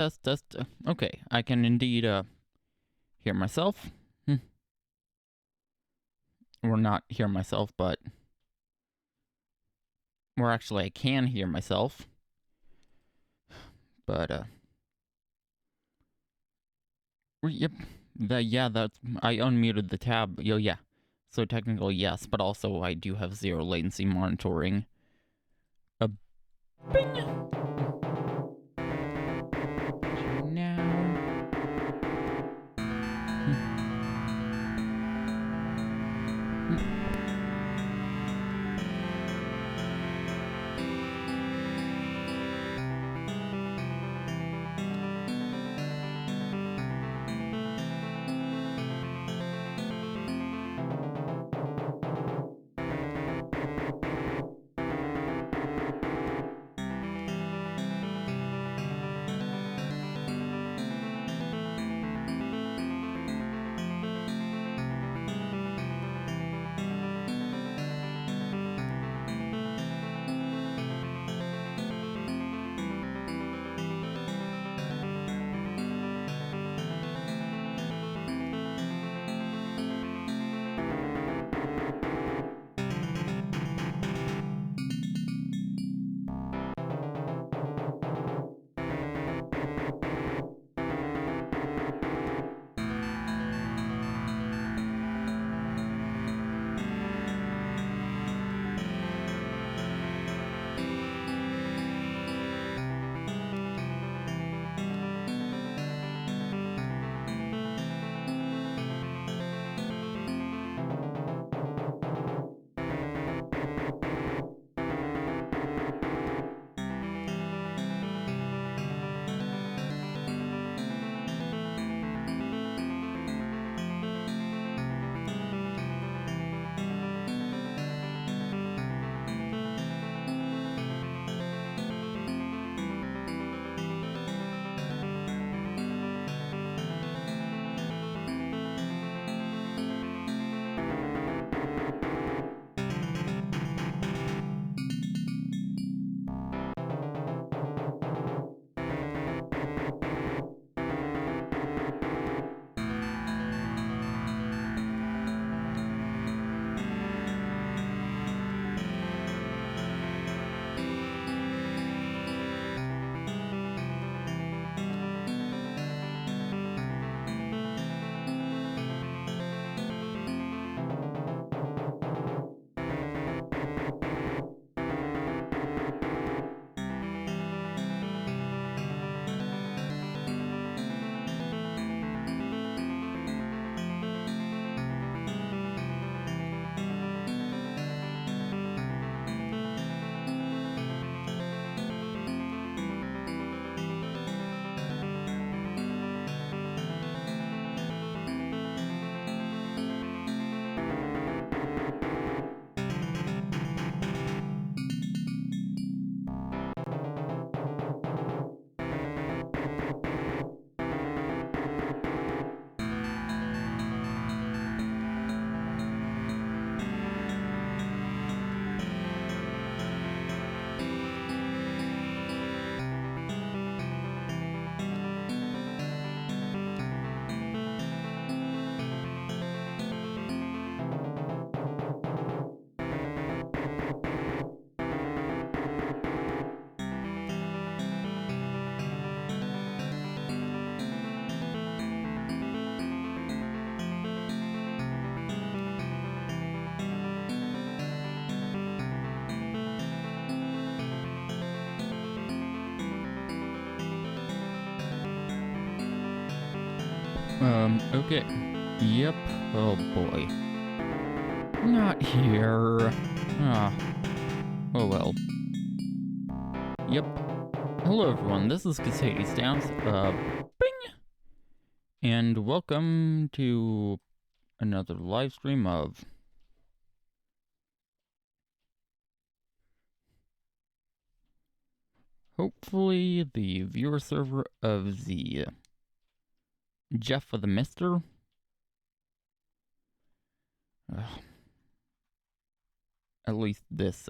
Test, test. Okay, I can indeed hear myself. Or not hear myself, but or actually I can hear myself. But yep. That's I unmuted the tab. Yeah. So technically yes, but also I do have zero latency monitoring. Bing. Now. Okay. Yep. Oh boy. Not here. Ah. Oh well. Yep. Hello everyone, this is Casady Stamps. Bing! And welcome to another live stream of hopefully the viewer server of the Jeff of the Mister. At least this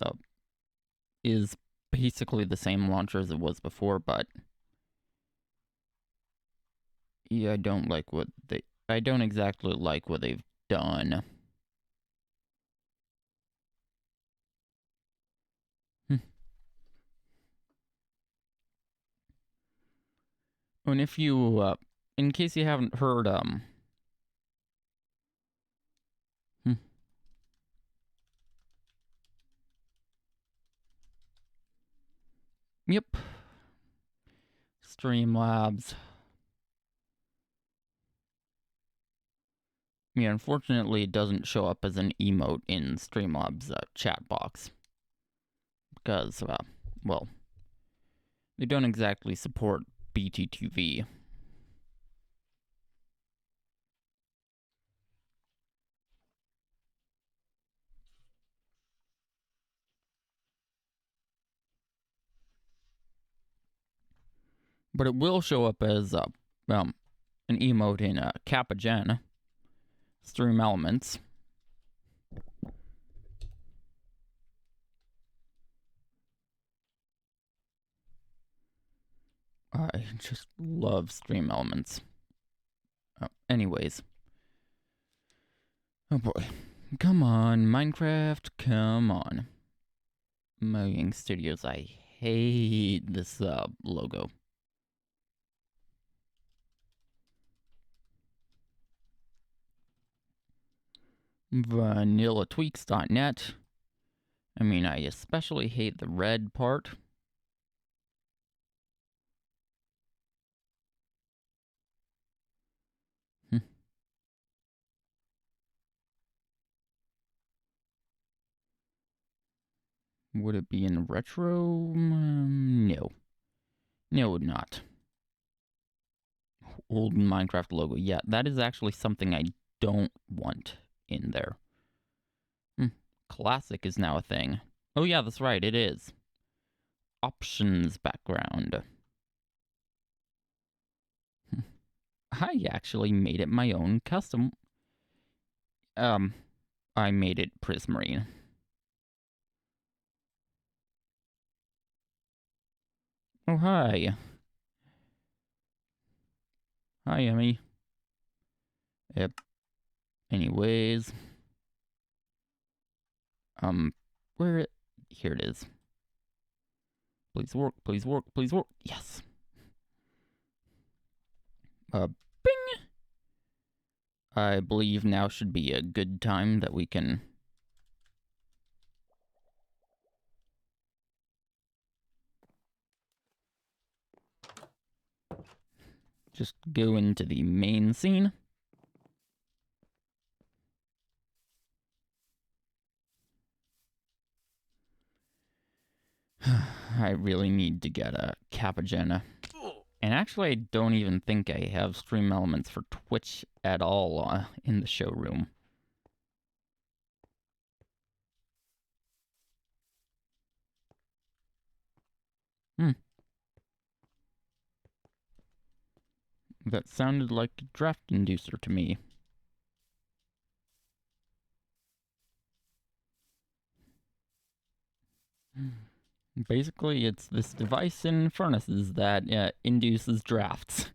is basically the same launcher as it was before, but Yeah, I don't like what they... I don't exactly like what they've done. And if you, in case you haven't heard, Yep. Streamlabs. Yeah, unfortunately, it doesn't show up as an emote in Streamlabs' chat box. Because, well, they don't exactly support BT2V. But it will show up as, an emote in Kappa Gen. Stream Elements. I just love Stream Elements. Anyways. Oh boy. Come on, Minecraft, come on. Mojang Studios, I hate this logo. VanillaTweaks.net. I mean, I especially hate the red part. Would it be in retro? No. No, not. Old Minecraft logo. Yeah, that is actually something I don't want in there. Classic is now a thing. Oh yeah, that's right, it is. Options background. I actually made it my own custom. I made it Prismarine. Oh, hi. Hi, Emmy. Yep. Anyways. Where it... Here it is. Please work, please work, please work. Yes. Bing! I believe now should be a good time that we can... just go into the main scene. I really need to get a Kappa Gen. And actually, I don't even think I have stream elements for Twitch at all in the showroom. That sounded like a draft inducer to me. Basically, it's this device in furnaces that induces drafts.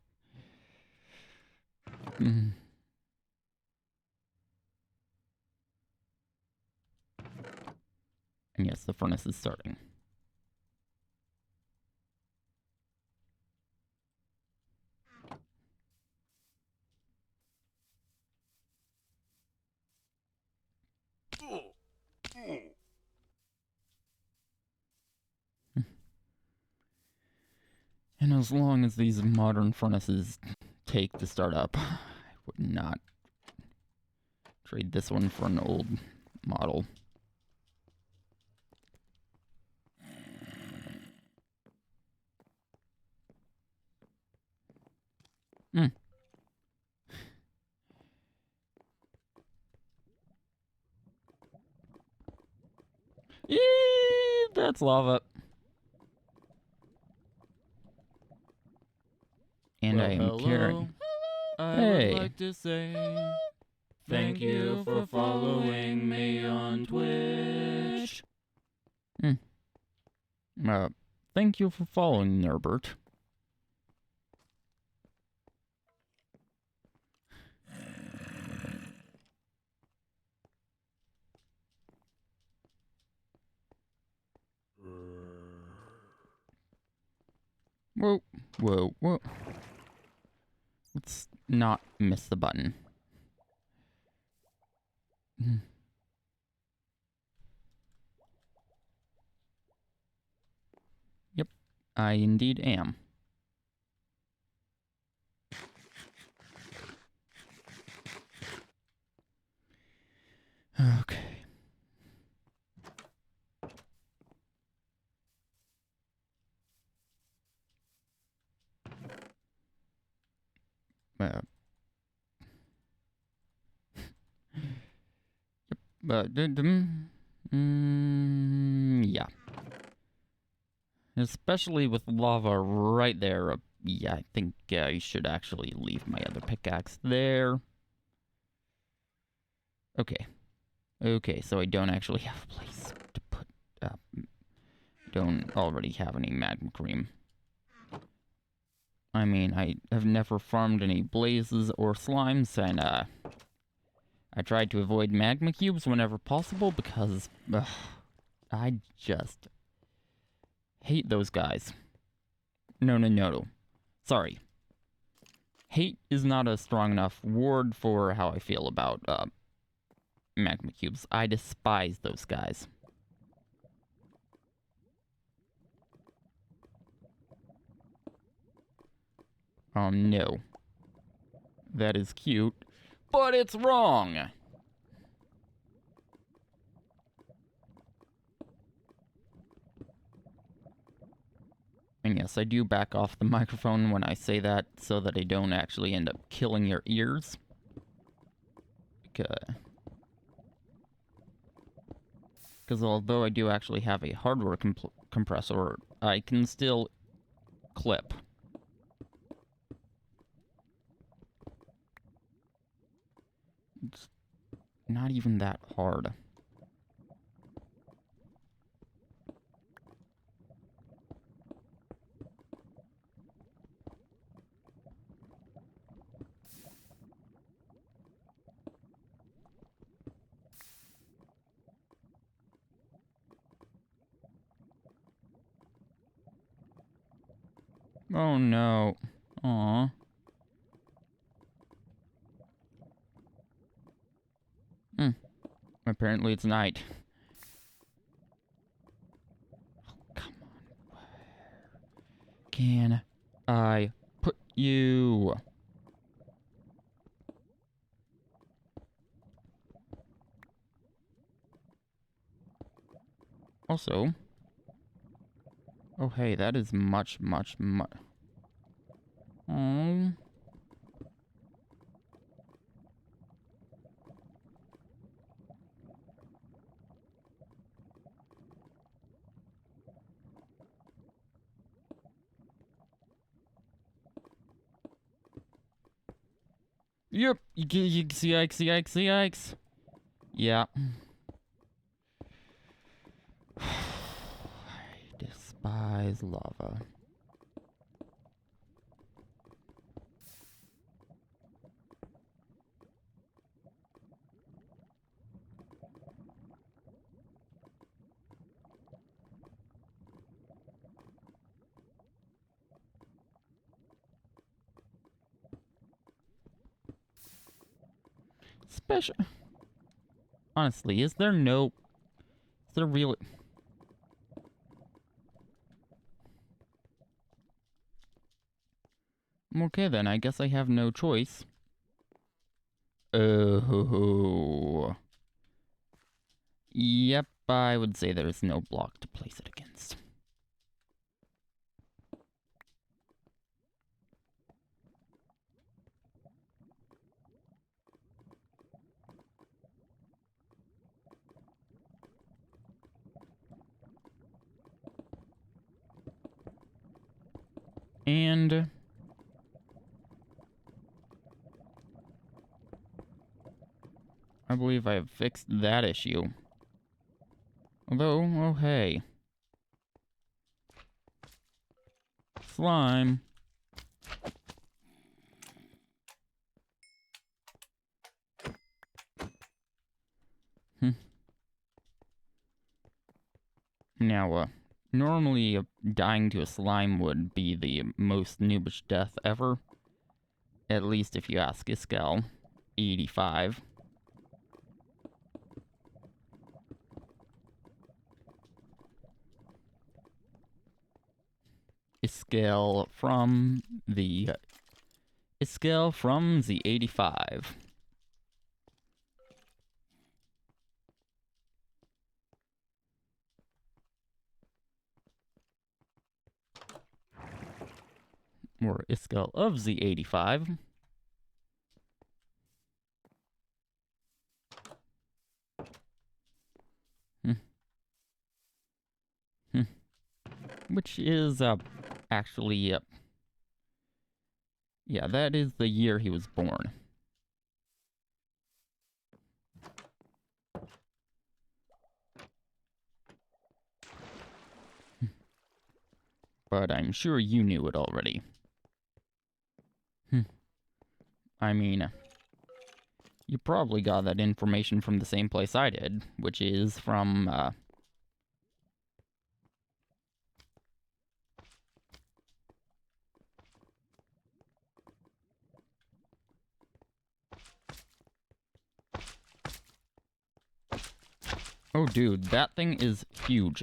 And yes, the furnace is starting. And as long as these modern furnaces take to start up, I would not trade this one for an old model. That's lava. And well, I am hello. carrying. I Hey. would like to say thank you for following me on Twitch. Thank you for following, Norbert. Whoa, whoa. Let's not miss the button. Yep, I indeed am. Okay. Yep, yeah. Especially with lava right there. Yeah, I think I should actually leave my other pickaxe there. Okay. Okay, so I don't actually have a place to put... don't already have any magma cream. I mean, I have never farmed any blazes or slimes, and I tried to avoid magma cubes whenever possible because I just hate those guys. No. Sorry. Hate is not a strong enough word for how I feel about magma cubes. I despise those guys. No. That is cute, but it's wrong! And yes, I do back off the microphone when I say that so that I don't actually end up killing your ears. Because although I do actually have a hardware compressor, I can still clip. It's not even that hard. Oh no. Aww. Apparently it's night. Oh, come on. Where can I put you? Also... oh hey, that is much... Oh... Yep, yikes. Yeah. I despise lava. Special... honestly, is there really... okay then, I guess I have no choice. Oh... yep, I would say there's no block to place it against. And... I believe I have fixed that issue. Although, oh hey. Slime. Now, Normally, dying to a slime would be the most noobish death ever. At least if you ask Iskel, 85. Iskel from the 85. Or Iskel of the 85. Which is, actually, yeah, that is the year he was born. But I'm sure you knew it already. I mean, you probably got that information from the same place I did, which is from, oh, dude, that thing is huge.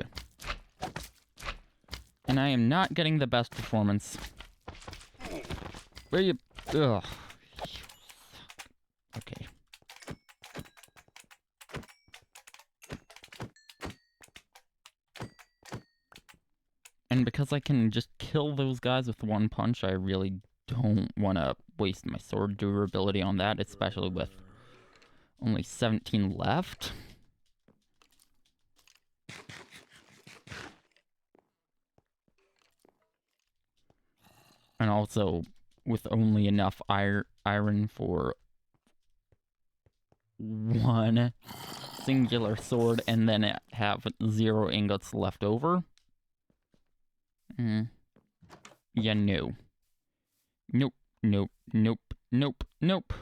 And I am not getting the best performance. Where you... Ugh. Okay. And because I can just kill those guys with one punch, I really don't want to waste my sword durability on that, especially with only 17 left. And also, with only enough iron for one singular sword, and then have 0 ingots left over. Yeah, no. Nope, nope, nope, nope, nope.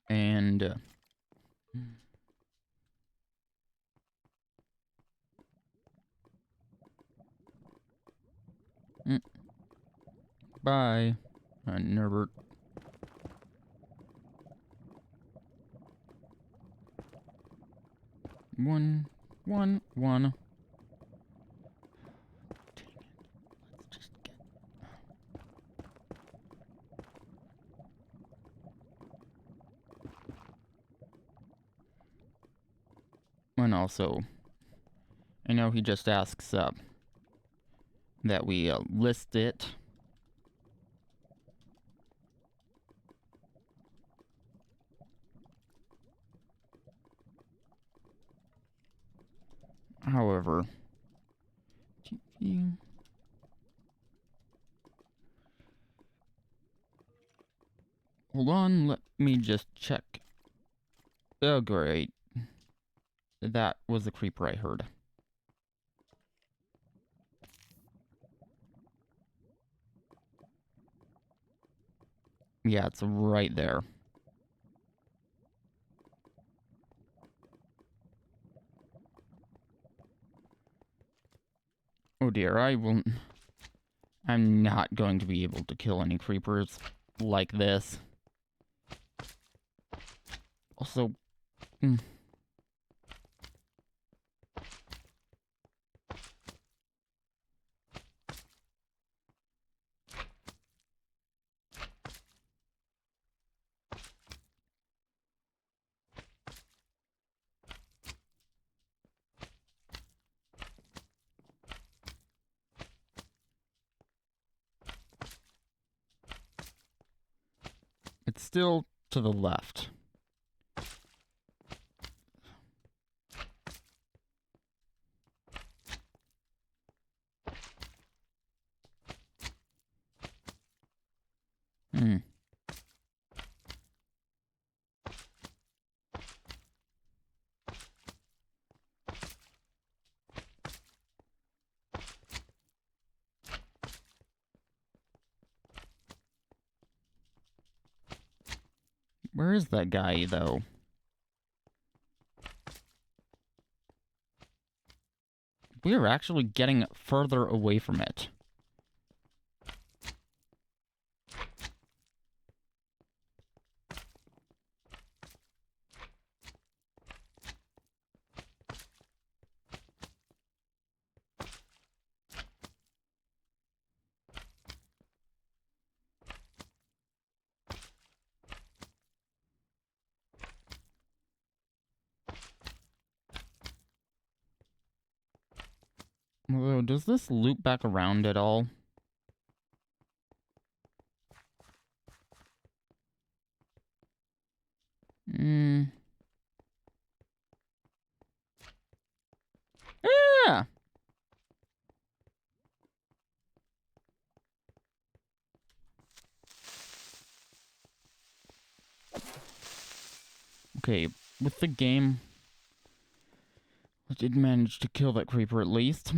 And bye, Nerbert. One. Dang it. Let's just get... And also, I know he just asks that we list it. However, TV. Hold on, let me just check. Oh, great. That was a creeper I heard. Yeah, it's right there. Oh dear, I'm not going to be able to kill any creepers like this. Also, it's still to the left. Where is that guy, though? We are actually getting further away from it. Although, does this loop back around at all? Yeah! Okay, with the game, I did manage to kill that creeper at least.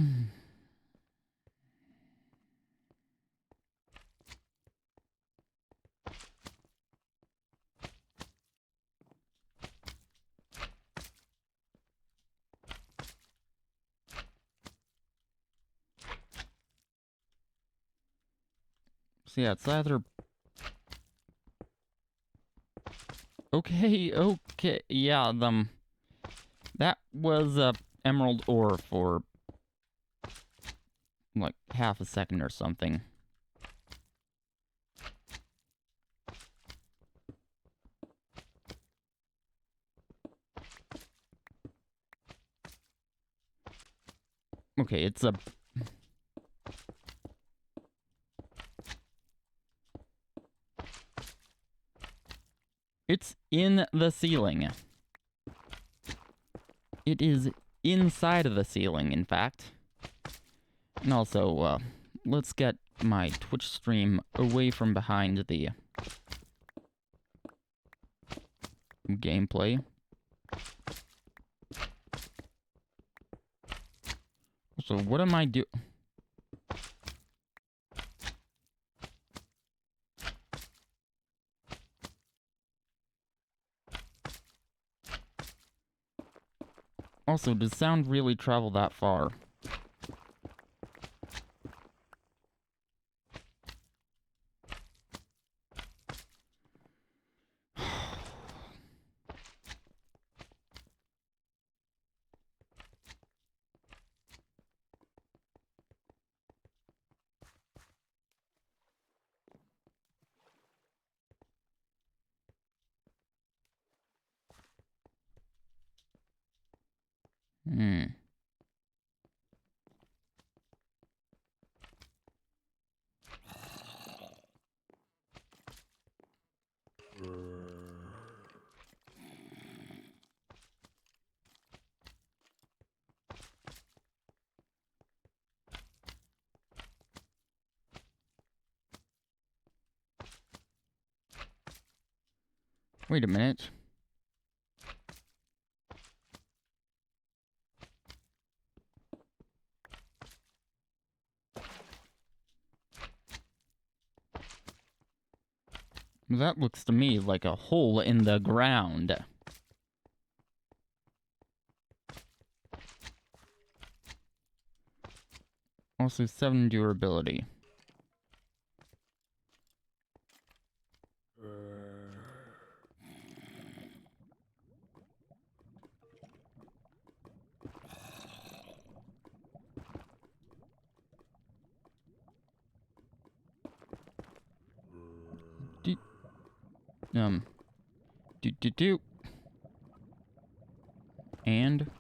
So yeah, it's either... Okay, yeah, that was emerald ore for like half a second or something. Okay, it's a... It's in the ceiling. It is inside of the ceiling, in fact. And also, let's get my Twitch stream away from behind the gameplay. So what am I doing? Also, does sound really travel that far? Wait a minute. That looks to me like a hole in the ground. Also 7 durability. Do. And...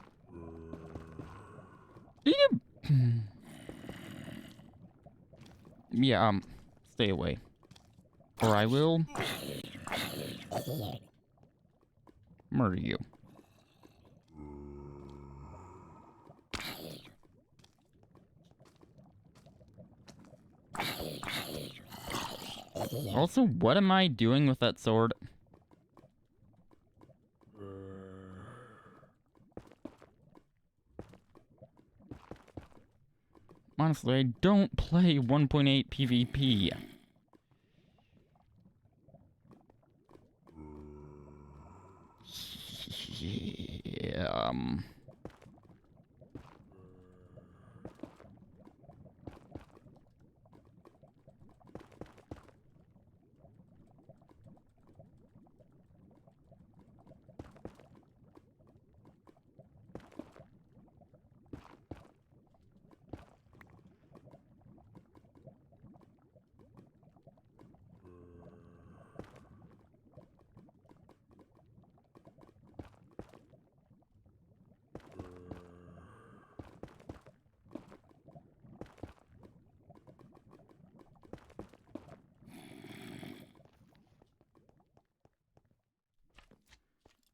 Yeah, stay away. Or I will... murder you. Also, what am I doing with that sword? Honestly, I don't play 1.8 PvP.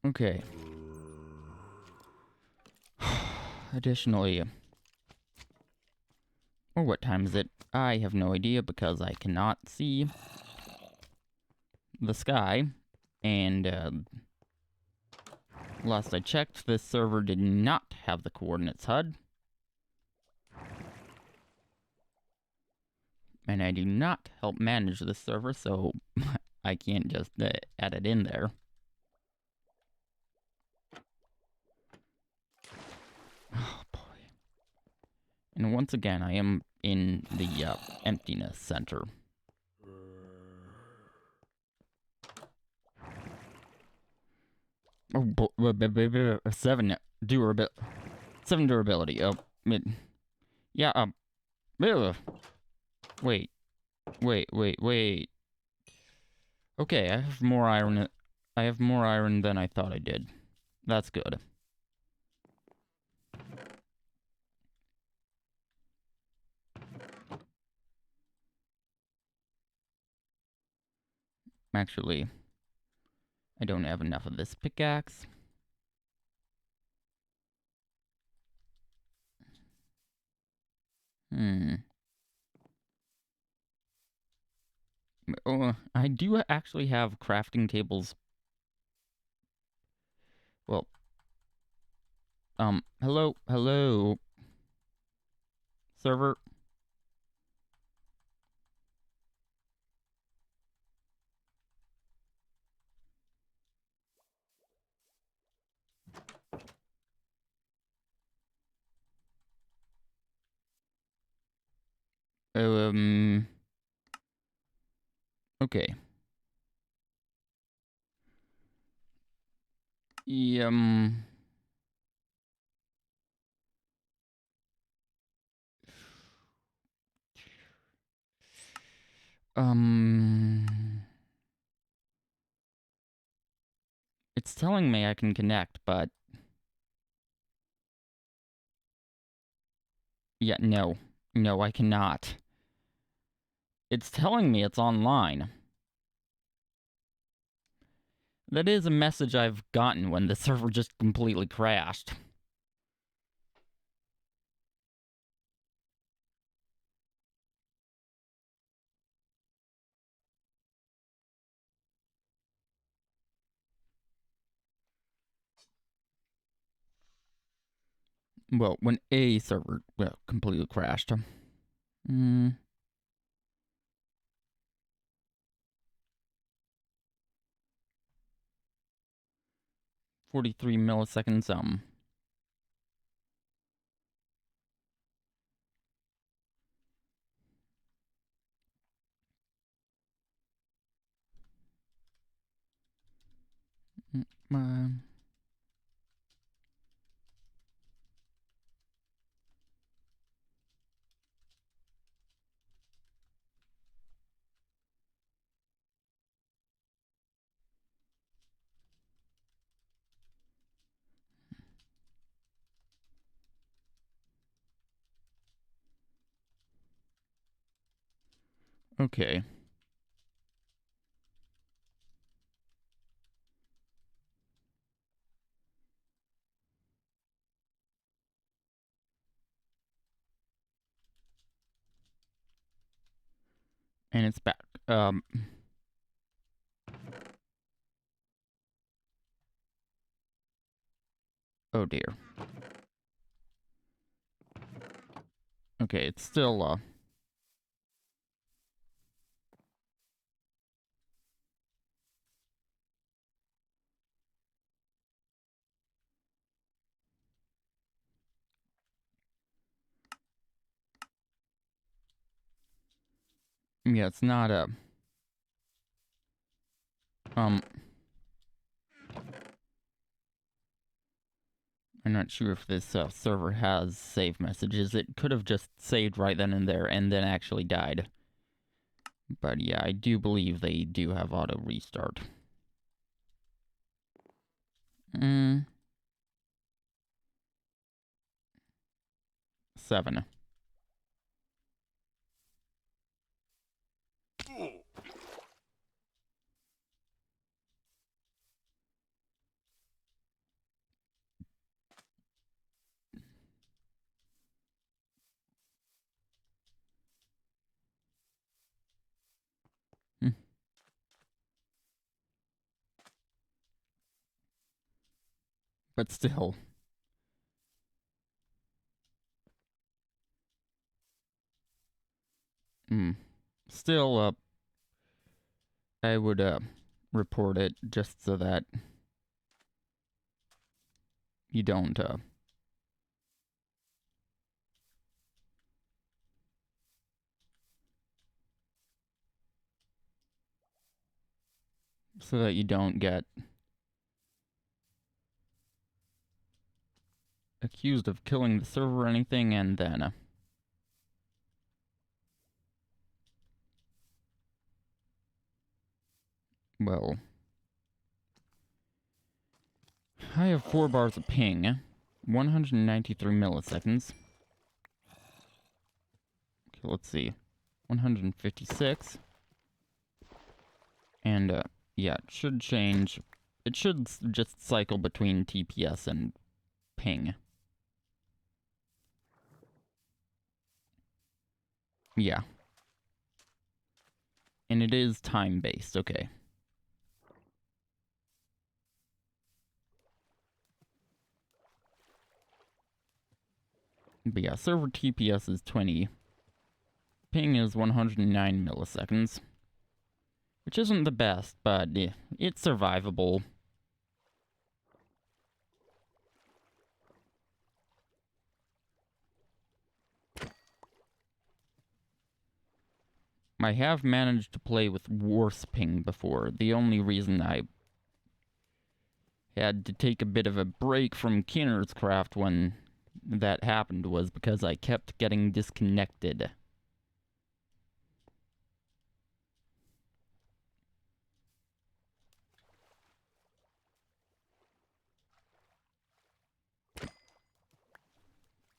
Okay. Additionally, or what time is it? I have no idea because I cannot see the sky. And last I checked, this server did not have the coordinates HUD. And I do not help manage this server, so I can't just add it in there. Oh boy. And once again, I am in the emptiness center. Oh, 7 durability. 7 durability. Yeah. Wait. Okay, I have more iron. I have more iron than I thought I did. That's good. Actually, I don't have enough of this pickaxe. Oh, I do actually have crafting tables. Well, hello, server. Okay. It's telling me I can connect, but yeah, no, I cannot. It's telling me it's online. That is a message I've gotten when the server just completely crashed. Well, when a server completely crashed. 43 milliseconds, okay. And it's back. Oh dear. Okay, it's still, Yeah, it's not a... I'm not sure if this server has save messages. It could have just saved right then and there and then actually died. But yeah, I do believe they do have auto restart. 7. But still. Still, I would, report it just so that you don't, so that you don't get accused of killing the server or anything, and then, well, I have 4 bars of ping, 193 milliseconds. Okay, let's see, 156. And, yeah, it should change. It should just cycle between TPS and ping. Yeah. And it is time-based, okay. But yeah, server TPS is 20. Ping is 109 milliseconds. Which isn't the best, but it's survivable. I have managed to play with worse ping before. The only reason I had to take a bit of a break from Kinner's Craft when that happened was because I kept getting disconnected.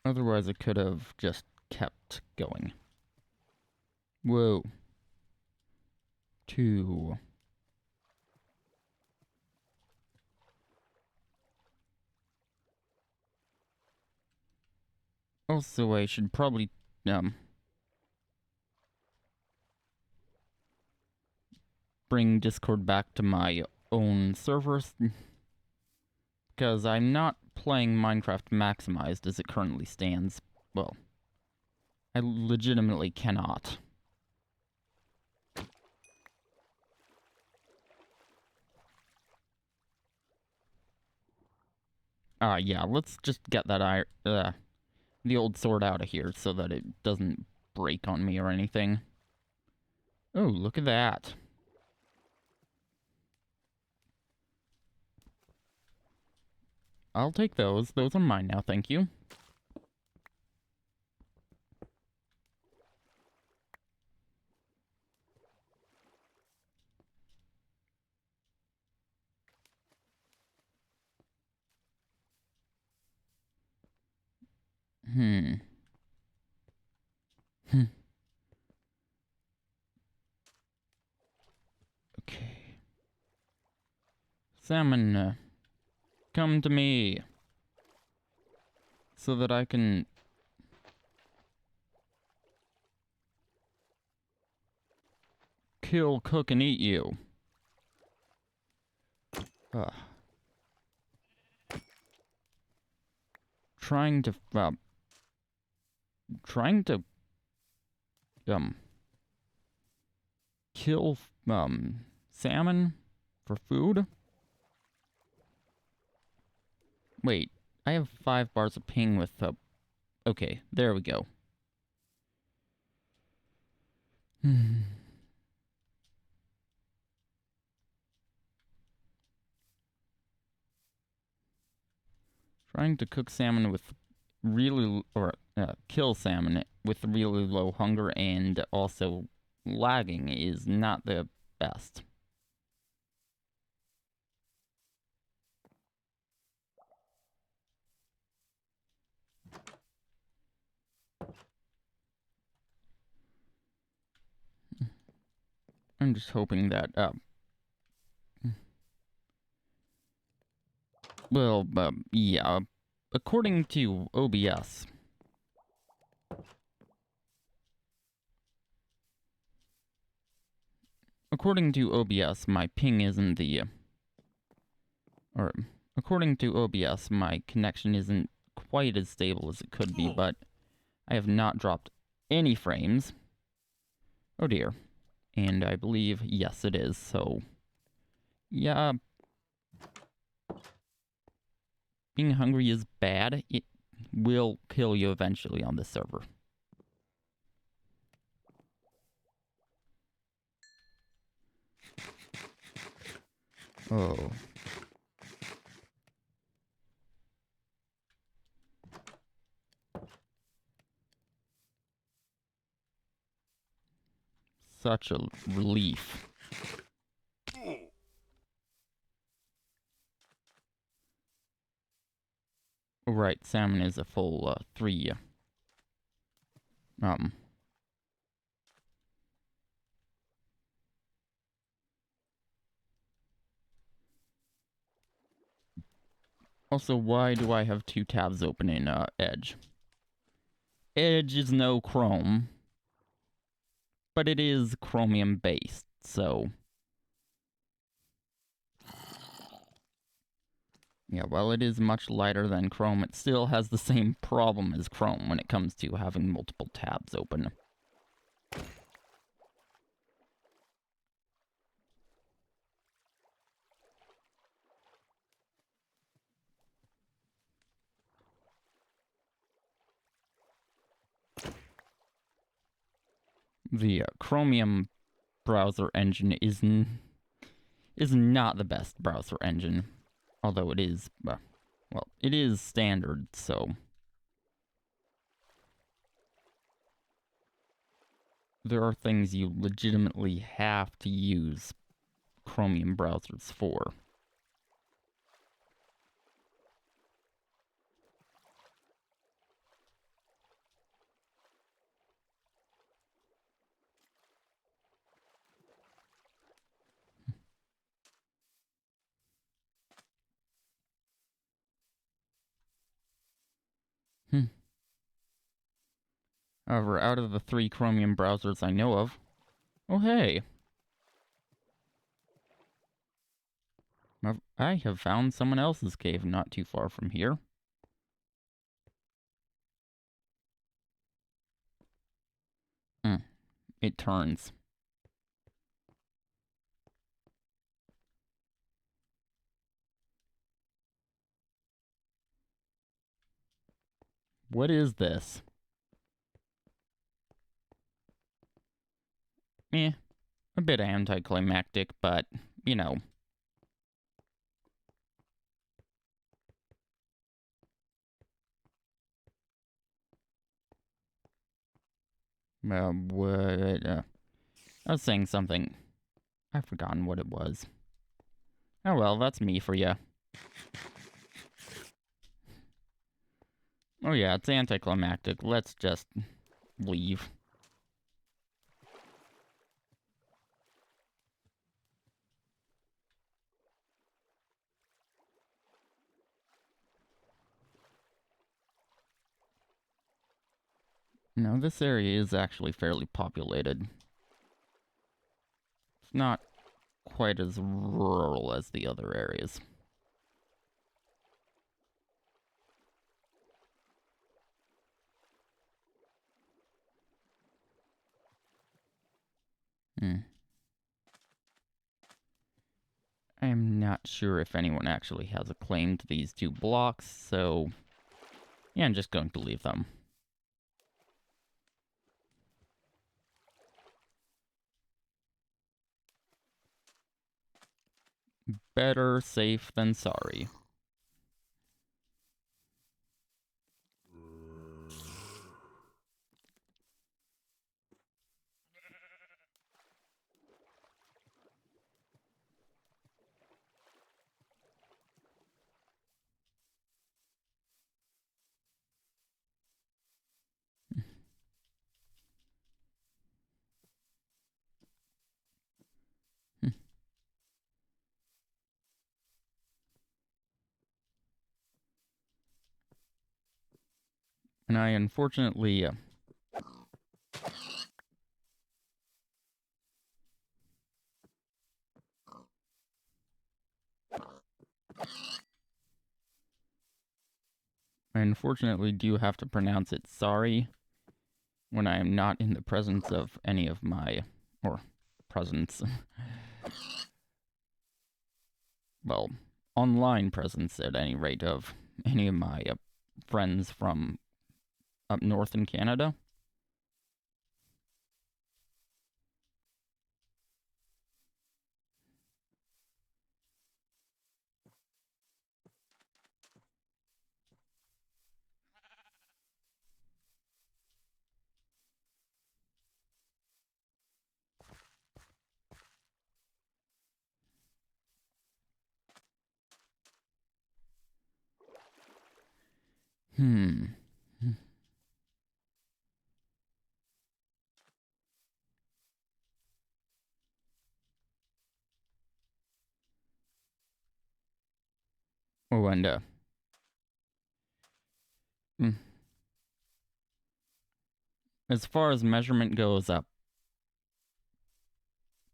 Otherwise, I could have just kept going. Whoa. 2. Also, I should probably, bring Discord back to my own servers, because I'm not playing Minecraft maximized as it currently stands. Well, I legitimately cannot. Yeah, let's just get that the old sword out of here so that it doesn't break on me or anything. Oh, look at that. I'll take those. Those are mine now, thank you. Okay. Salmon, come to me. So that I can kill, cook, and eat you. Trying to kill, salmon for food? Wait, I have 5 bars of ping with, okay, there we go. Trying to cook salmon with kill salmon with really low hunger and also lagging is not the best. I'm just hoping that, yeah, according to OBS, my ping isn't according to OBS, my connection isn't quite as stable as it could be, but I have not dropped any frames. Oh dear. And I believe, yes, it is, so yeah. Being hungry is bad. It will kill you eventually on this server. Oh. Such a relief. Right, salmon is a full 3. Also, why do I have 2 tabs open in Edge? Edge is no Chrome, but it is Chromium based, so yeah, while it is much lighter than Chrome, it still has the same problem as Chrome when it comes to having multiple tabs open. The Chromium browser engine is not the best browser engine, although it is, well, it is standard, so there are things you legitimately have to use Chromium browsers for. However, out of the 3 Chromium browsers I know of, oh hey! I have found someone else's cave not too far from here. It turns. What is this? A bit anticlimactic, but, you know. I was saying something. I've forgotten what it was. Oh well, that's me for you. Oh yeah, it's anticlimactic. Let's just leave. No, this area is actually fairly populated. It's not quite as rural as the other areas. I'm not sure if anyone actually has a claim to these 2 blocks, so yeah, I'm just going to leave them. Better safe than sorry. And I unfortunately do have to pronounce it sorry when I am not in the presence of any of my, or presence, well, online presence at any rate, of any of my friends from up north in Canada. Oh, and as far as measurement goes,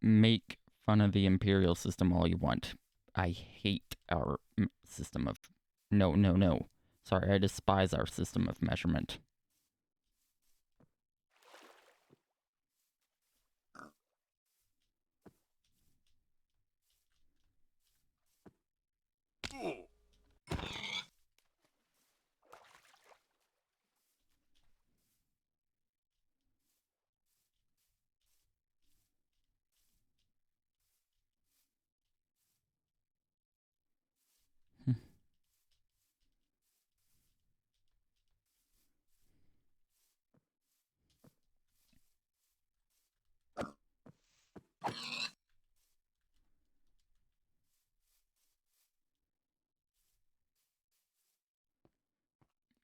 make fun of the imperial system all you want. I hate our system of... No. Sorry, I despise our system of measurement.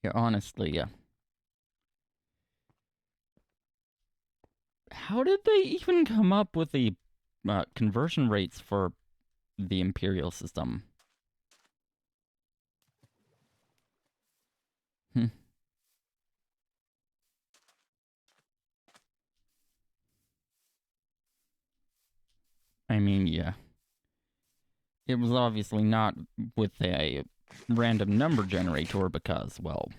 Yeah, honestly, how did they even come up with the conversion rates for the imperial system? I mean, yeah. It was obviously not with a random number generator because, well,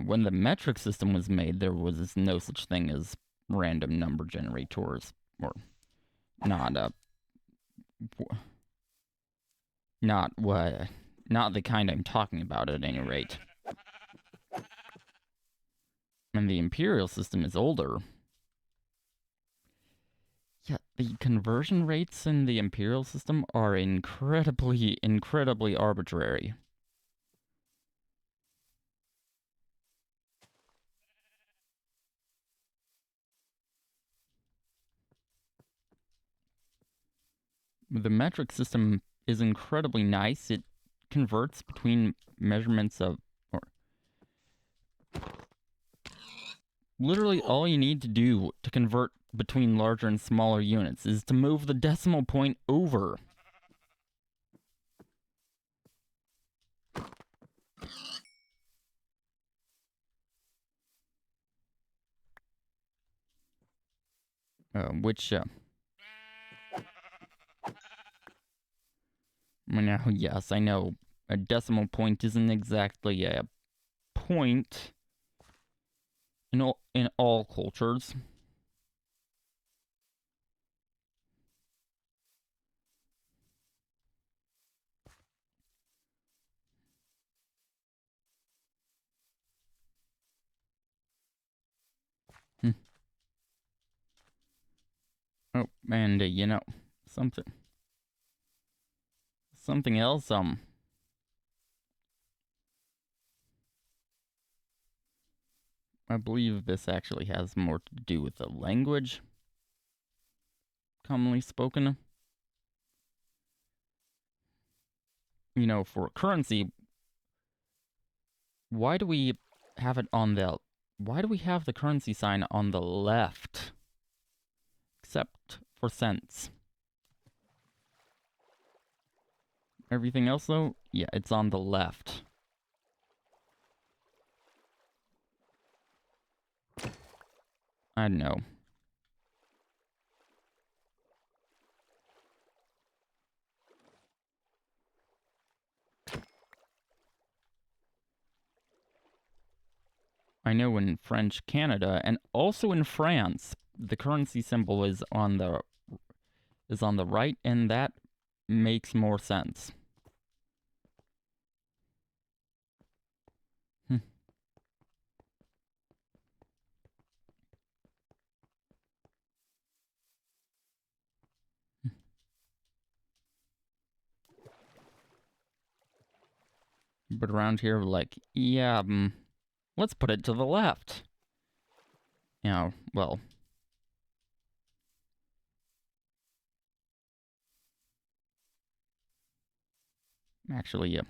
when the metric system was made, there was no such thing as random number generators, or not not the kind I'm talking about at any rate. And the imperial system is older. Yeah, the conversion rates in the imperial system are incredibly arbitrary. The metric system is incredibly nice. It converts between measurements of... or literally all you need to do to convert between larger and smaller units is to move the decimal point over. Which now, yes, I know a decimal point isn't exactly a point in all cultures. Oh, and you know, something else. I believe this actually has more to do with the language commonly spoken. You know, for currency, why do we have it on the... why do we have the currency sign on the left? Except for cents. Everything else, though, yeah, it's on the left. I don't know. I know in French Canada and also in France, the currency symbol is on the right, and that makes more sense. But around here, like, yeah, let's put it to the left. You know, well, actually,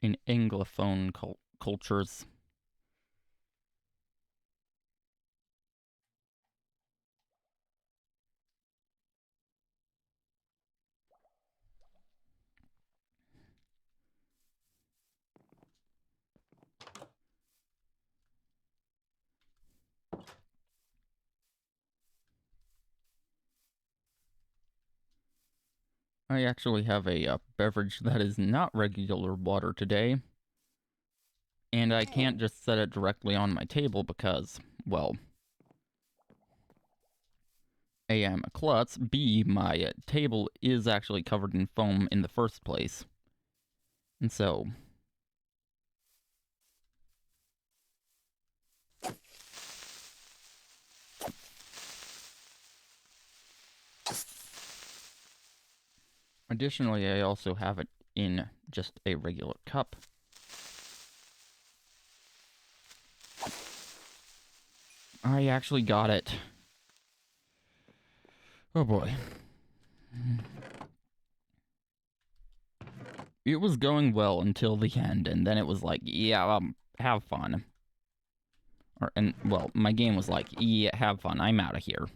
in Anglophone cultures. I actually have a beverage that is not regular water today. And I can't just set it directly on my table because, well, A, I'm a klutz, B, my table is actually covered in foam in the first place. And so... Additionally, I also have it in just a regular cup. I actually got it. Oh boy. It was going well until the end, and then it was like, yeah, have fun. Well, my game was like, yeah, have fun, I'm out of here.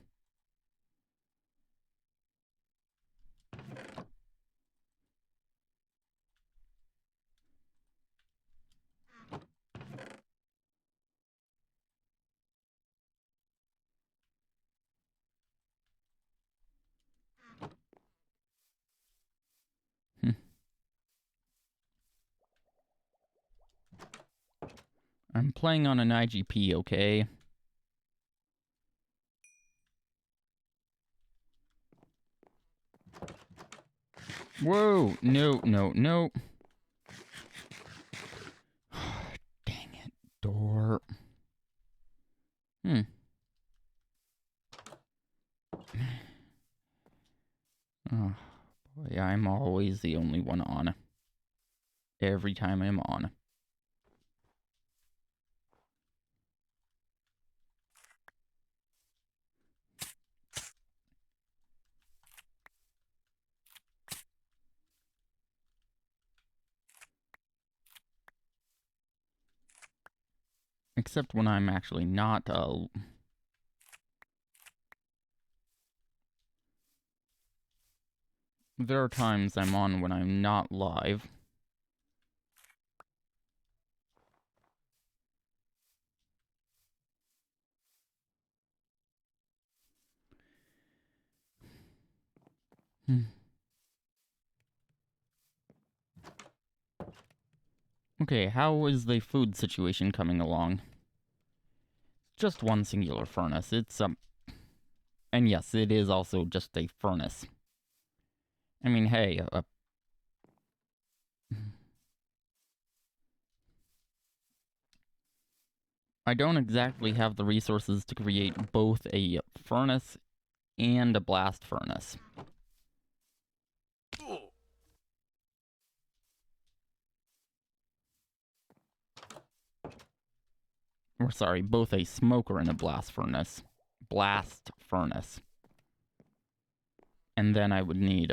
I'm playing on an IGP, okay? Whoa! No, no, no. Dang it, door. Oh, boy, I'm always the only one on. Every time I'm on. Except when I'm actually not, there are times I'm on when I'm not live. Okay, how is the food situation coming along? Just one singular furnace. It's, and yes, it is also just a furnace. I mean, hey, I don't exactly have the resources to create both a furnace and a blast furnace. Or sorry, both a smoker and a blast furnace. And then I would need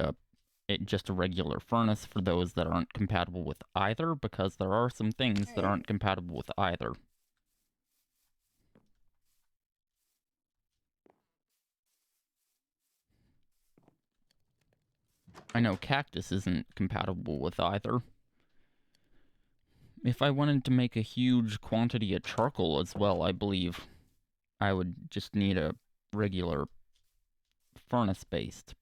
just a regular furnace for those that aren't compatible with either, because there are some things that aren't compatible with either. I know cactus isn't compatible with either. If I wanted to make a huge quantity of charcoal as well, I believe I would just need a regular furnace-based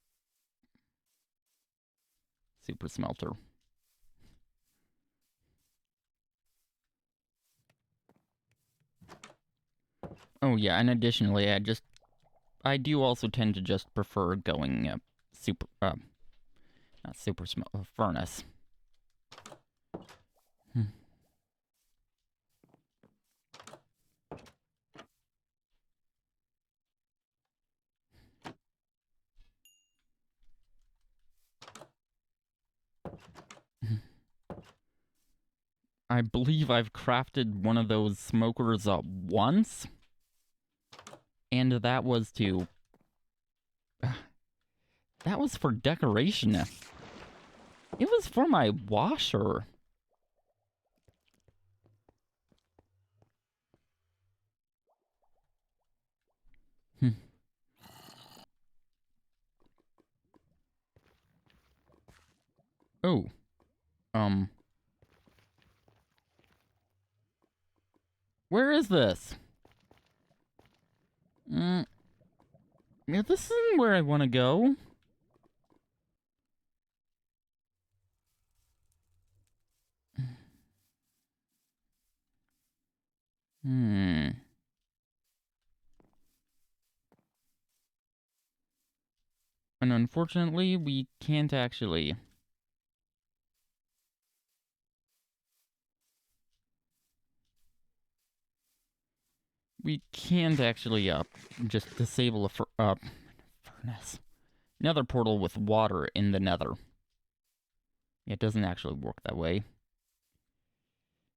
super smelter. Oh yeah, and additionally, I do also tend to just prefer going not super furnace. I believe I've crafted one of those smokers once, and that was to... that was for decoration. It was for my washer. Oh. Where is this? Yeah, this isn't where I want to go. And unfortunately, we can't actually... just disable a furnace. Nether portal with water in the nether. It doesn't actually work that way.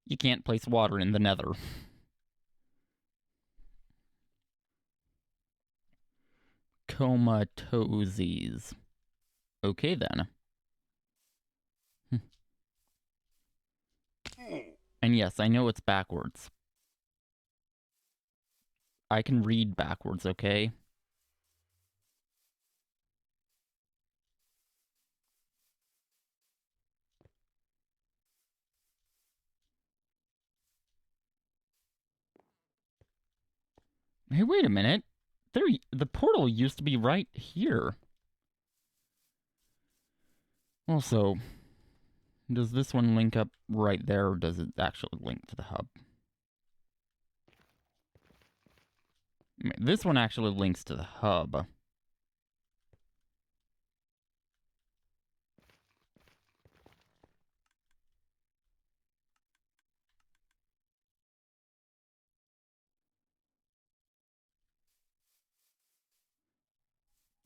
You can't place water in the nether. Comatoses. Okay then. And yes, I know it's backwards. I can read backwards, okay? Hey, wait a minute. The portal used to be right here. Also, does this one link up right there, or does it actually link to the hub? This one actually links to the hub.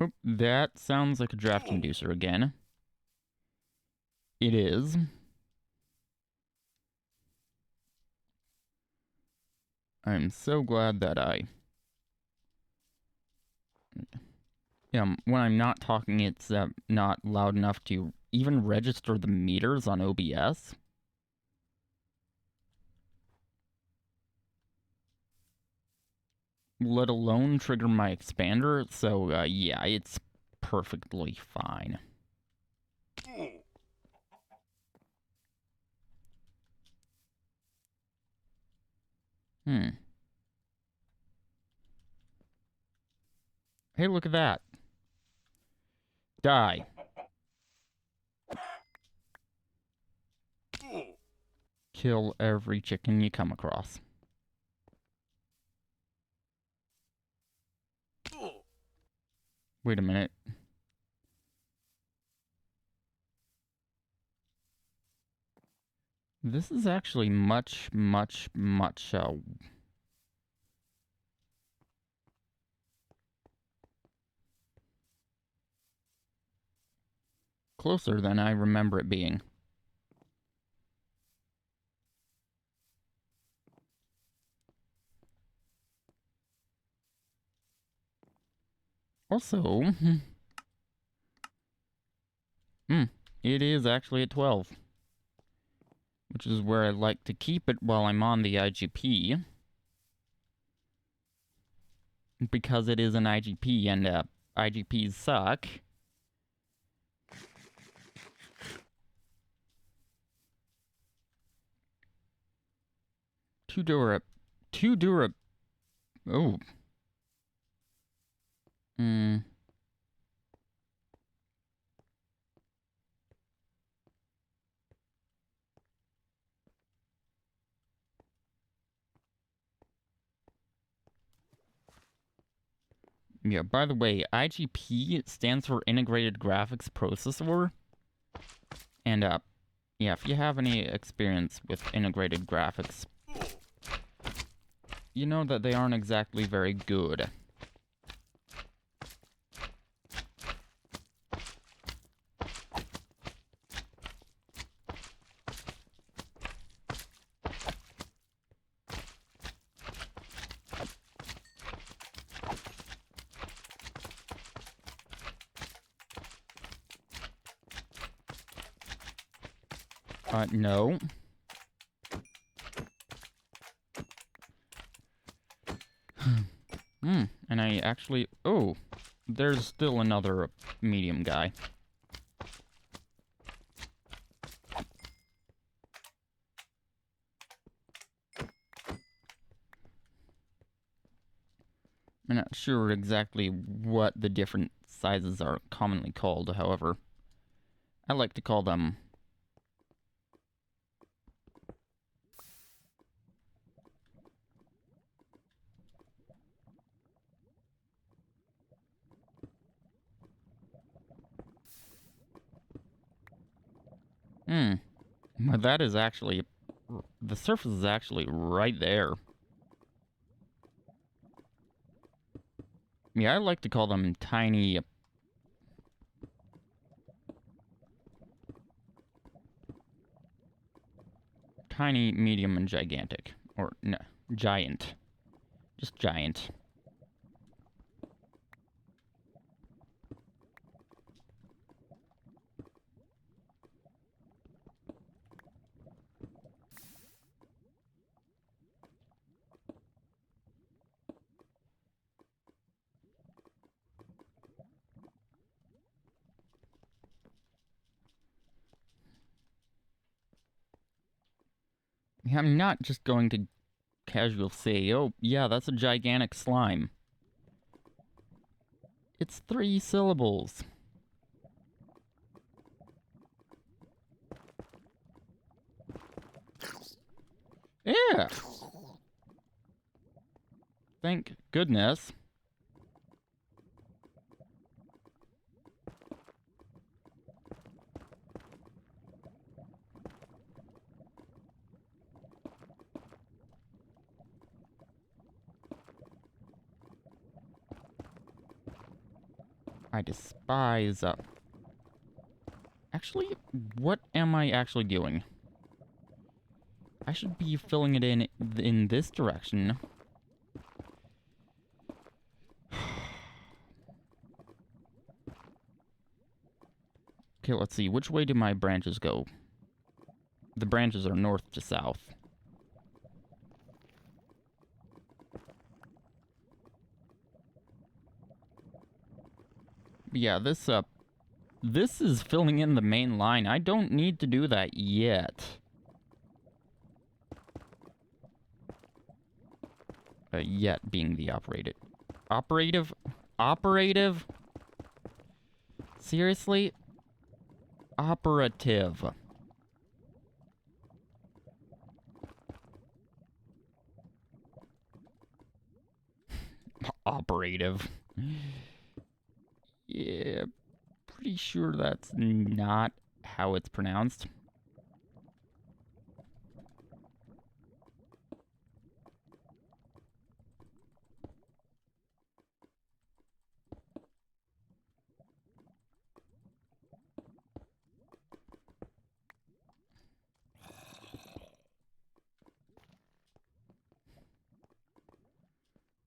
Oh, that sounds like a draft inducer again. It is. I'm so glad that when I'm not talking, it's not loud enough to even register the meters on OBS. Let alone trigger my expander, so yeah, it's perfectly fine. Hey, look at that. Die. Kill every chicken you come across. Wait a minute. This is actually much closer than I remember it being. Also, it is actually at 12. Which is where I like to keep it while I'm on the IGP. Because it is an IGP, and IGPs suck. Two Dura. Oh. Yeah, by the way, IGP stands for Integrated Graphics Processor. And, yeah, if you have any experience with integrated graphics, you know that they aren't exactly very good. No. And I actually... Oh, there's still another medium guy. I'm not sure exactly what the different sizes are commonly called, however. I like to call them... But that is actually... The surface is actually right there. Yeah, I like to call them tiny... Tiny, medium, and gigantic. Or, no, giant. Just giant. I'm not just going to casually say, oh, yeah, that's a gigantic slime. It's 3 syllables. Yeah. Thank goodness. I despise... Actually, what am I actually doing? I should be filling it in this direction. Okay, let's see. Which way do my branches go? The branches are north to south. Yeah, this is filling in the main line. I don't need to do that yet. Yet being the operative? Seriously? Operative. Operative. Yeah, pretty sure that's not how it's pronounced.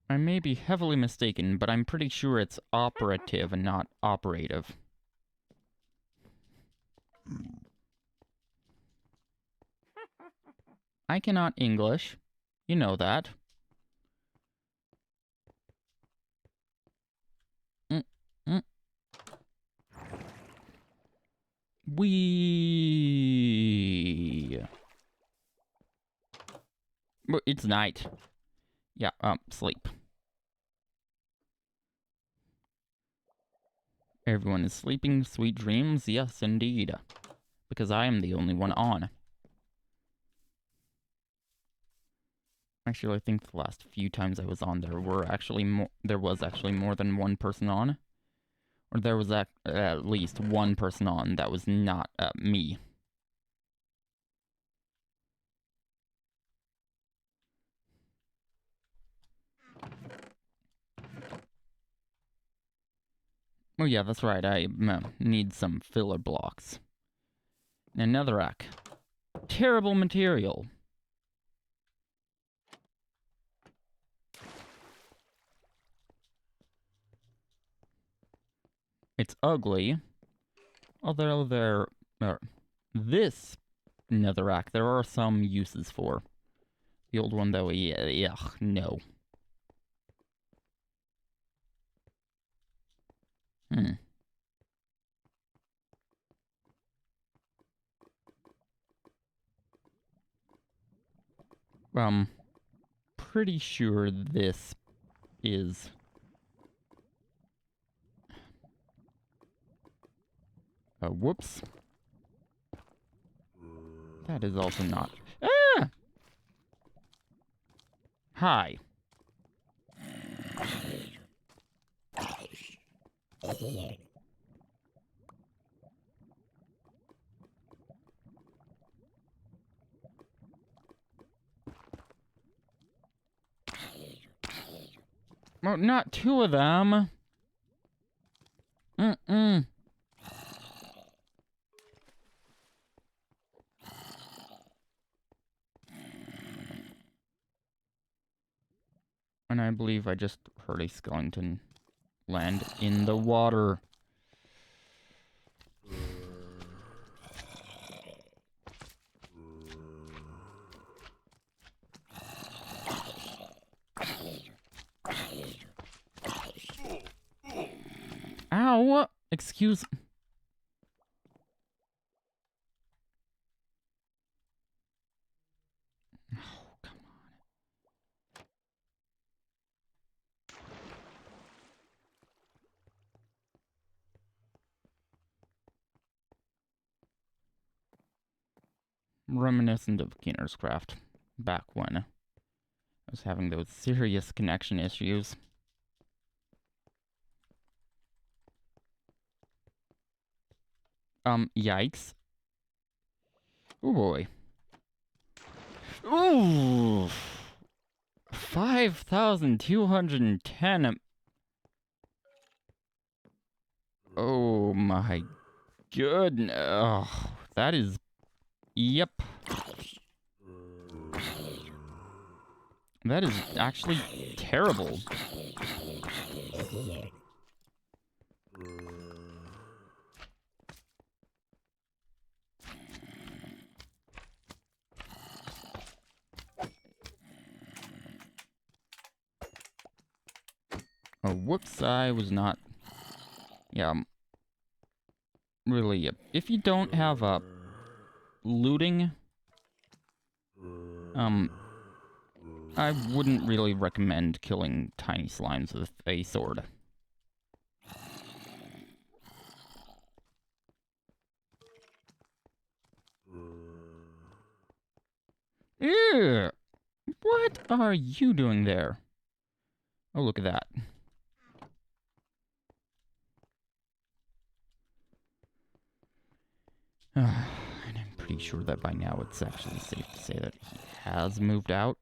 I may be heavily mistaken, but I'm pretty sure it's operative and not operative. I cannot English. You know that. It's night. Yeah, sleep. Everyone is sleeping. Sweet dreams. Yes, indeed. Because I am the only one on. Actually, I think the last few times I was on, there was actually more than one person on. Or there was at least one person on that was not me. Oh yeah, that's right, I need some filler blocks. Another rack. Terrible material. It's ugly. Although this netherrack, there are some uses for. The old one, though, yeah, no. Pretty sure this is... whoops. That is also not... Ah! Hi. Well, not two of them. Mm-mm. And I believe I just heard a skeleton land in the water. Ow! Excuse... Oh, come on. Reminiscent of Kinner's Craft. Back when I was having those serious connection issues. Yikes. Oh boy. Ooh! 5,210. Oh my goodness. Oh, that is... Yep. That is actually terrible. Oh, whoops, I was not... Yeah, really, if you don't have, looting, I wouldn't really recommend killing tiny slimes with a sword. Ew! What are you doing there? Oh, look at that. And I'm pretty sure that by now it's actually safe to say that he has moved out.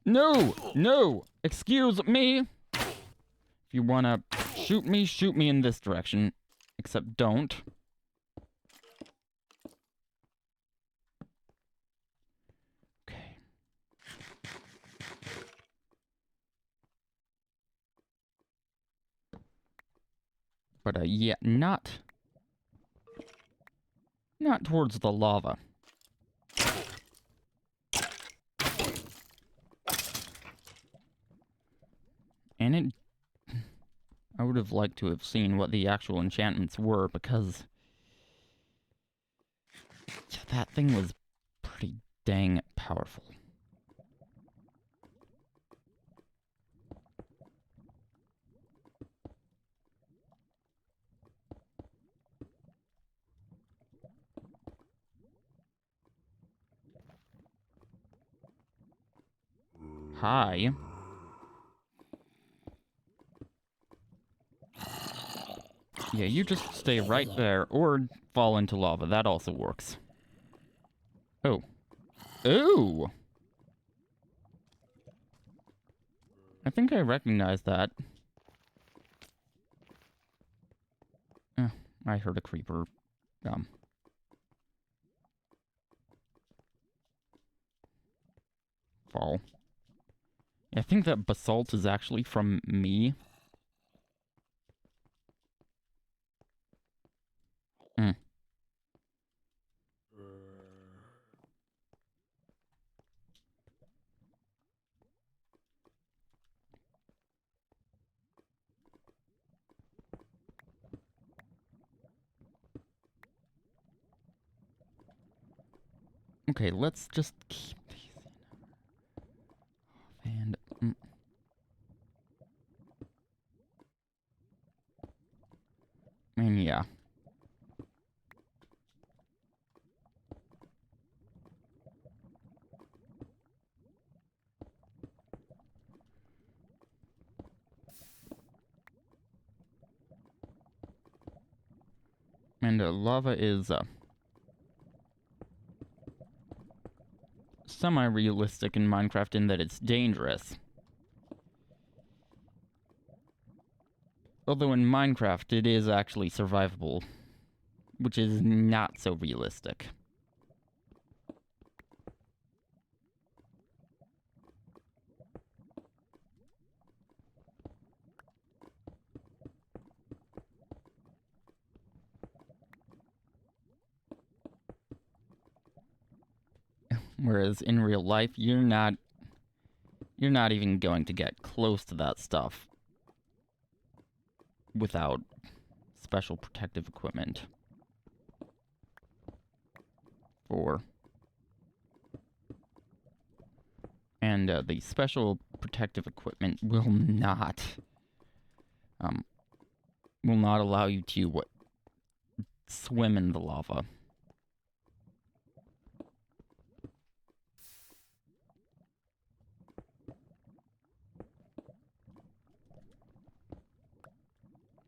No! No! Excuse me! If you wanna shoot me in this direction. Except don't. Okay. But, yeah, not towards the lava. And it... I would have liked to have seen what the actual enchantments were, because that thing was pretty dang powerful. Hi. Yeah, you just stay right there, or fall into lava. That also works. Oh. Ooh! I think I recognize that. I heard a creeper. Fall. I think that basalt is actually from me. Okay, let's just keep these in. And yeah. And lava is semi-realistic in Minecraft in that it's dangerous. Although in Minecraft it is actually survivable, which is not so realistic. Whereas in real life, you're not even going to get close to that stuff without special protective equipment. And the special protective equipment will not allow you to swim in the lava.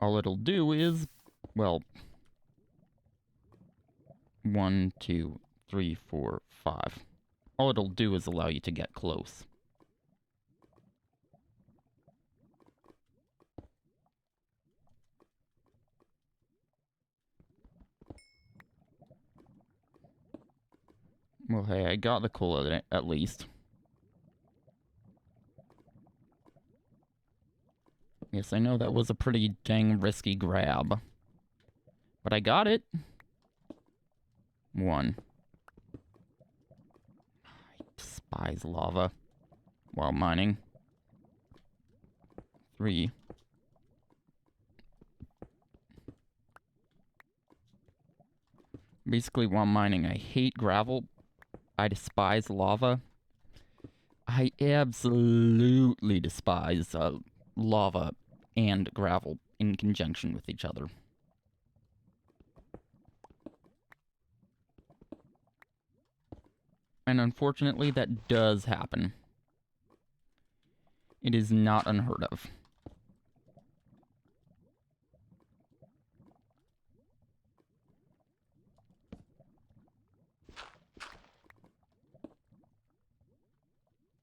All it'll do is, well, 1, 2, 3, 4, 5. All it'll do is allow you to get close. Well, hey, I got the coal at least. Yes, I know that was a pretty dang risky grab. But I got it. 1. I despise lava while mining. 3. Basically, while mining, I hate gravel. I despise lava. I absolutely despise lava and gravel in conjunction with each other. And unfortunately, that does happen. It is not unheard of.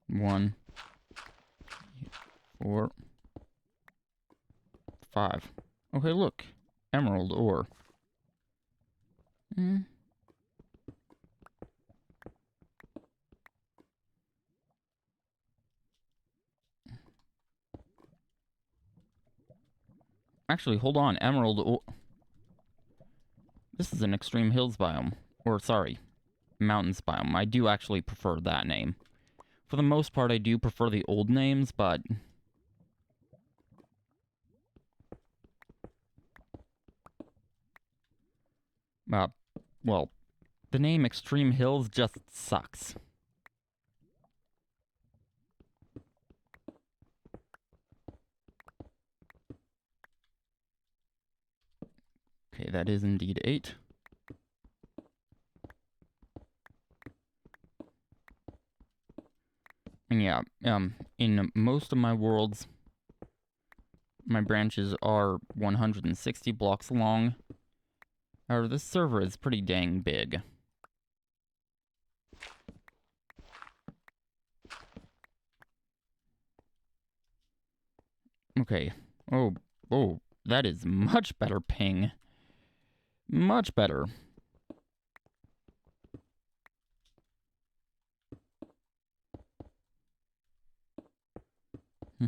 One, 4, 5. Okay, look. Emerald ore. Actually, hold on. Emerald ore. This is an extreme hills biome. Or, sorry, mountains biome. I do actually prefer that name. For the most part, I do prefer the old names, but Well, the name Extreme Hills just sucks. Okay, that is indeed 8. And yeah, in most of my worlds, my branches are 160 blocks long. However, this server is pretty dang big. Okay. Oh, that is much better ping. Much better. Hmm.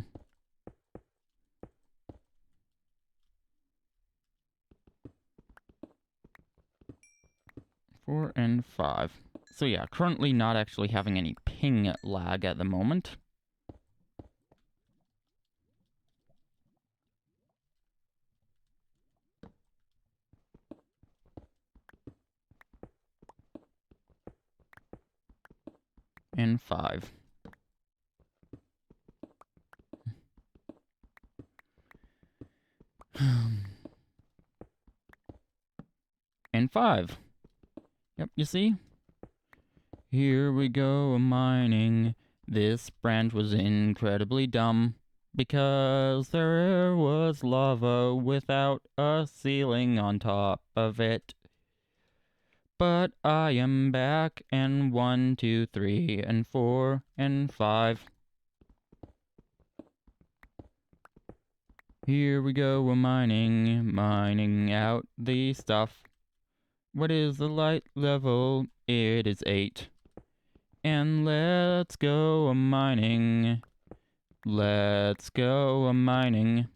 4 and 5. So yeah, currently not actually having any ping lag at the moment. And 5. And 5. Yep, you see? Here we go, mining. This branch was incredibly dumb because there was lava without a ceiling on top of it. But I am back, and 1, 2, 3, and 4, and 5. Here we go, we're mining out the stuff. What is the light level? It is 8. And let's go a-mining. Let's go a-mining.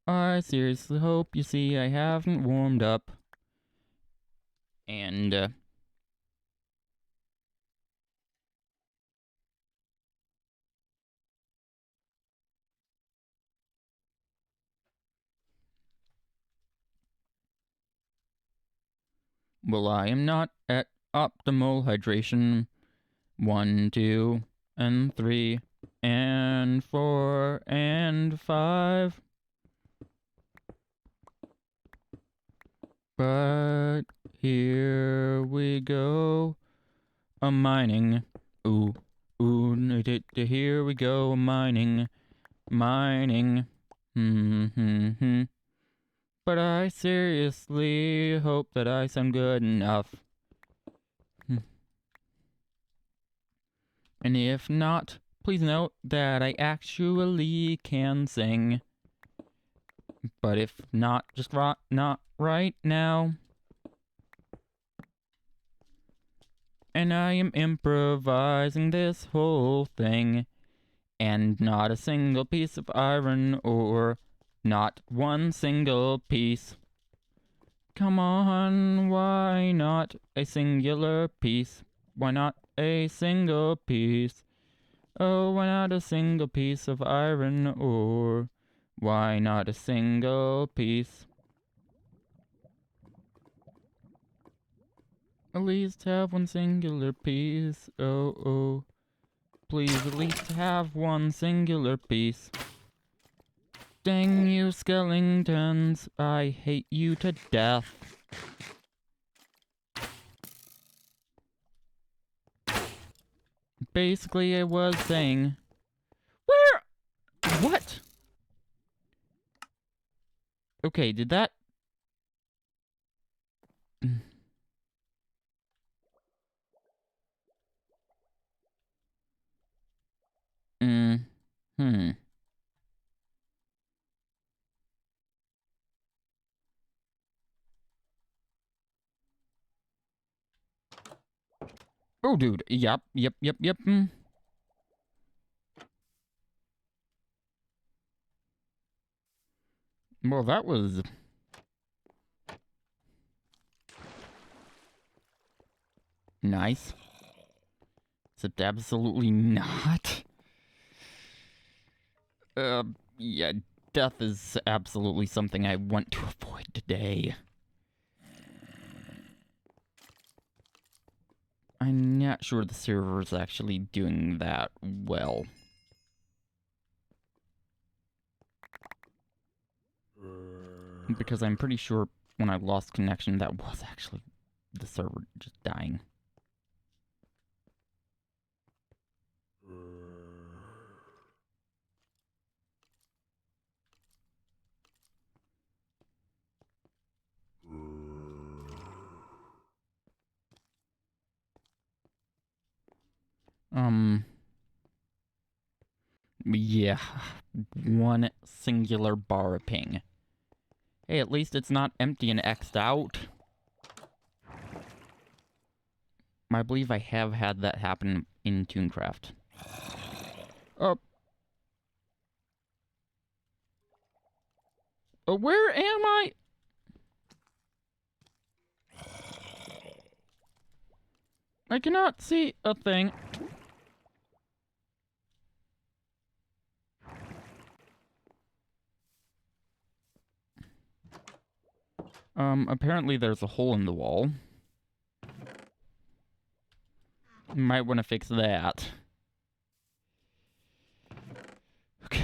I seriously hope you see I haven't warmed up. And, well, I am not at optimal hydration. 1, 2, and 3, and 4, and 5. But here we go, a-mining. Ooh, here we go, mining. But I seriously hope that I sound good enough. And if not, please note that I actually can sing. But if not, just not right now. And I am improvising this whole thing. And not a single piece of iron ore. Not one single piece. Come on, why not a singular piece? Why not a single piece? Oh, why not a single piece of iron ore? Why not a single piece? At least have one singular piece. Oh. Please at least have one singular piece. Dang you skeletons, I hate you to death. Basically, I was saying... Where? What? Okay, did that... Oh, dude. Yep. Well, that was... nice. Except absolutely not. Yeah, death is absolutely something I want to avoid today. I'm not sure the server is actually doing that well. Because I'm pretty sure when I lost connection, that was actually the server just dying. Yeah, one singular bar ping. Hey, at least it's not empty and X'd out. I believe I have had that happen in Tooncraft. Where am I? I cannot see a thing. Apparently there's a hole in the wall. Might want to fix that. Okay.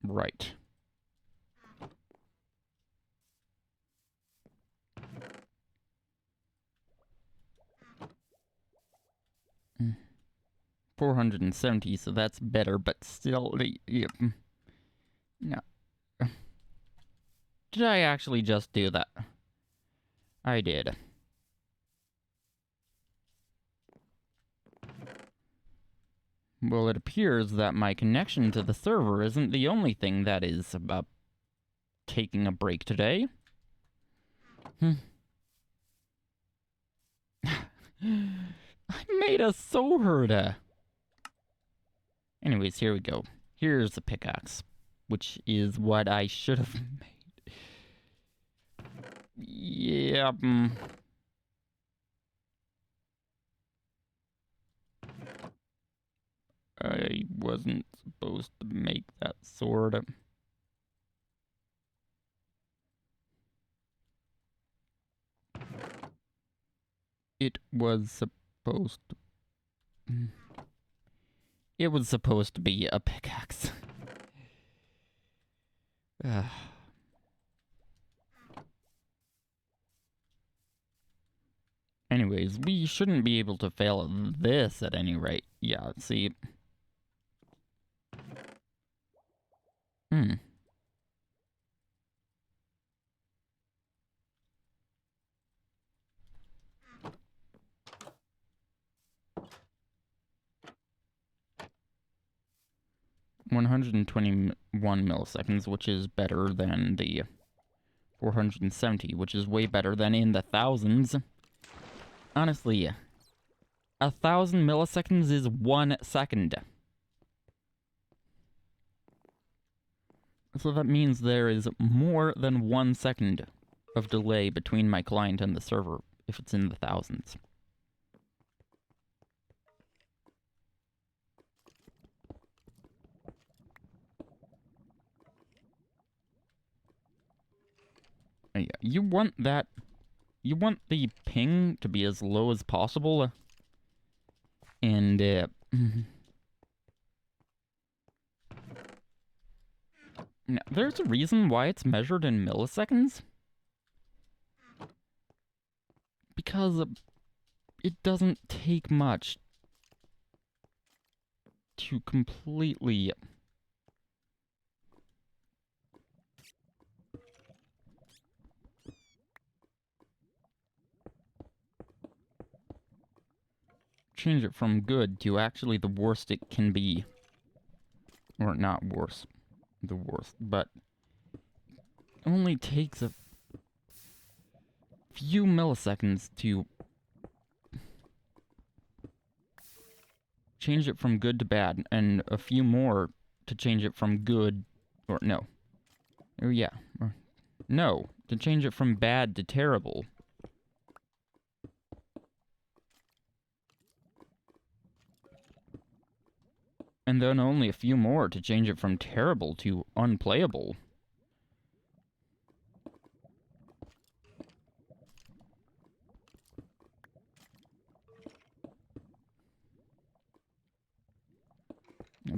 Right. Mm. 470, so that's better, but still, no. Did I actually just do that? I did. Well, it appears that my connection to the server isn't the only thing that is taking a break today. I made a sword! Anyways, here we go. Here's a pickaxe, which is what I should have made. Yeah, I wasn't supposed to make that sword. It was supposed to... It was supposed to be a pickaxe. Anyways, we shouldn't be able to fail at this at any rate. Yeah, see... 121 milliseconds, which is better than the 470, which is way better than in the thousands. Honestly, 1,000 milliseconds is 1 second. So that means there is more than 1 second of delay between my client and the server if it's in the thousands. Yeah, you want the ping to be as low as possible, and now, there's a reason why it's measured in milliseconds. Because it doesn't take much to completely... change it from good to actually the worst it can be. Or not worse. The worst. But it only takes a few milliseconds to change it from good to bad, and a few more to change it from good, or no. Or yeah. Or, no. To change it from bad to terrible. And then only a few more to change it from terrible to unplayable.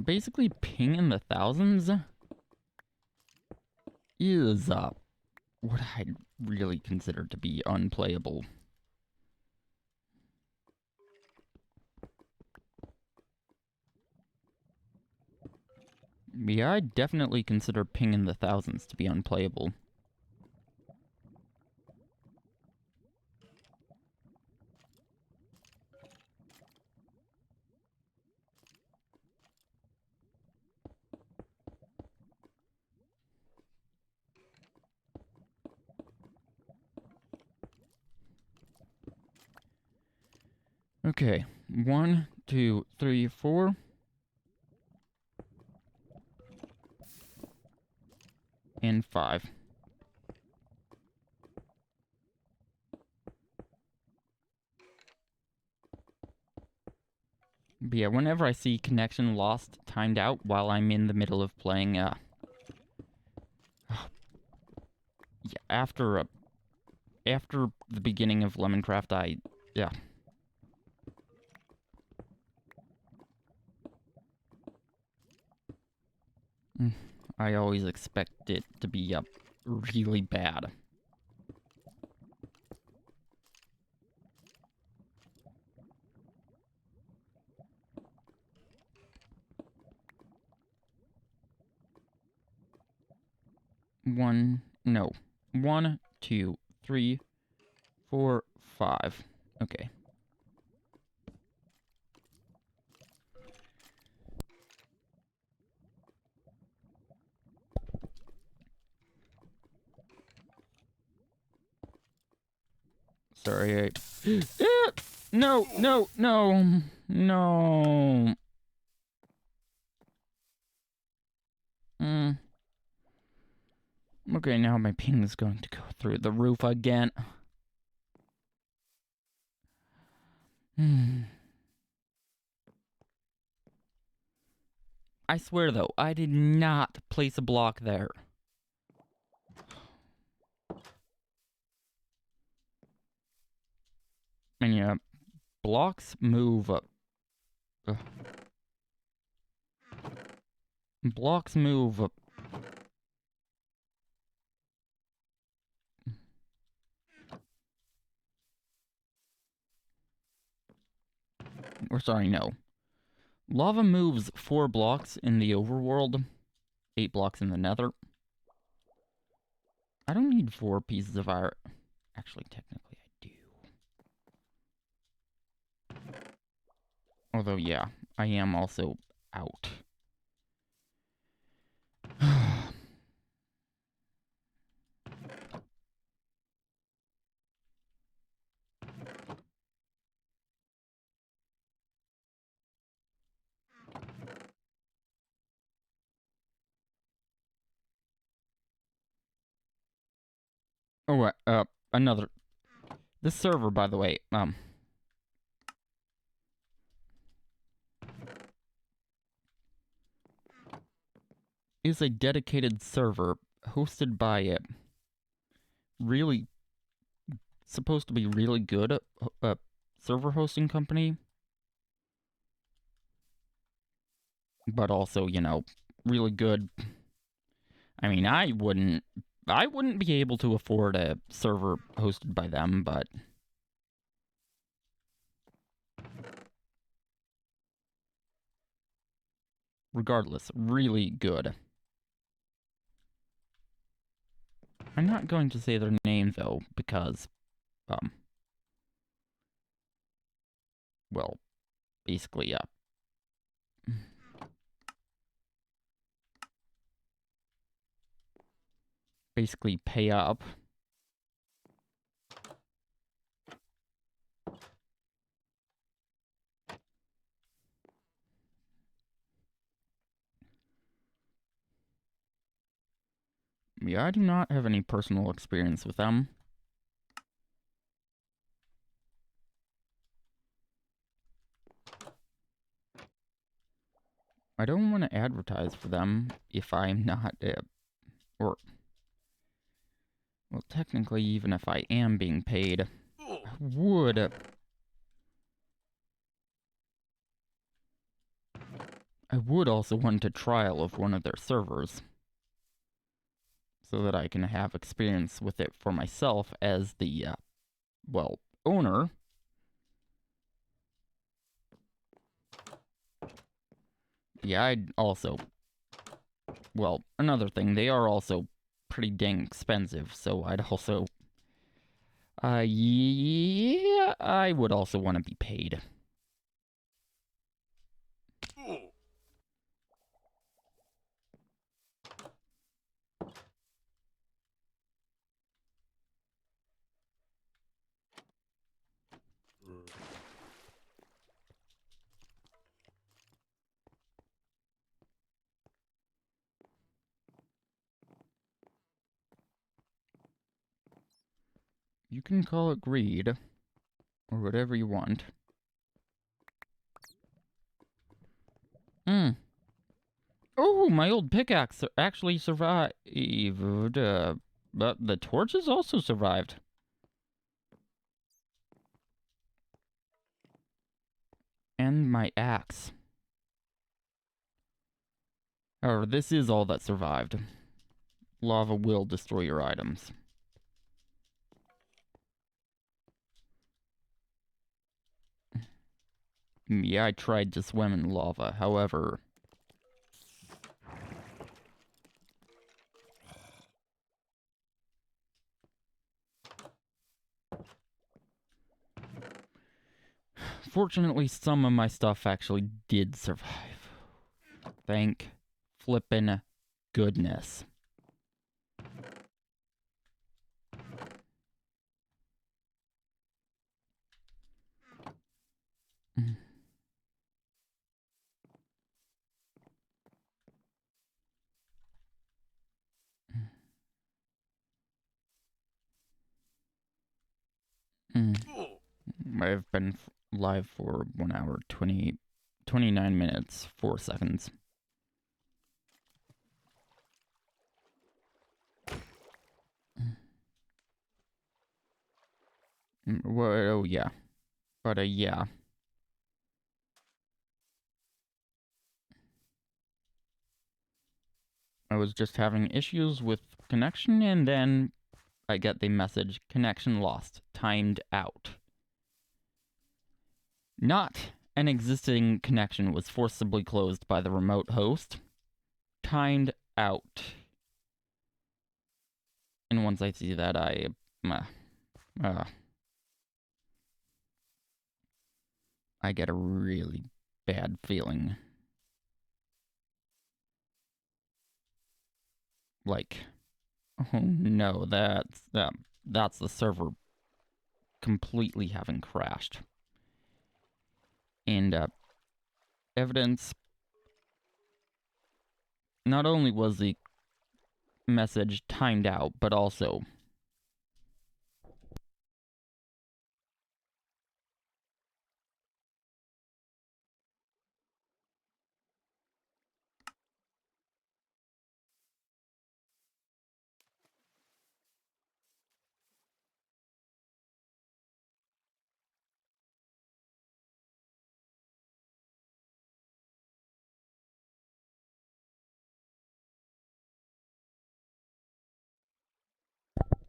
Basically, ping in the thousands is what I'd really consider to be unplayable. Yeah, I definitely consider ping in the thousands to be unplayable. Okay, 1, 2, 3, 4. And 5. But yeah, whenever I see connection lost, timed out while I'm in the middle of playing, yeah, after the beginning of Lemoncraft, yeah. I always expect it to be really bad. One, 2, 3, 4, 5. Okay. Sorry, no. Okay, now my ping is going to go through the roof again. I swear, though, I did not place a block there. And yeah, blocks move up. Blocks move up. Or sorry, no. Lava moves 4 blocks in the overworld, 8 blocks in the nether. I don't need 4 pieces of iron. Actually, technically I do. Although, yeah, I am also out. Oh, another. This server, by the way, is a dedicated server hosted by a really supposed to be really good server hosting company, but also, you know, really good. I mean, I wouldn't be able to afford a server hosted by them, but regardless, really good. I'm not going to say their name, though, because, well, basically, yeah. Basically, pay up. Yeah, I do not have any personal experience with them. I don't want to advertise for them if I'm not, or, well, technically, even if I am being paid, I would also want a trial of one of their servers, so that I can have experience with it for myself as the, well, owner. Yeah, I'd also, well, another thing, they are also pretty dang expensive, so I'd also, yeah, I would also want to be paid. You can call it greed, or whatever you want. Oh, my old pickaxe actually survived, but the torches also survived. And my axe. However, this is all that survived. Lava will destroy your items. Yeah, I tried to swim in lava, however... Fortunately, some of my stuff actually did survive. Thank flippin' goodness. I've been live for 1 hour, 29 minutes, 4 seconds. Well, oh yeah. But yeah. I was just having issues with connection, and then I get the message, connection lost, timed out. Not an existing connection was forcibly closed by the remote host. Timed out. And once I see that, I get a really bad feeling. Like, oh no, that's the server completely having crashed. And evidence, not only was the message timed out, but also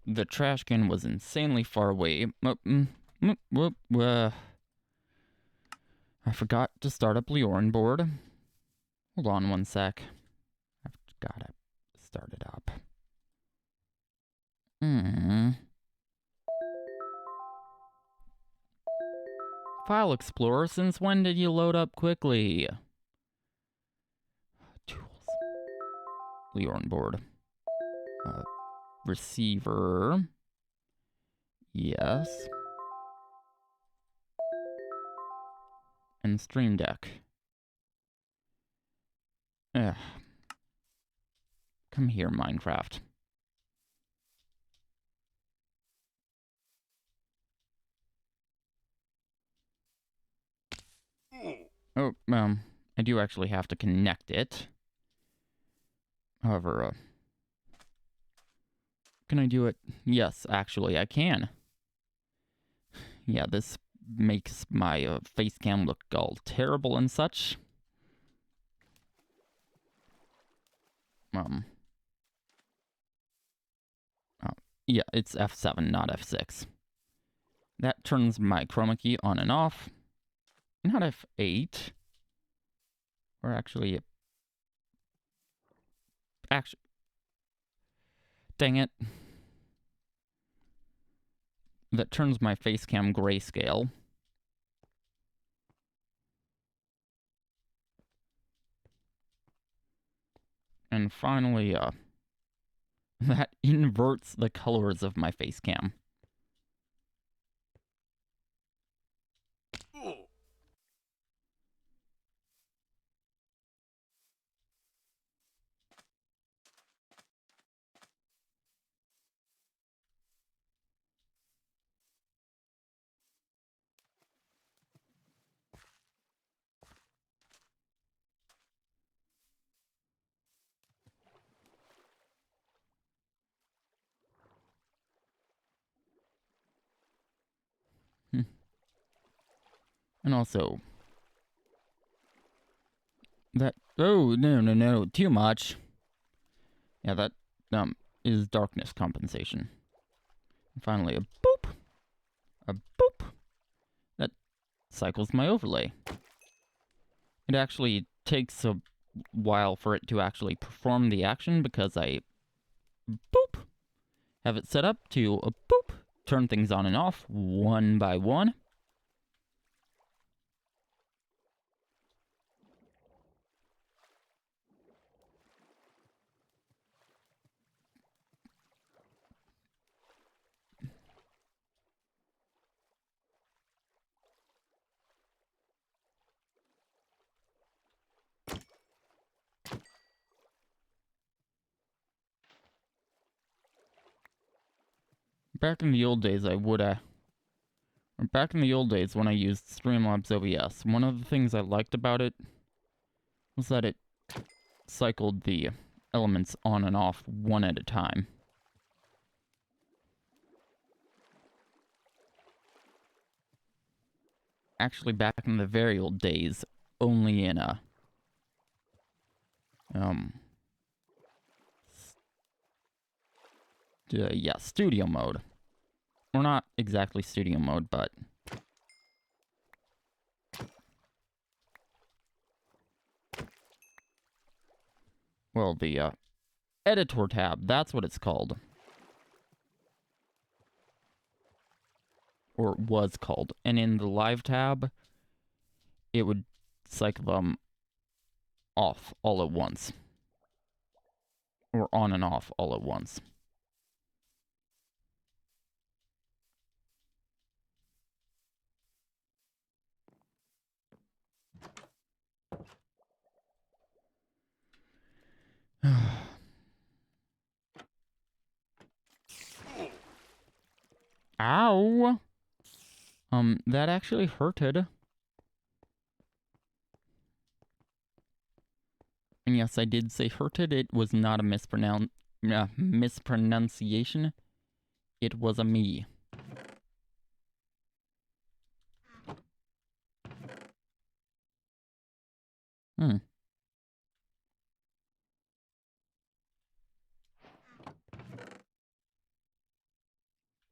the trash can was insanely far away. I forgot to start up Leorin board. Hold on 1 sec. I've gotta start it up. File Explorer, since when did you load up quickly? Tools. Leorin board. Receiver. Yes. And Stream Deck. Ugh. Come here, Minecraft. Oh, I do actually have to connect it. However, can I do it? Yes, actually, I can. Yeah, this makes my face cam look all terrible and such. Yeah, it's F7, not F6. That turns my chroma key on and off. Not F8. Or actually... Dang it. That turns my face cam grayscale. And finally, that inverts the colors of my face cam. And also... That... Oh, no, too much. Yeah, that, is darkness compensation. And finally, a boop! A boop! That cycles my overlay. It actually takes a while for it to actually perform the action because I boop have it set up to a boop turn things on and off one by one. Back in the old days, back in the old days when I used Streamlabs OBS, one of the things I liked about it was that it cycled the elements on and off one at a time. Actually, back in the very old days, only in a yeah, studio mode. Or not exactly studio mode, but well, the editor tab, that's what it's called. Or was called. And in the live tab, it would cycle them off all at once. Or on and off all at once. Ow! That actually hurted. And yes, I did say hurted. It was not a mispronunciation. It was a me.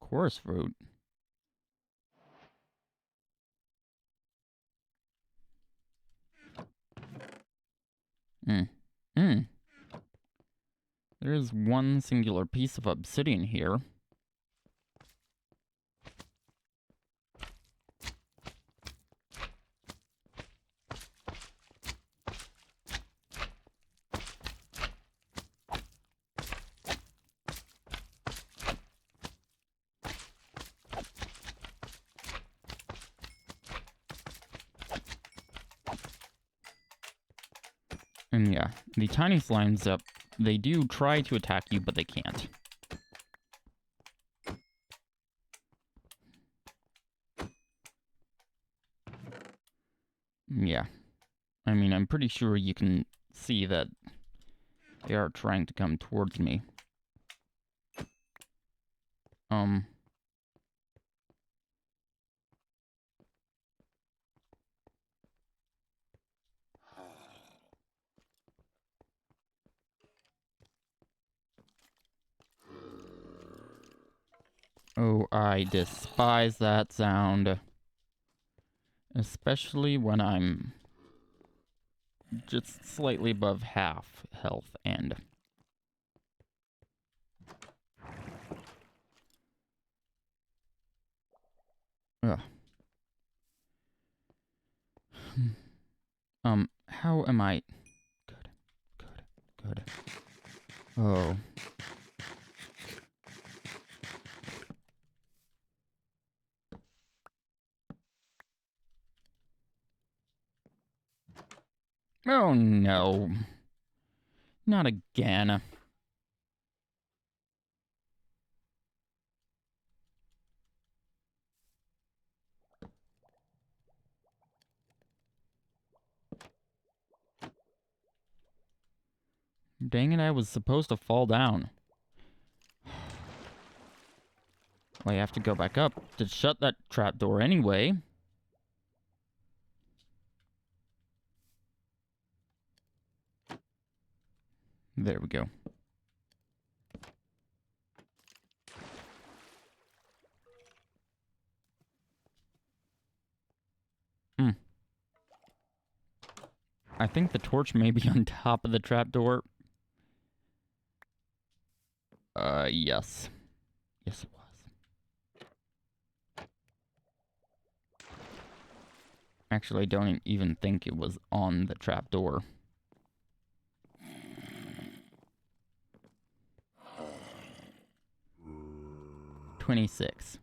Chorus fruit. There is one singular piece of obsidian here. And yeah, the tiny slimes, they do try to attack you, but they can't. Yeah. I mean, I'm pretty sure you can see that they are trying to come towards me. Oh, I despise that sound. Especially when I'm just slightly above half health and... Ugh. How am I... Good. Oh. Oh no. Not again. Dang it, I was supposed to fall down. Well, I have to go back up to shut that trapdoor anyway. There we go. I think the torch may be on top of the trapdoor. Yes. Yes, it was. Actually, I don't even think it was on the trapdoor. $26.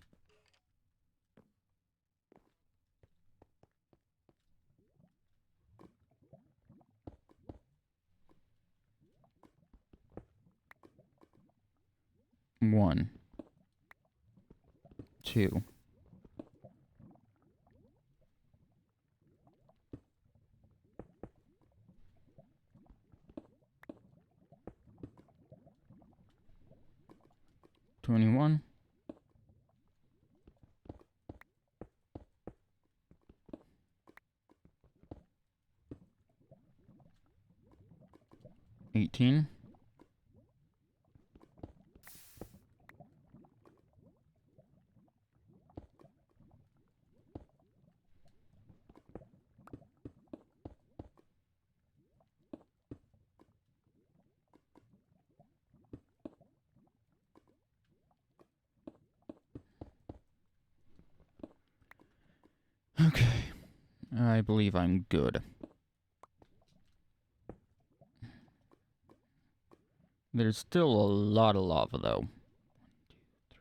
One. Two. 21. 18. 'Kay. I believe I'm good. There's still a lot of lava, though. 1, 2,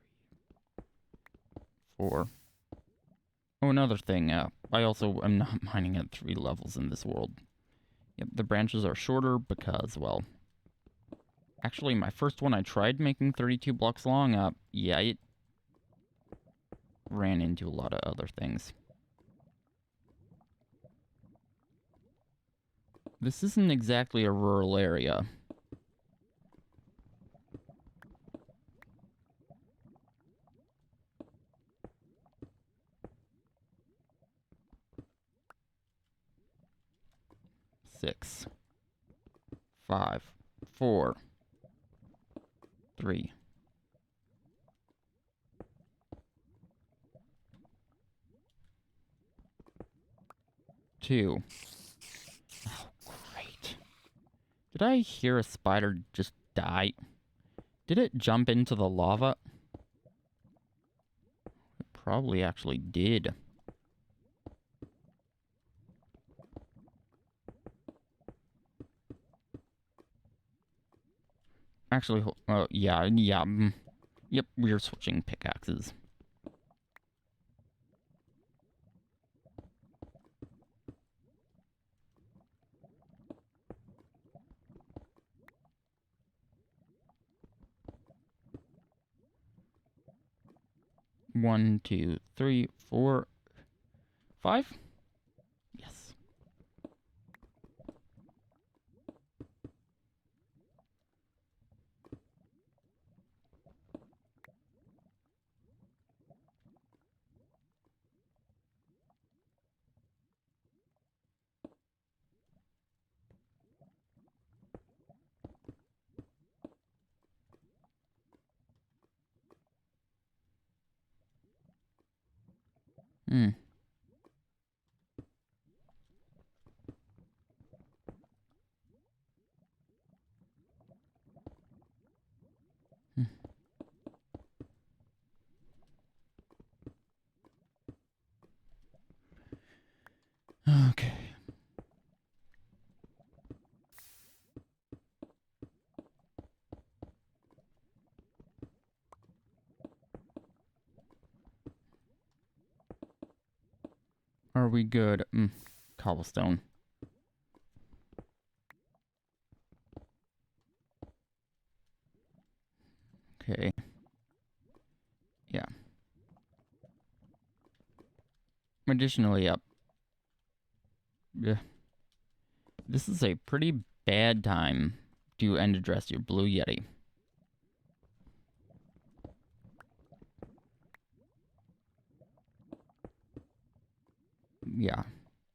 3, 4. Oh, another thing. I also am not mining at 3 levels in this world. Yep, the branches are shorter because, well... Actually, my first one I tried making 32 blocks long. Yeah, it ran into a lot of other things. This isn't exactly a rural area. Six. 5. 4. 3. 2. Oh, great. Did I hear a spider just die? Did it jump into the lava? It probably actually did. Actually, yeah. Yep, we're switching pickaxes. One, 2, 3, 4, 5. Yes. Okay. Are we good? Cobblestone. Okay. Yeah. Additionally, this is a pretty bad time to end address your Blue Yeti. Yeah.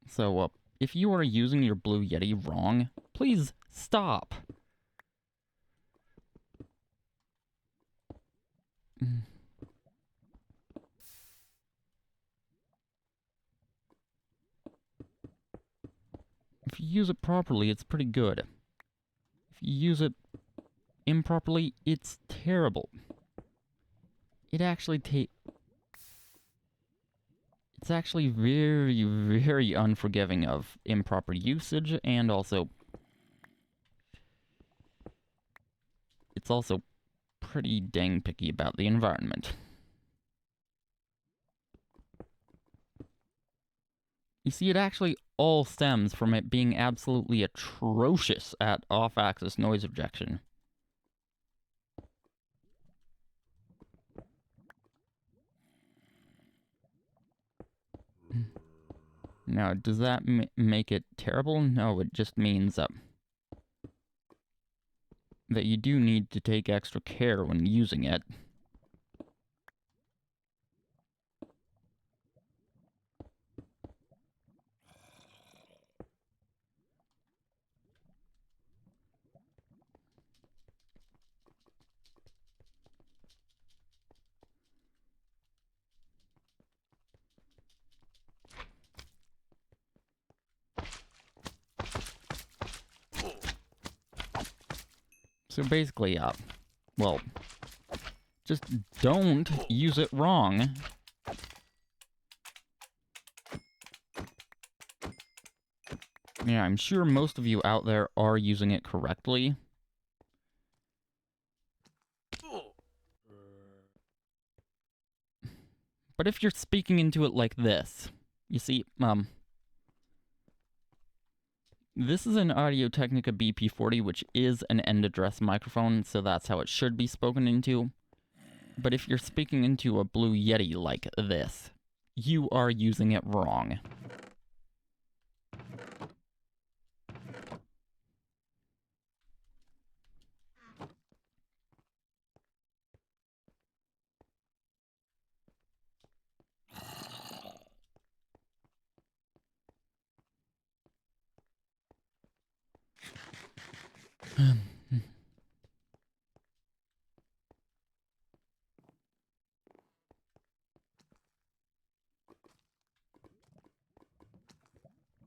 So, if you are using your Blue Yeti wrong, please stop. If you use it properly, it's pretty good. If you use it improperly, it's terrible. It actually it's actually very, very unforgiving of improper usage, and also it's also pretty dang picky about the environment. You see, it actually all stems from it being absolutely atrocious at off-axis noise rejection. Now, does that make it terrible? No, it just means that you do need to take extra care when using it. So basically, well, just don't use it wrong. Yeah, I'm sure most of you out there are using it correctly. But if you're speaking into it like this, you see, this is an Audio Technica BP40, which is an end address microphone, so that's how it should be spoken into. But if you're speaking into a Blue Yeti like this, you are using it wrong.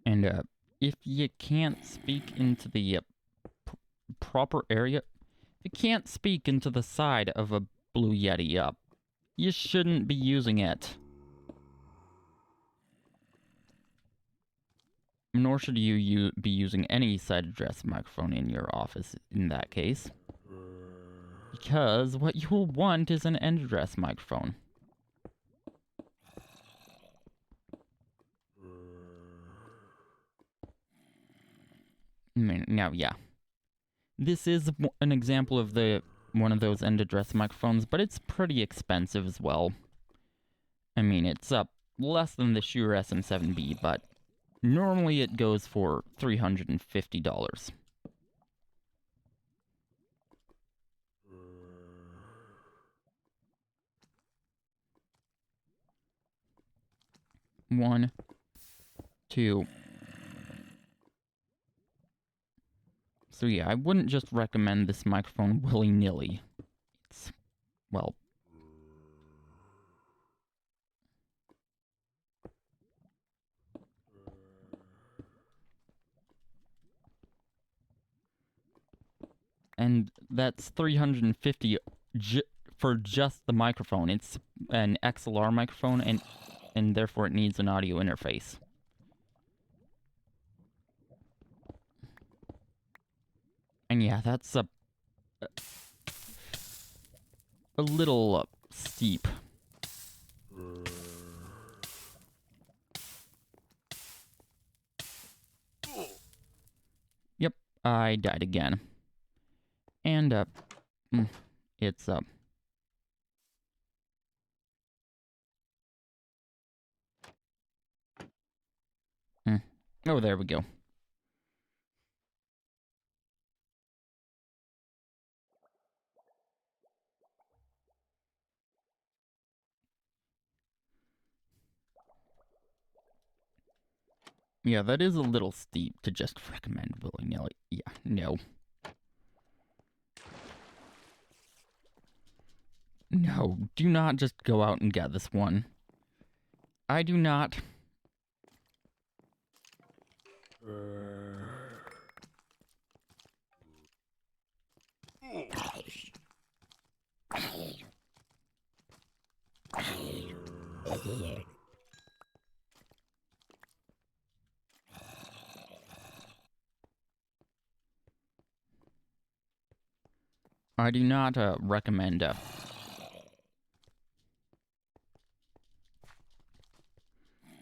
And if you can't speak into the proper area, if you can't speak into the side of a Blue Yeti, you shouldn't be using it. Nor should you be using any side address microphone in your office in that case. Because what you will want is an end address microphone. I mean, now, yeah. This is an example of one of those end address microphones, but it's pretty expensive as well. I mean, it's less than the Shure SM7B, but normally it goes for $350. One, two. So yeah, I wouldn't just recommend this microphone willy-nilly. It's, well... And that's 350 for just the microphone. It's an XLR microphone, and therefore it needs an audio interface. And yeah, that's a little steep. Yep, I died again. And it's oh, there we go. Yeah, that is a little steep to just recommend willy-nilly. Yeah, no. No, do not just go out and get this one. I do not. I do not recommend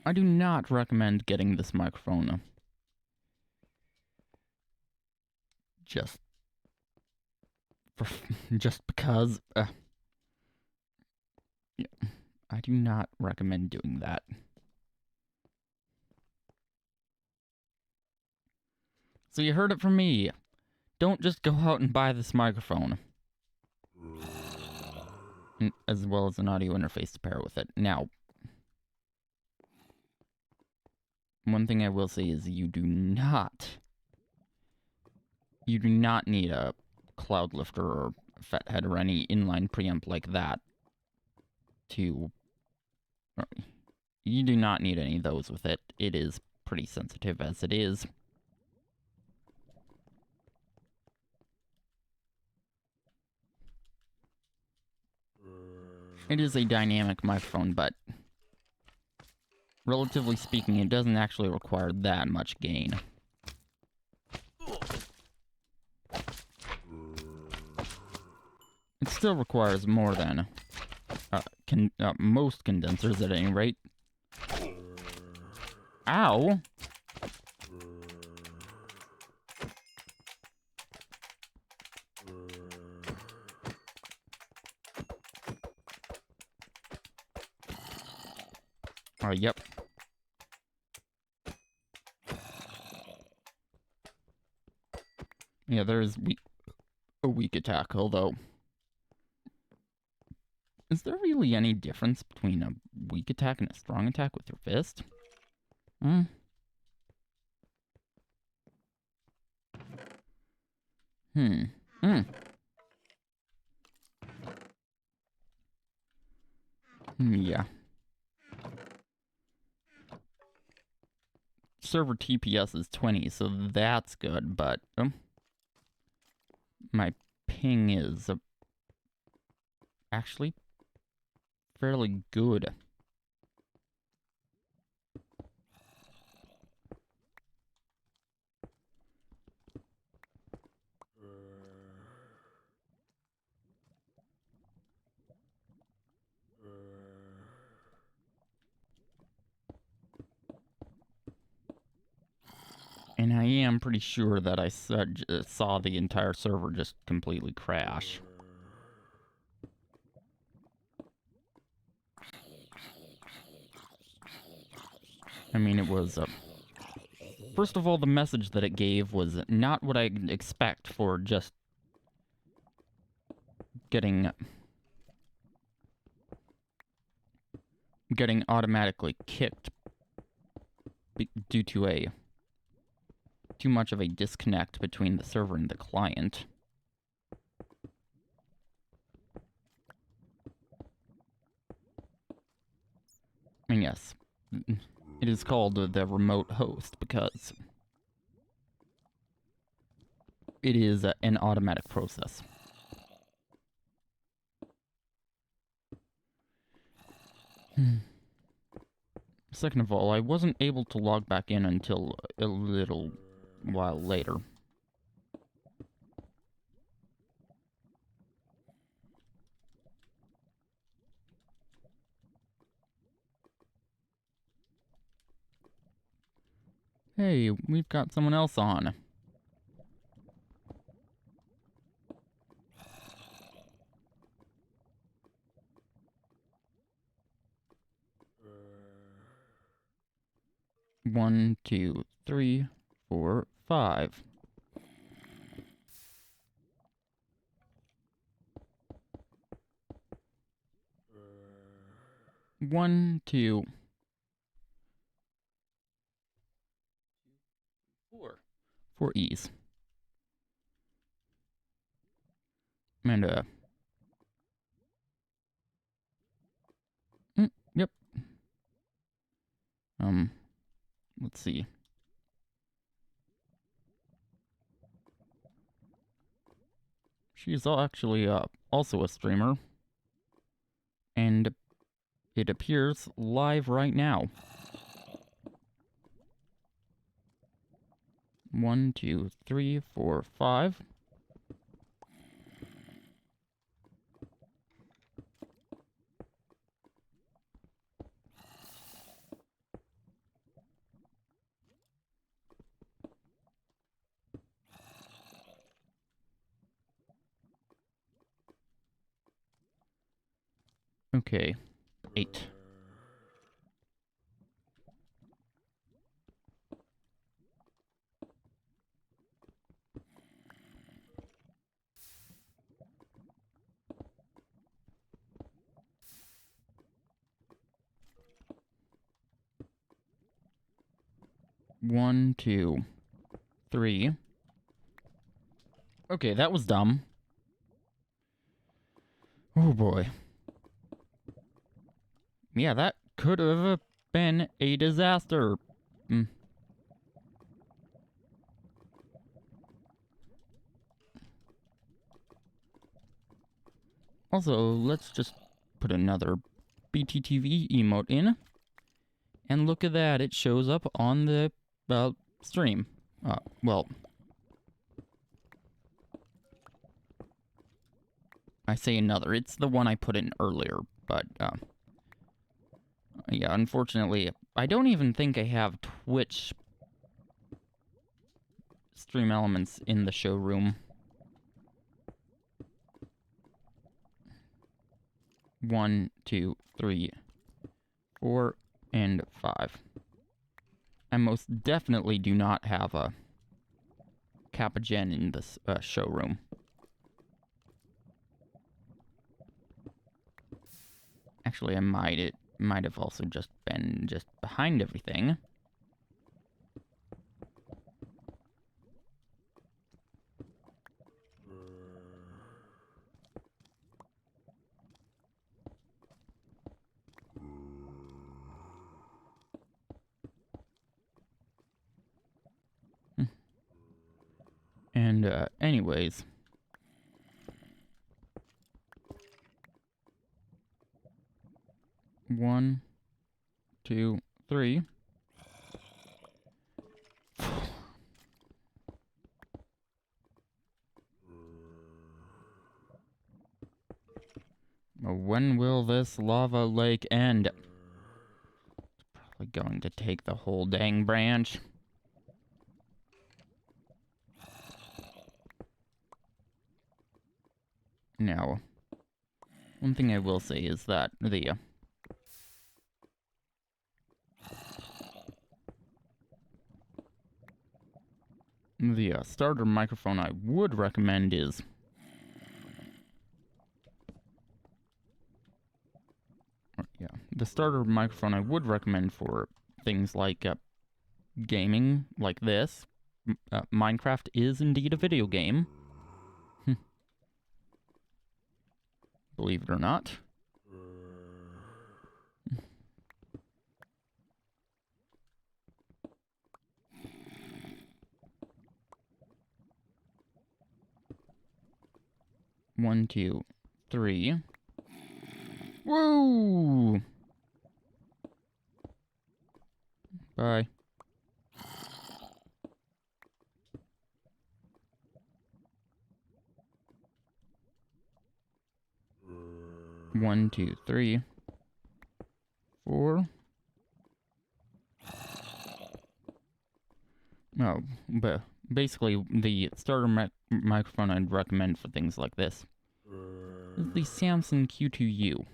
I do not recommend getting this microphone just because yeah, I do not recommend doing that. So you heard it from me. Don't just go out and buy this microphone. As well as an audio interface to pair with it. Now, one thing I will say is you do not need a cloud lifter or fathead or any inline preamp like that to... You do not need any of those with it. It is pretty sensitive as it is. It is a dynamic microphone, but relatively speaking, it doesn't actually require that much gain. It still requires more than most condensers at any rate. Ow! Yep. Yeah, there is a weak attack, although... Is there really any difference between a weak attack and a strong attack with your fist? Yeah. Server TPS is 20, so that's good, but my ping is actually fairly good. And I am pretty sure that I saw the entire server just completely crash. I mean, it was... First of all, the message that it gave was not what I'd expect for just getting automatically kicked due to too much of a disconnect between the server and the client. And yes, it is called the remote host because it is an automatic process. Second of all, I wasn't able to log back in until a little while later. Hey, we've got someone else on. One, two, three, four, five. One, two, four. 4 E's. And, yep. Let's see. She's actually, also a streamer. And it appears live right now. 1, 2, 3, 4, 5. Okay, 8. One, two, three. Okay, that was dumb. Oh boy. Yeah, that could have been a disaster. Also, let's just put another BTTV emote in. And look at that, it shows up on the stream. Well, I say another. It's the one I put in earlier, but yeah, unfortunately, I don't even think I have Twitch stream elements in the showroom. 1, 2, 3, 4, and 5. I most definitely do not have a Kappa Gen in this showroom. Actually, it might have also just been behind everything. And anyways, one, two, three. When will this lava lake end? It's probably going to take the whole dang branch. Now, one thing I will say is that the starter microphone I would recommend is the starter microphone I would recommend for things like gaming like this. Minecraft is indeed a video game. Believe it or not. 1, 2, 3. Woo! Bye. One, 2, 3, 4. Oh, but basically the starter microphone I'd recommend for things like this is the Samson Q2U.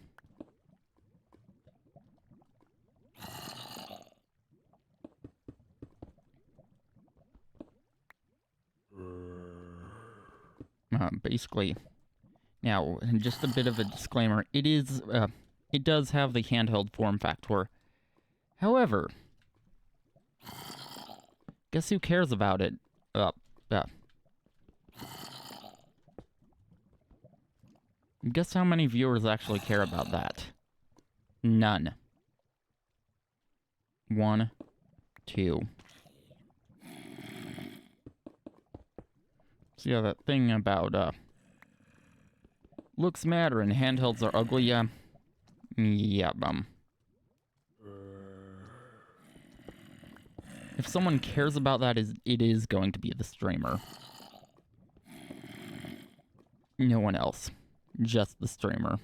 Basically, now just a bit of a disclaimer: it does have the handheld form factor. However, guess who cares about it? Guess how many viewers actually care about that? None. 1, 2. So yeah, that thing about, looks matter and handhelds are ugly, yeah, if someone cares about that, it is going to be the streamer. No one else. Just the streamer.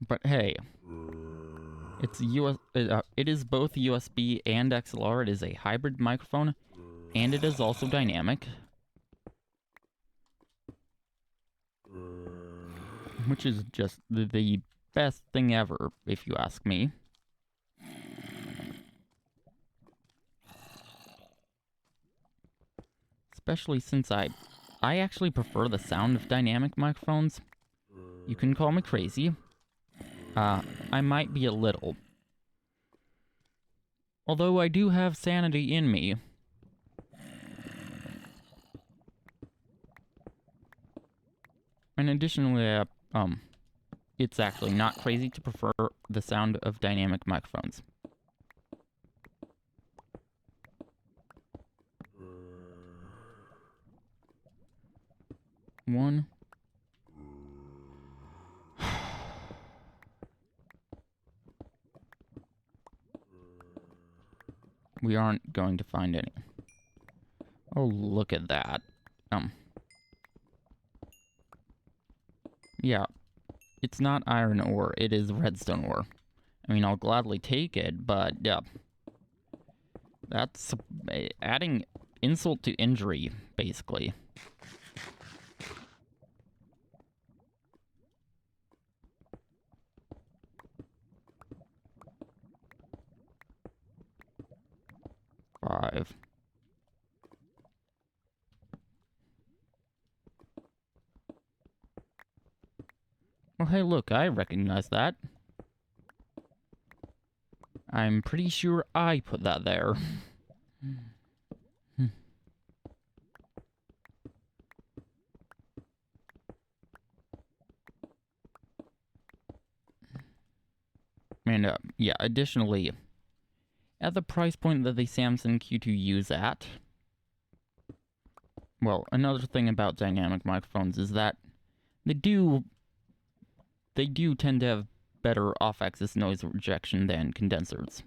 But hey, it is both USB and XLR. It is a hybrid microphone, and it is also dynamic, which is just the best thing ever, if you ask me. Especially since I actually prefer the sound of dynamic microphones. You can call me crazy. I might be a little. Although I do have sanity in me. And additionally, it's actually not crazy to prefer the sound of dynamic microphones. One. We aren't going to find any. Oh, look at that. Yeah, it's not iron ore, it is redstone ore. I mean, I'll gladly take it, but yeah. That's adding insult to injury, basically. Five. Well, hey, look, I recognize that. I'm pretty sure I put that there. And, yeah, additionally, at the price point that the Samson Q2U is at, well, another thing about dynamic microphones is that they do tend to have better off-axis noise rejection than condensers.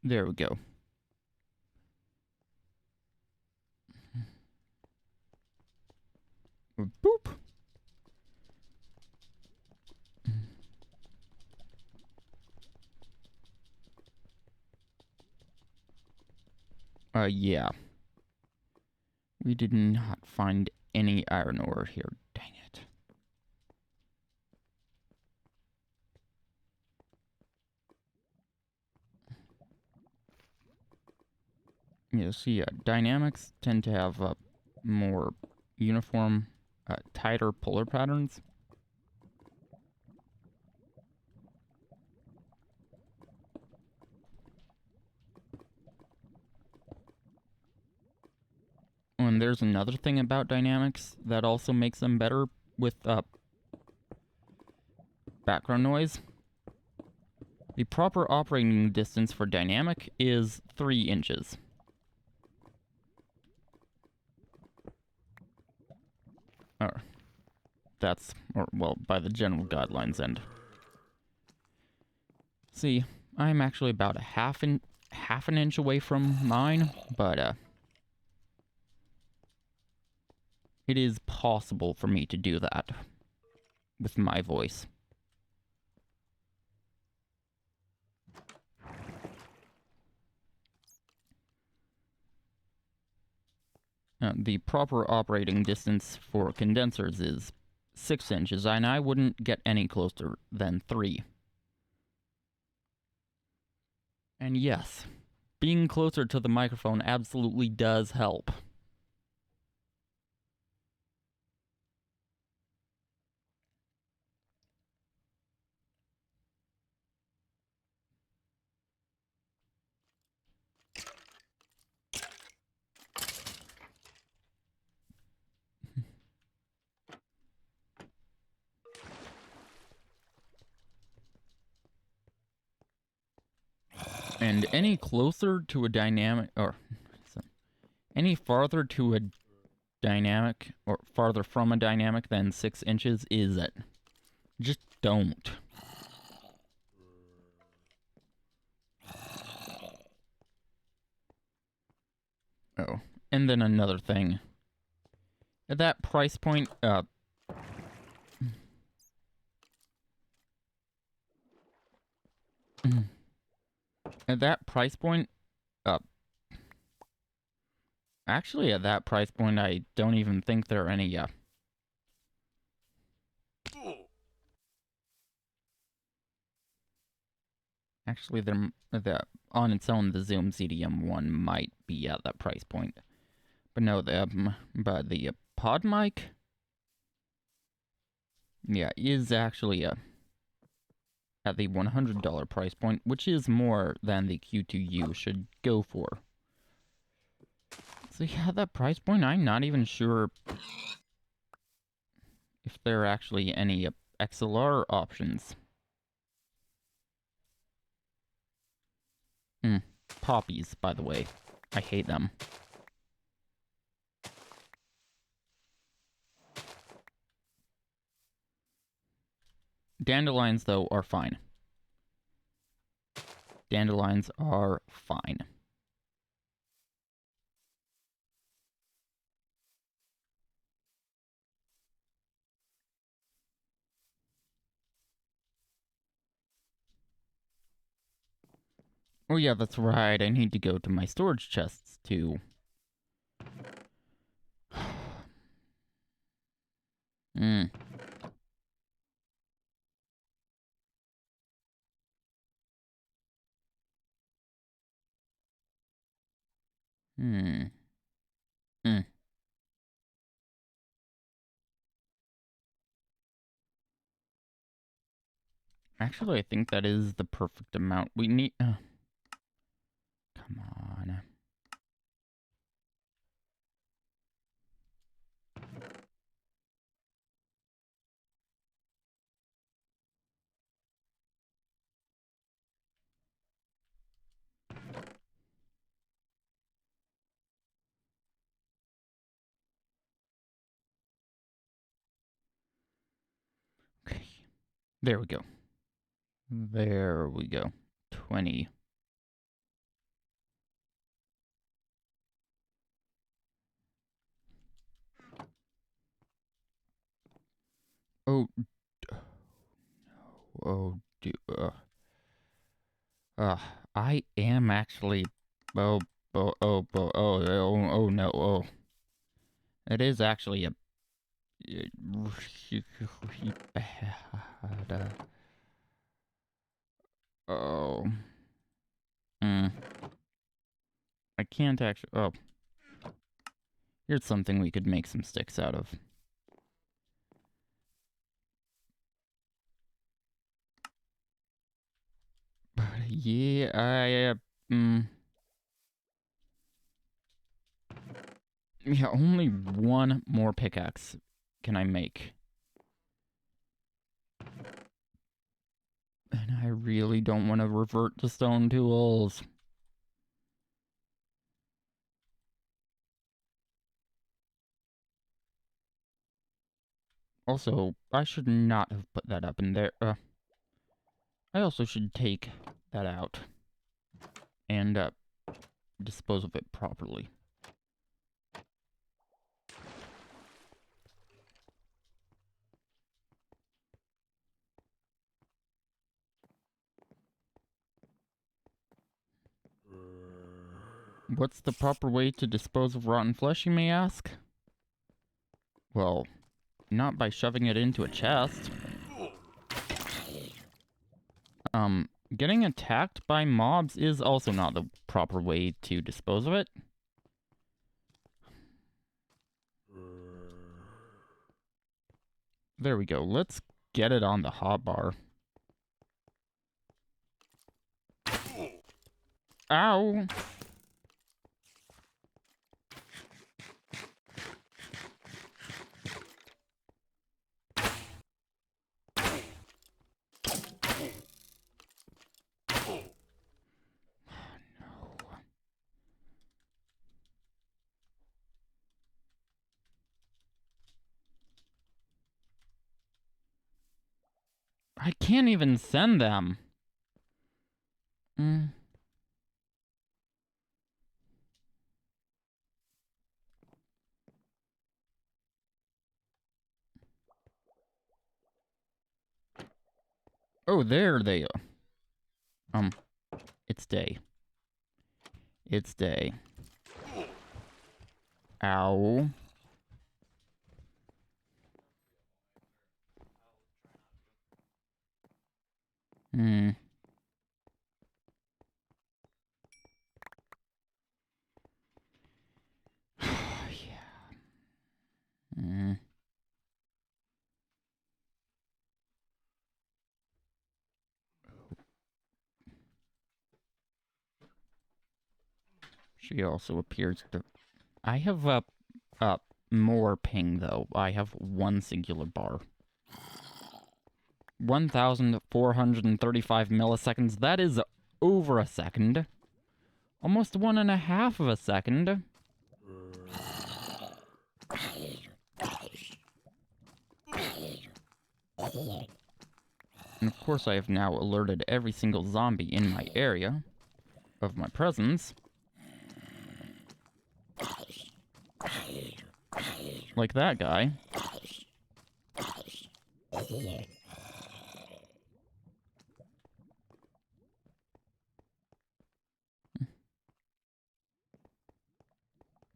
There we go. Boop. Yeah. We did not find any iron ore here. Dang it. Yeah, see, dynamics tend to have more uniform, tighter polar patterns. And there's another thing about dynamics that also makes them better with background noise. The proper operating distance for dynamic is 3 inches. Well, by the general guidelines end. See, I'm actually about half an inch away from mine, but it is possible for me to do that with my voice. The proper operating distance for condensers is 6 inches, and I wouldn't get any closer than 3. And yes, being closer to the microphone absolutely does help. And any closer to a dynamic, or any farther to a dynamic, or farther from a dynamic than 6 inches is it. Just don't. Oh, and then another thing. At that price point, at that price point, actually at that price point, I don't even think there are any, actually, on its own, the Zoom ZDM1 might be at that price point. But no, but the pod mic, yeah, is actually at the $100 price point, which is more than the Q2U should go for. So yeah, that price point, I'm not even sure if there are actually any XLR options. Poppies, by the way. I hate them. Dandelions, though, are fine. Dandelions are fine. Oh yeah, that's right, I need to go to my storage chests, too. Actually, I think that is the perfect amount we need. Come on. Okay. There we go. There we go. 20. Oh. Oh, I am actually. Oh no. Oh. It is actually a. Oh. I can't actually. Oh. Here's something we could make some sticks out of. Yeah, Yeah, only one more pickaxe can I make. And I really don't want to revert to stone tools. Also, I should not have put that up in there. I also should take that out and dispose of it properly. What's the proper way to dispose of rotten flesh, you may ask? Well, not by shoving it into a chest. Getting attacked by mobs is also not the proper way to dispose of it. There we go. Let's get it on the hotbar. Ow! I can't even send them. Oh, there they are. It's day. It's day. Ow. Yeah. She also appears to... I have more ping, though. I have one singular bar. 1,435 milliseconds. That is over a second. Almost 1.5 of a second. And of course I have now alerted every single zombie in my area of my presence. Like that guy.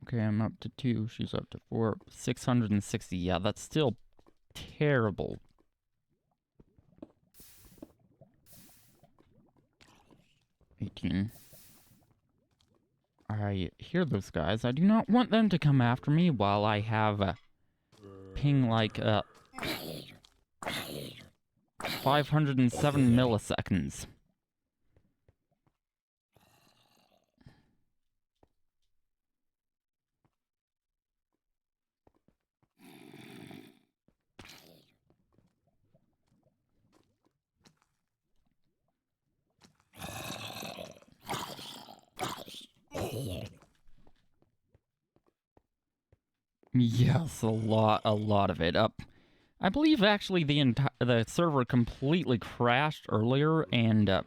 Okay, I'm up to 2. She's up to 4. 660. Yeah, that's still terrible. I hear those guys. I do not want them to come after me while I have ping like 507 milliseconds. Yes, a lot of it. I believe actually the server completely crashed earlier, and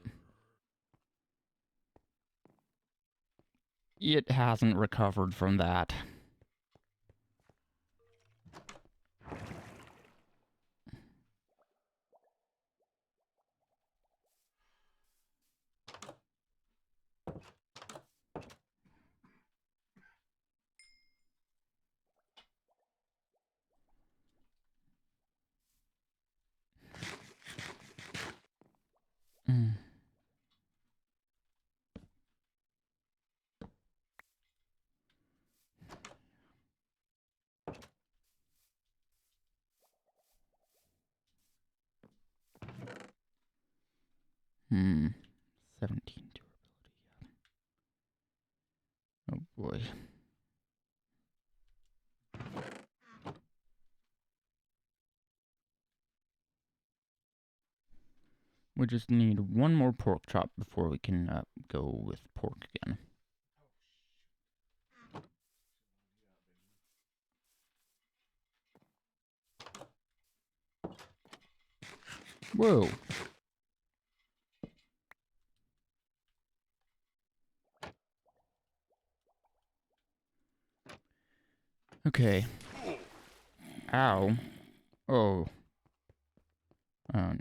it hasn't recovered from that. Mm. 17 durability. Oh boy. We just need one more pork chop before we can go with pork again. Whoa. Okay. Ow. Oh. Oh no.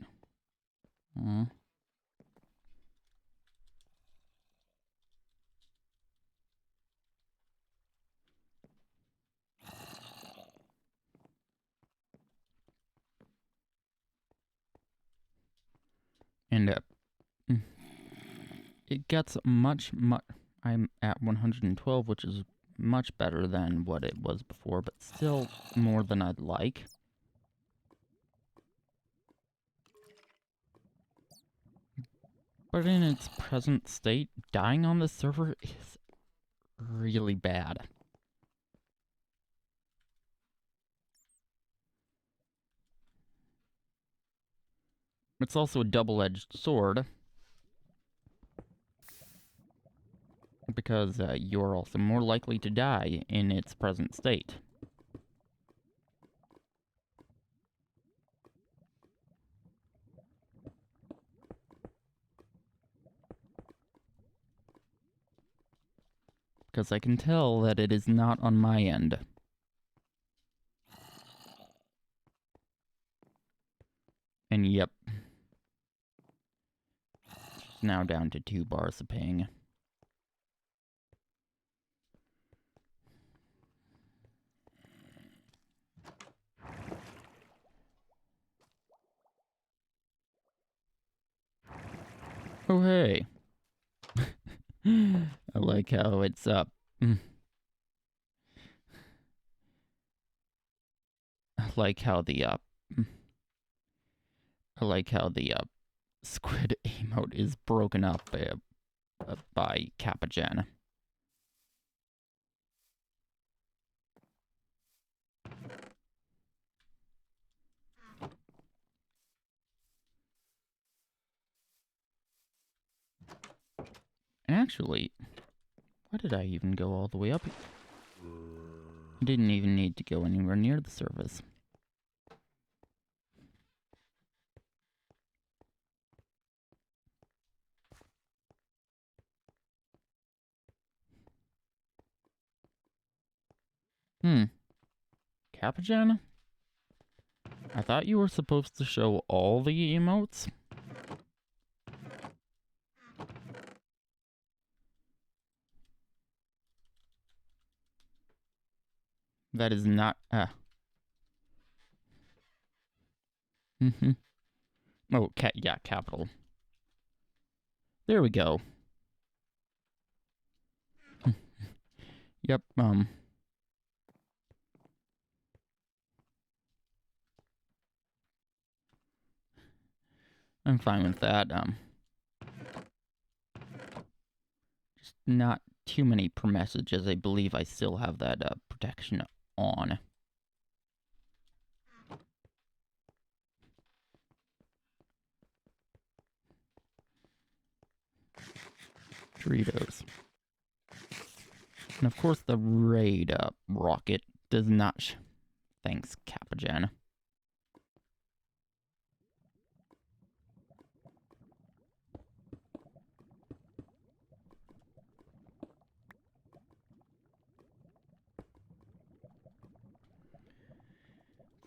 And it gets much. I'm at 112, which is much better than what it was before, but still more than I'd like. But in its present state, dying on the server is really bad. It's also a double-edged sword, because you're also more likely to die in its present state. Because I can tell that it is not on my end. And yep. It's now down to 2 bars of ping. Oh, hey. I like how it's up. I like how the squid emote is broken up by Capagen. And actually, why did I even go all the way up? I didn't even need to go anywhere near the surface. Capagen? I thought you were supposed to show all the emotes? That is not... Oh, yeah, capital. There we go. Yep, I'm fine with that, just not too many per message, as I believe I still have that, protection on. Doritos. And of course the raid, rocket does not thanks, Capagen.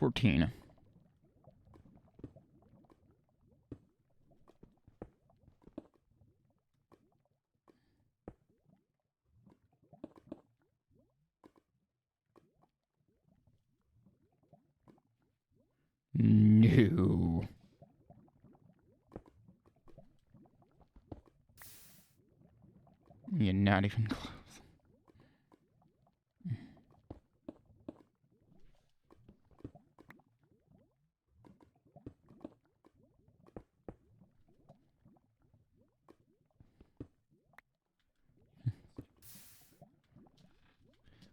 $14. No. You're not even close.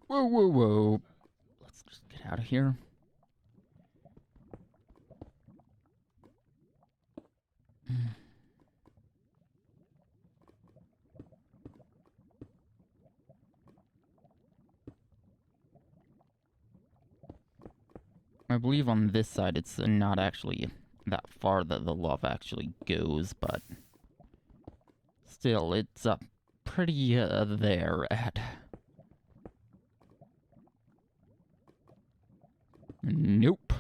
Whoa, whoa, whoa. Let's just get out of here. I believe on this side it's not actually that far that the lava actually goes, but still, it's pretty there at... Nope.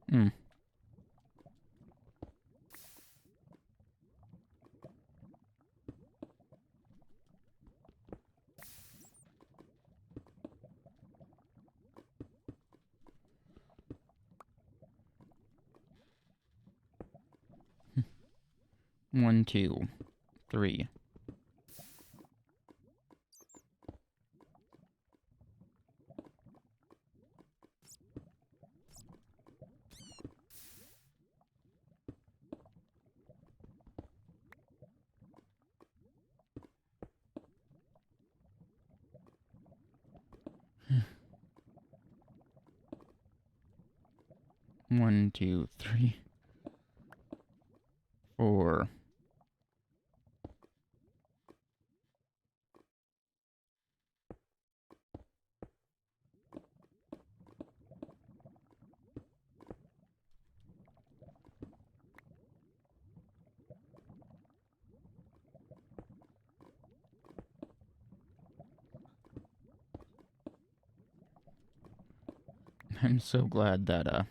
Hmm. One, two, three. One, two, three, four. I'm so glad that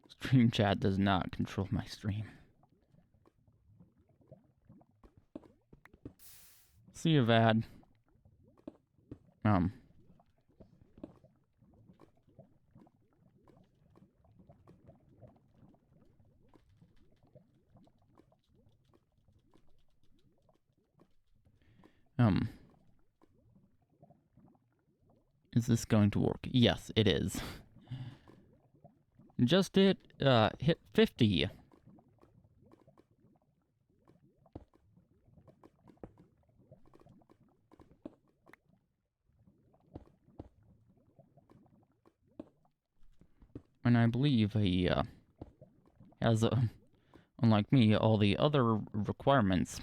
stream chat does not control my stream. See you, Vad. Is this going to work? Yes, it is. Just hit 50. And I believe he has, unlike me, all the other requirements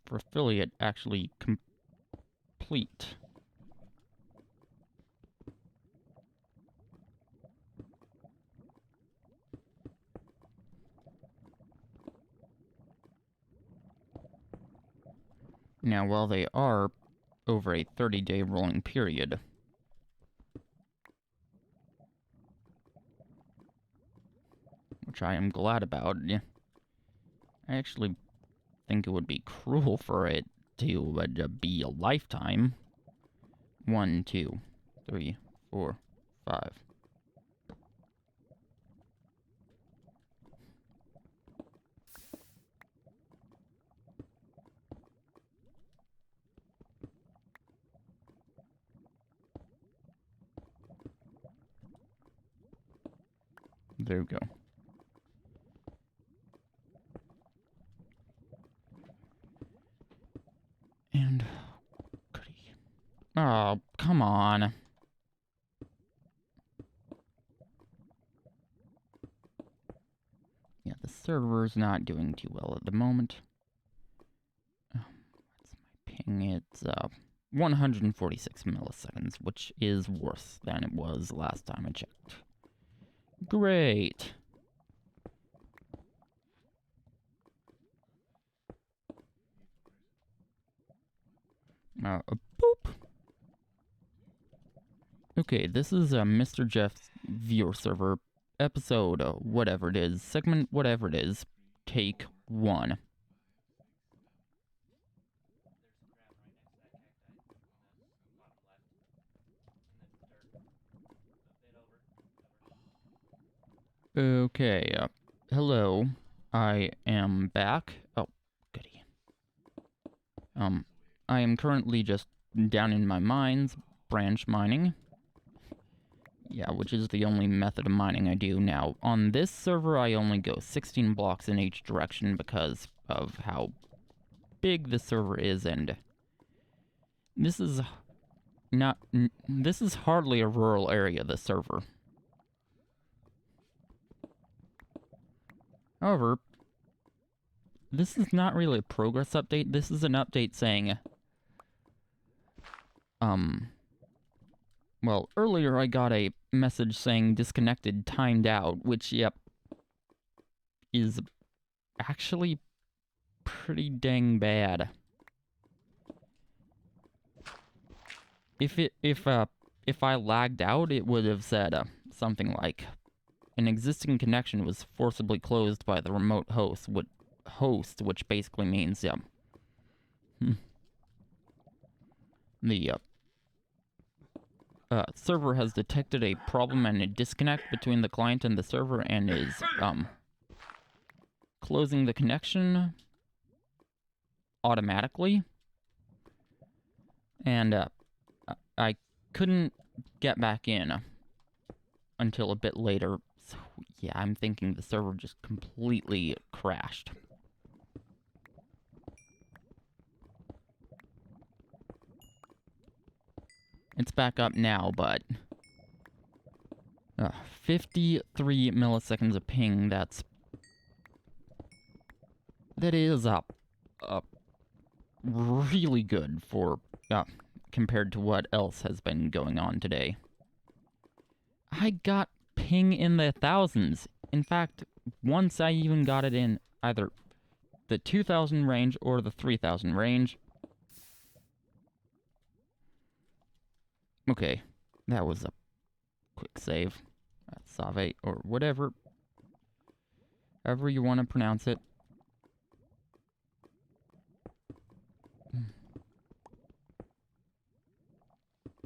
for affiliate actually complete. Now, while they are over a 30-day rolling period, which I am glad about, I actually think it would be cruel for it to be a lifetime. 1, 2, 3, 4, 5. There we go. And goody. Oh, come on. Yeah, the server's not doing too well at the moment. What's my ping? It's 146 milliseconds, which is worse than it was last time I checked. Great. Boop. Okay, this is a MisterGeof's viewer server episode, whatever it is, segment, whatever it is, take 1. Okay, hello, I am back. Oh, goody. I am currently just down in my mines, branch mining. Yeah, which is the only method of mining I do now. On this server, I only go 16 blocks in each direction because of how big the server is, and this is this is hardly a rural area, this server. However, this is not really a progress update. This is an update saying, well, earlier I got a message saying disconnected, timed out, which, yep, is actually pretty dang bad. If I lagged out, it would have said something like, an existing connection was forcibly closed by the remote host, which basically means, yeah, the server has detected a problem and a disconnect between the client and the server and is closing the connection automatically. And I couldn't get back in until a bit later. So yeah, I'm thinking the server just completely crashed. It's back up now, but 53 milliseconds of ping, that is really good for compared to what else has been going on today. I got ping in the thousands. In fact, once I even got it in either the 2,000 range or the 3,000 range. Okay, that was a quick save. Save, or whatever. However you want to pronounce it.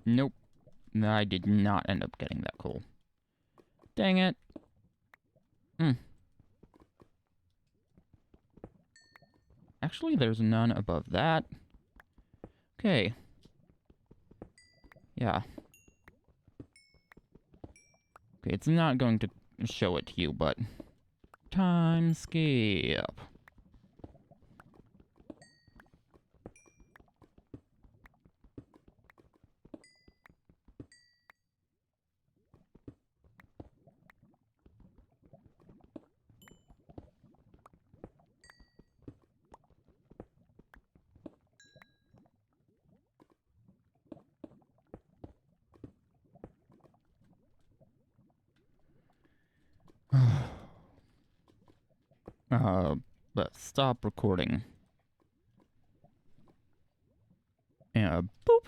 Nope. I did not end up getting that coal. Dang it. Actually, there's none above that. Okay. Yeah. Okay, it's not going to show it to you, but... time skip. But stop recording. And boop.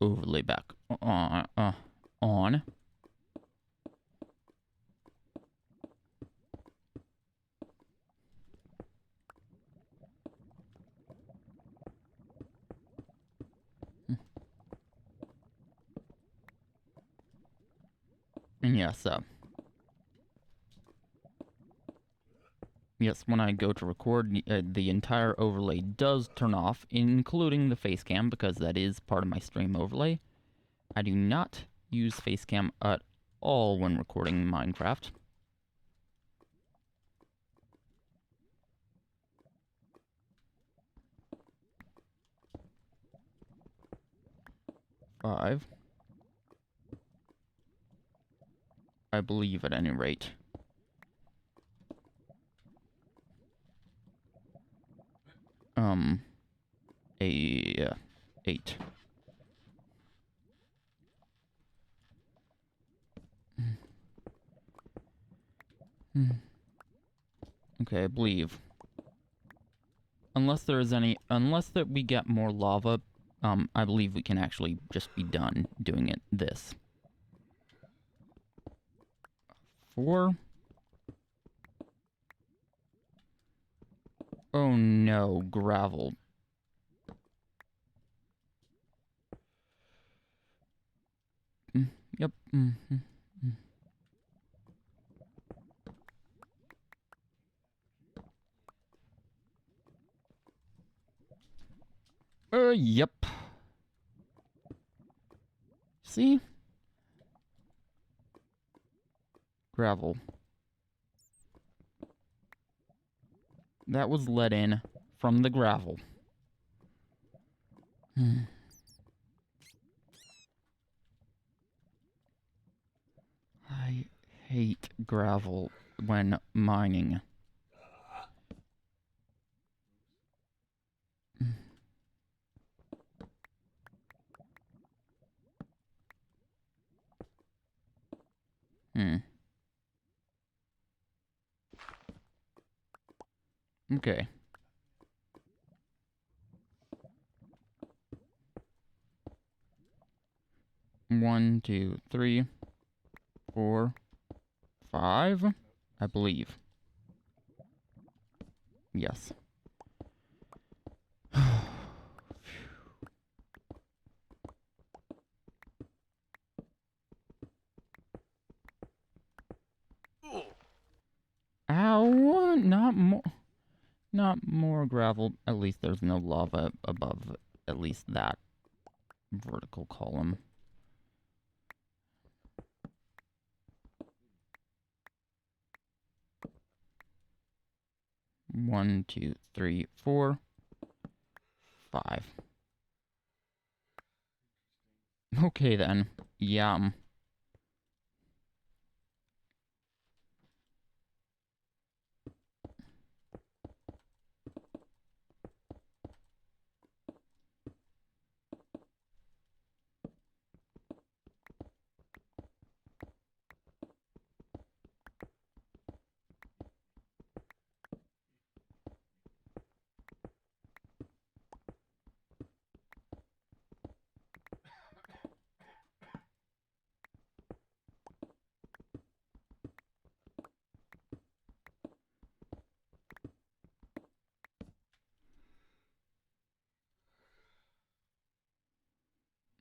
Overlay back on. And yes, yes, when I go to record, the entire overlay does turn off, including the face cam, because that is part of my stream overlay. I do not use face cam at all when recording Minecraft. Five. I believe at any rate. Eight. Okay, I believe. Unless that we get more lava, I believe we can actually just be done doing this. 4. Oh no, gravel. Yep. Yep. See? Gravel. That was let in from the gravel. gravel when mining. Okay. 1, 2, 3, 4, 5, I believe. Yes. Ow! Not more gravel. At least there's no lava above at least that vertical column. One, two, three, 4, 5. Okay then. Yum.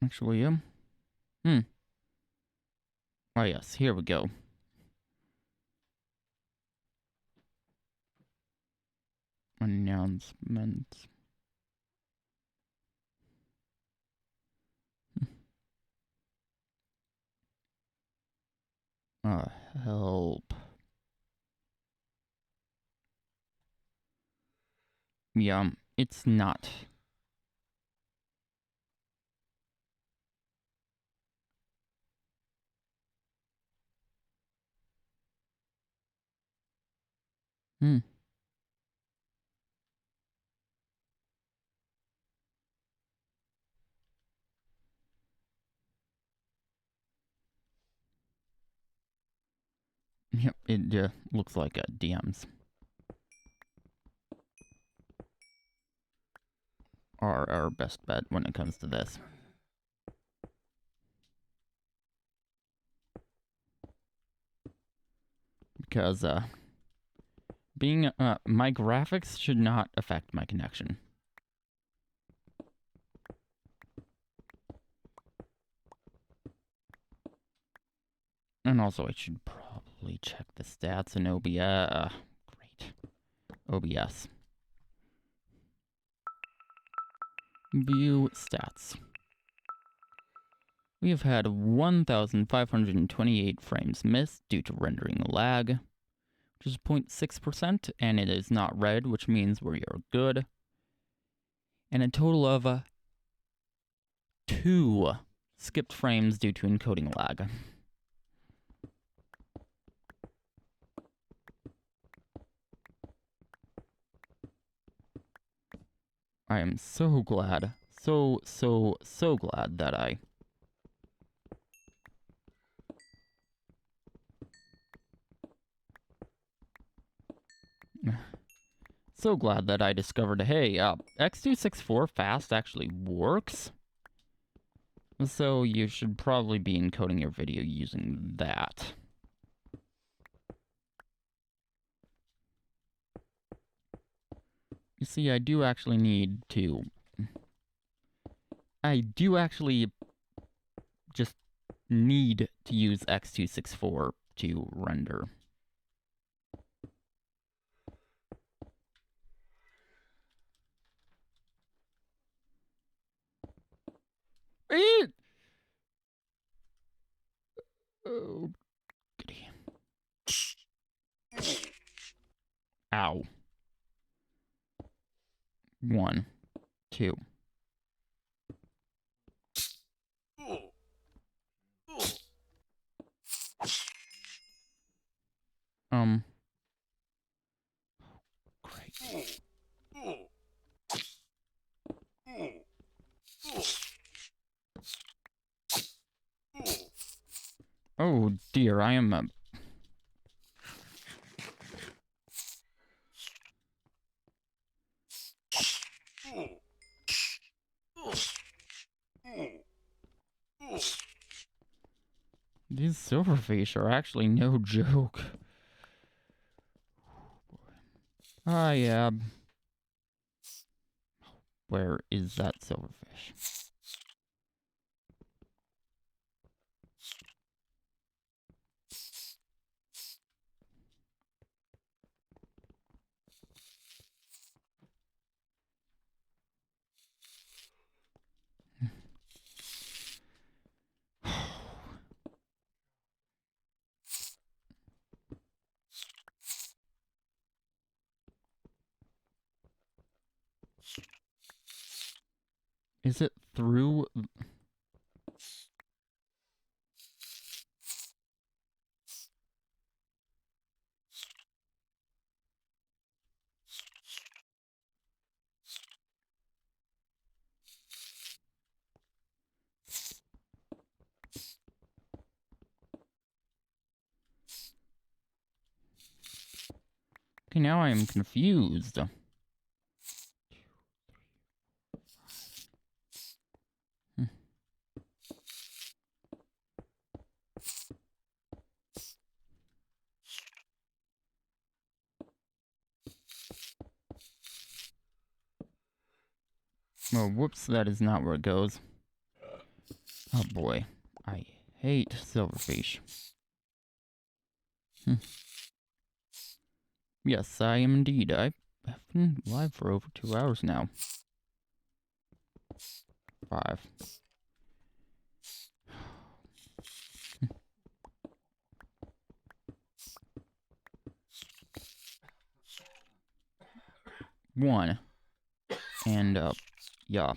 Actually, Oh yes, here we go. Announcements. Help. Yeah, it's not. Yep, it looks like DMs are our best bet when it comes to this. Because, my graphics should not affect my connection. And also, I should probably check the stats in OBS. Great. OBS. View stats. We have had 1,528 frames missed due to rendering lag, which is 0.6%, and it is not red, which means we are good. And a total of 2 skipped frames due to encoding lag. I am so glad, so glad that I... So glad that I discovered, hey, X264 fast actually works. So you should probably be encoding your video using that. You see, I do actually just need to use X264 to render. Oh, goody. Ow. 1, 2. Oh dear, I am a... These silverfish are actually no joke. Yeah. Where is that silverfish? Is it through... Okay, now I am confused. Oh, whoops, that is not where it goes. Oh boy, I hate silverfish. Yes, I am indeed. I have been live for over 2 hours now. 5. One. And, yeah.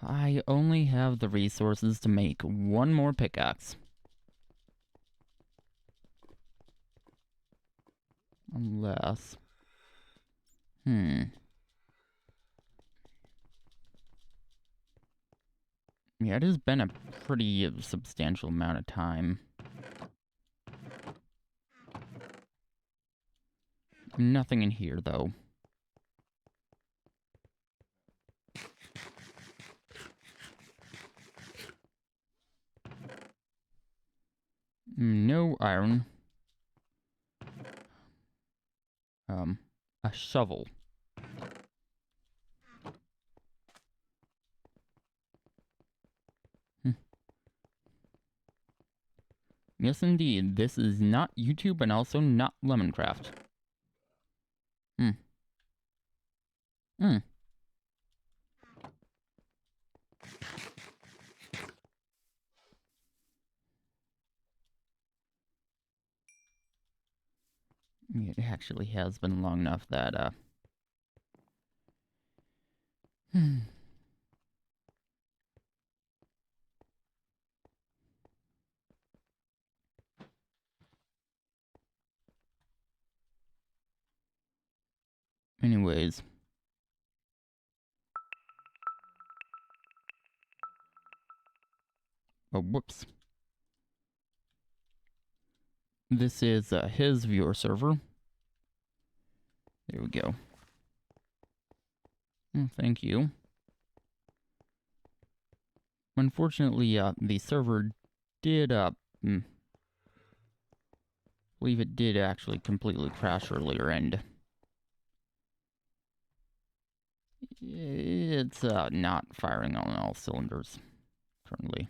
I only have the resources to make one more pickaxe. Unless... Yeah, it has been a pretty substantial amount of time. Nothing in here, though. No iron. A shovel. Yes, indeed. This is not YouTube and also not Lemoncraft. It actually has been long enough that, Anyways. Oh, whoops. This is his viewer server. There we go. Oh, thank you. Unfortunately, the server did, believe it did actually completely crash earlier, and it's, not firing on all cylinders currently.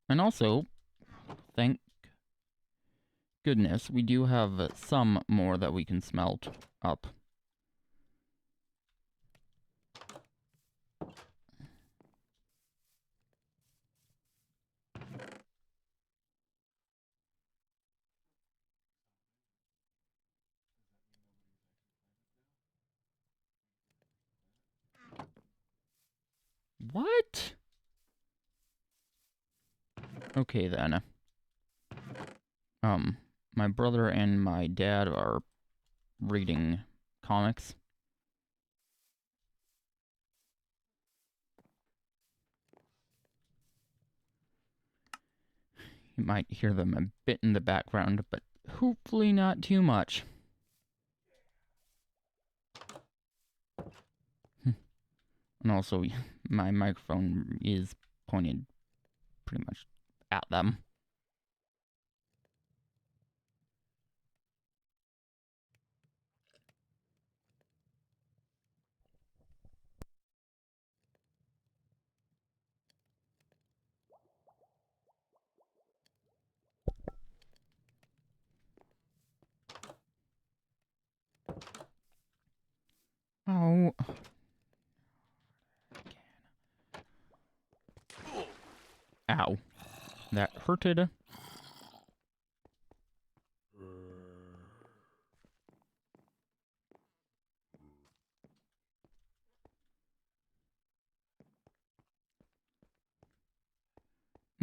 And also, thank goodness, we do have some more that we can smelt up. What? Okay then. My brother and my dad are reading comics. You might hear them a bit in the background, but hopefully not too much. And also, my microphone is pointed pretty much at them. Oh. Ow. That hurted.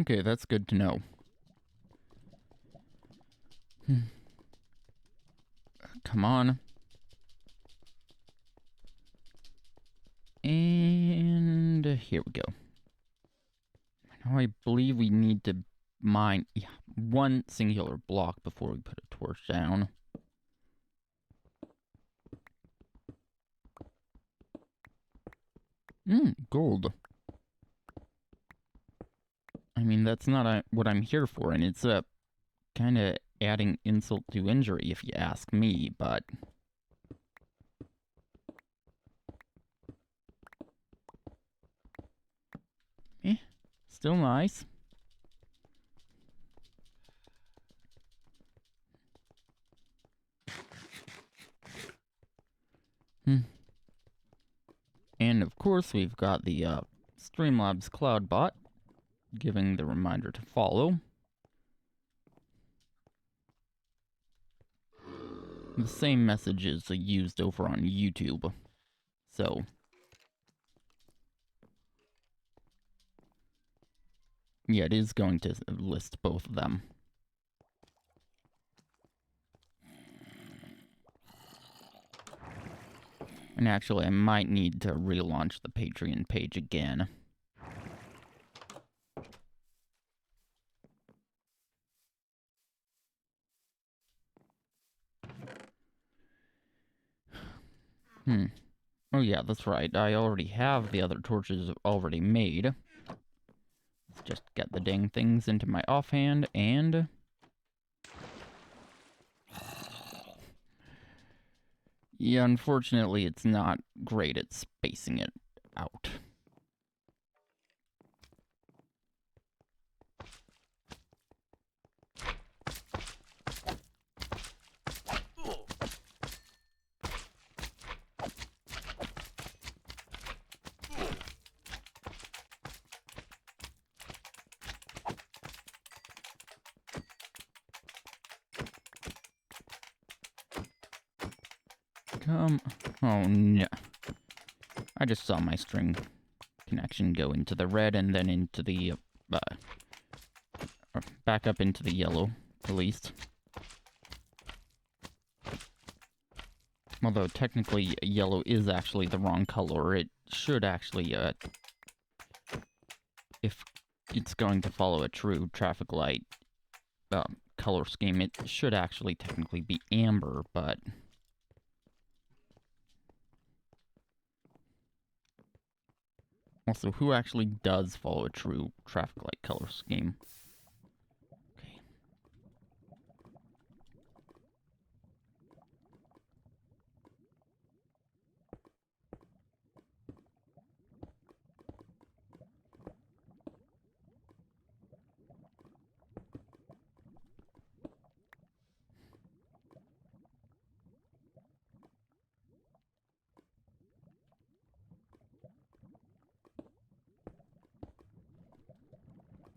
Okay, that's good to know. Come on. And here we go. Now I believe we need to mine one singular block before we put a torch down. Gold. I mean, that's not what I'm here for, and it's kind of adding insult to injury if you ask me, but... still nice. And of course, we've got the Streamlabs CloudBot giving the reminder to follow. The same message is used over on YouTube. So, yeah, it is going to list both of them. And actually, I might need to relaunch the Patreon page again. Oh yeah, that's right. I already have the other torches already made. Let's just get the dang things into my offhand and... yeah, unfortunately, it's not great at spacing it out. Oh no. I just saw my string connection go into the red and then into the, back up into the yellow, at least. Although technically yellow is actually the wrong color, it should actually, if it's going to follow a true traffic light color scheme, it should actually technically be amber, but... also, who actually does follow a true traffic light color scheme? Okay.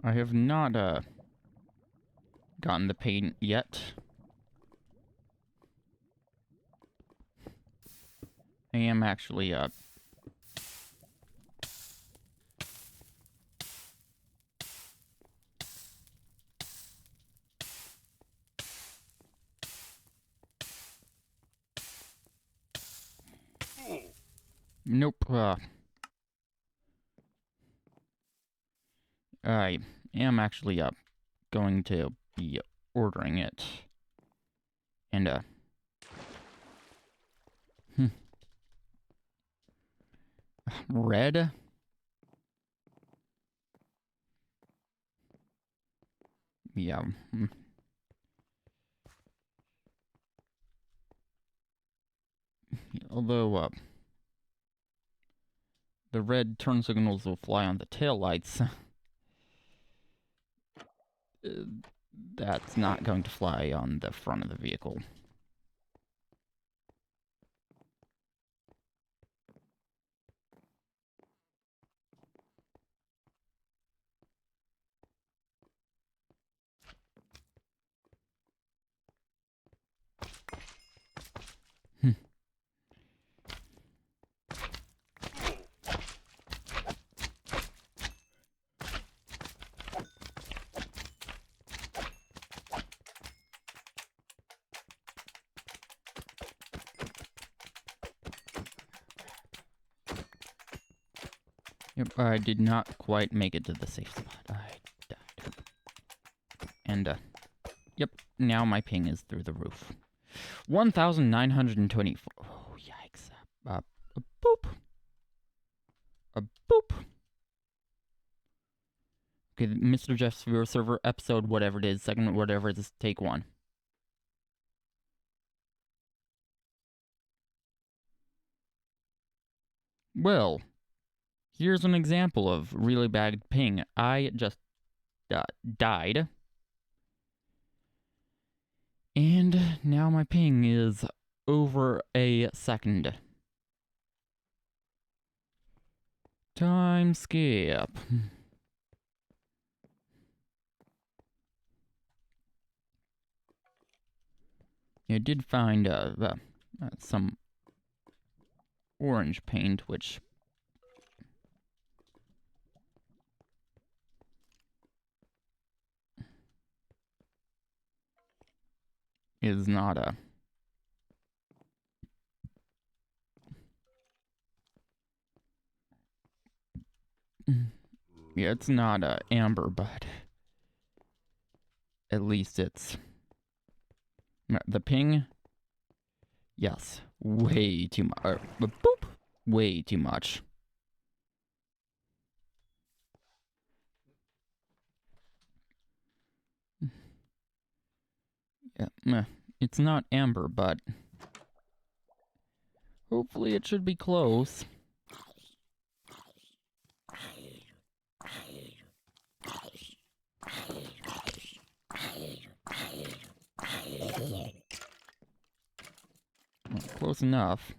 I have not, gotten the paint yet. I am actually, Nope. I am actually going to be ordering it. And red? Yeah. Although the red turn signals will fly on the taillights. That's not going to fly on the front of the vehicle. Yep, I did not quite make it to the safe spot. I died. And, yep, now my ping is through the roof. 1,924. Oh, yikes. A boop. A boop. Okay, MisterGeof's viewer server episode, whatever it is, segment, whatever it is, take 1. Well, here's an example of really bad ping. I just died. And now my ping is over a second. Time skip. I did find some orange paint, which is not a... Yeah, it's not a amber, but at least it's... The ping? Yes, way too much. Boop! Way too much. Yeah, it's not amber, but hopefully it should be close. Well, close enough.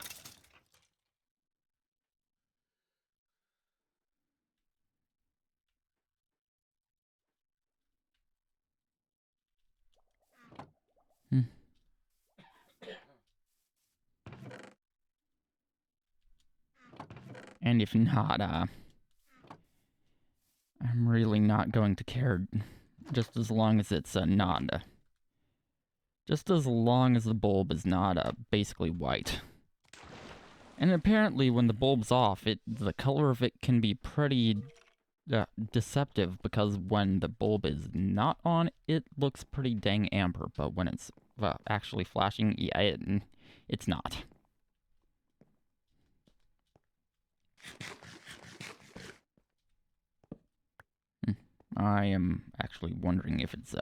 And if not, I'm really not going to care, just as long as it's not, just as long as the bulb is not basically white. And apparently when the bulb's off, the color of it can be pretty deceptive, because when the bulb is not on, it looks pretty dang amber, but when it's actually flashing, yeah, it's not. I am actually wondering if it's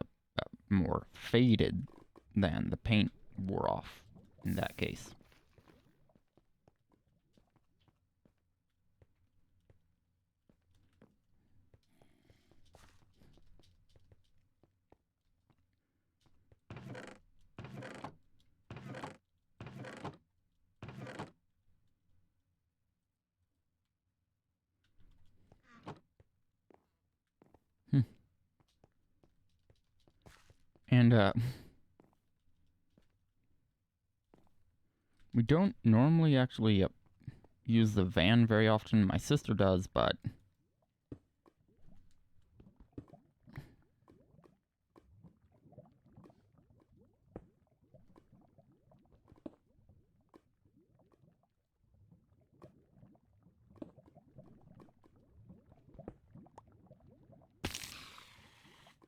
more faded than the paint wore off in that case. And we don't normally actually use the van very often. My sister does, but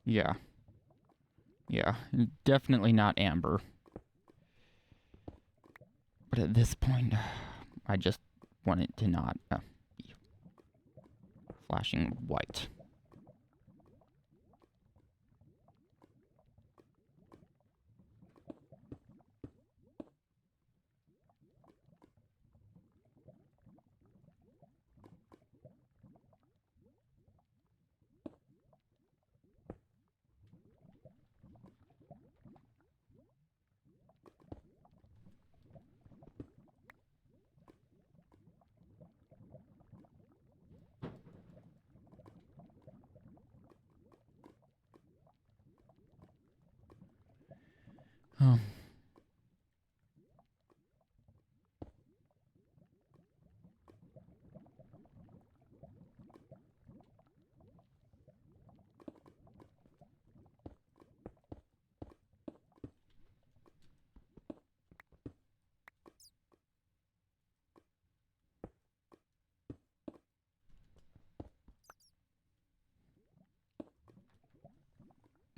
Yeah. Yeah, definitely not amber. But at this point, I just want it to not be flashing white. Oh.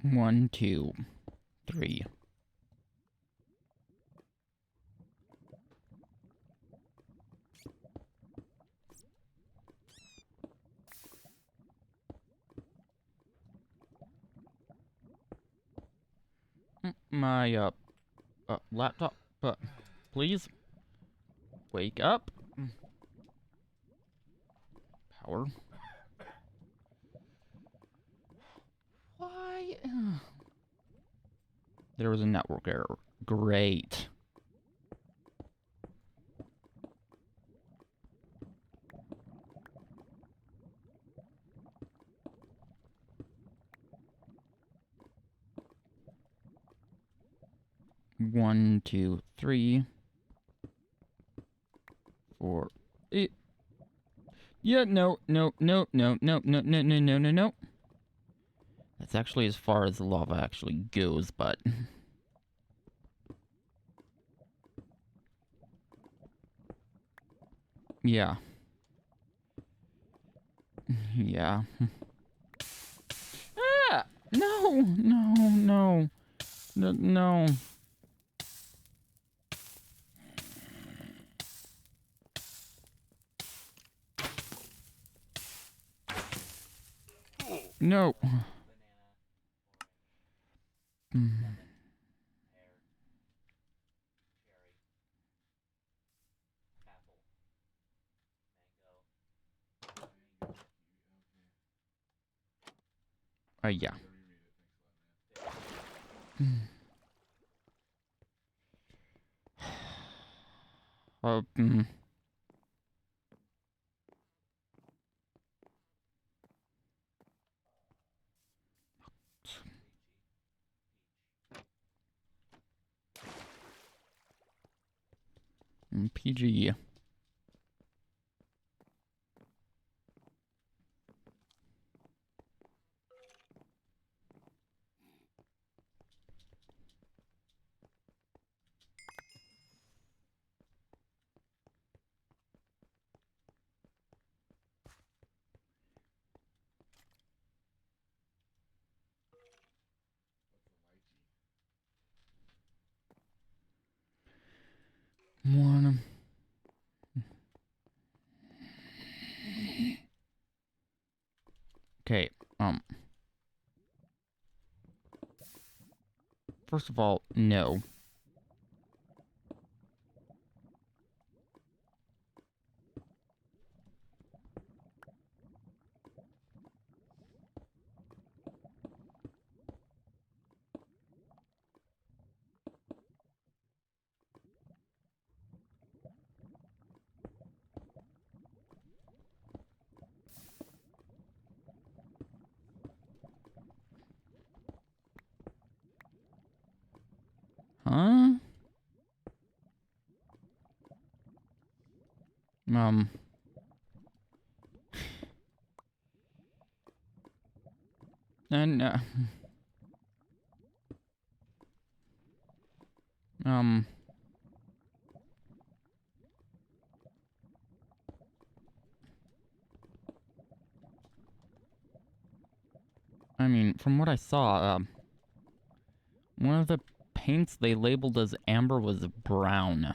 One, two, three. My laptop, please wake up. Power. Why? There was a network error. Great. One, two, three, four. Yeah, no. That's actually as far as the lava actually goes, but... yeah. Yeah. Ah! No! No. No. Yeah. Uh, mm. PG. One. Okay, first of all, no. Huh? And, I mean, mean, from what I saw, one of the paints they labeled as amber was brown.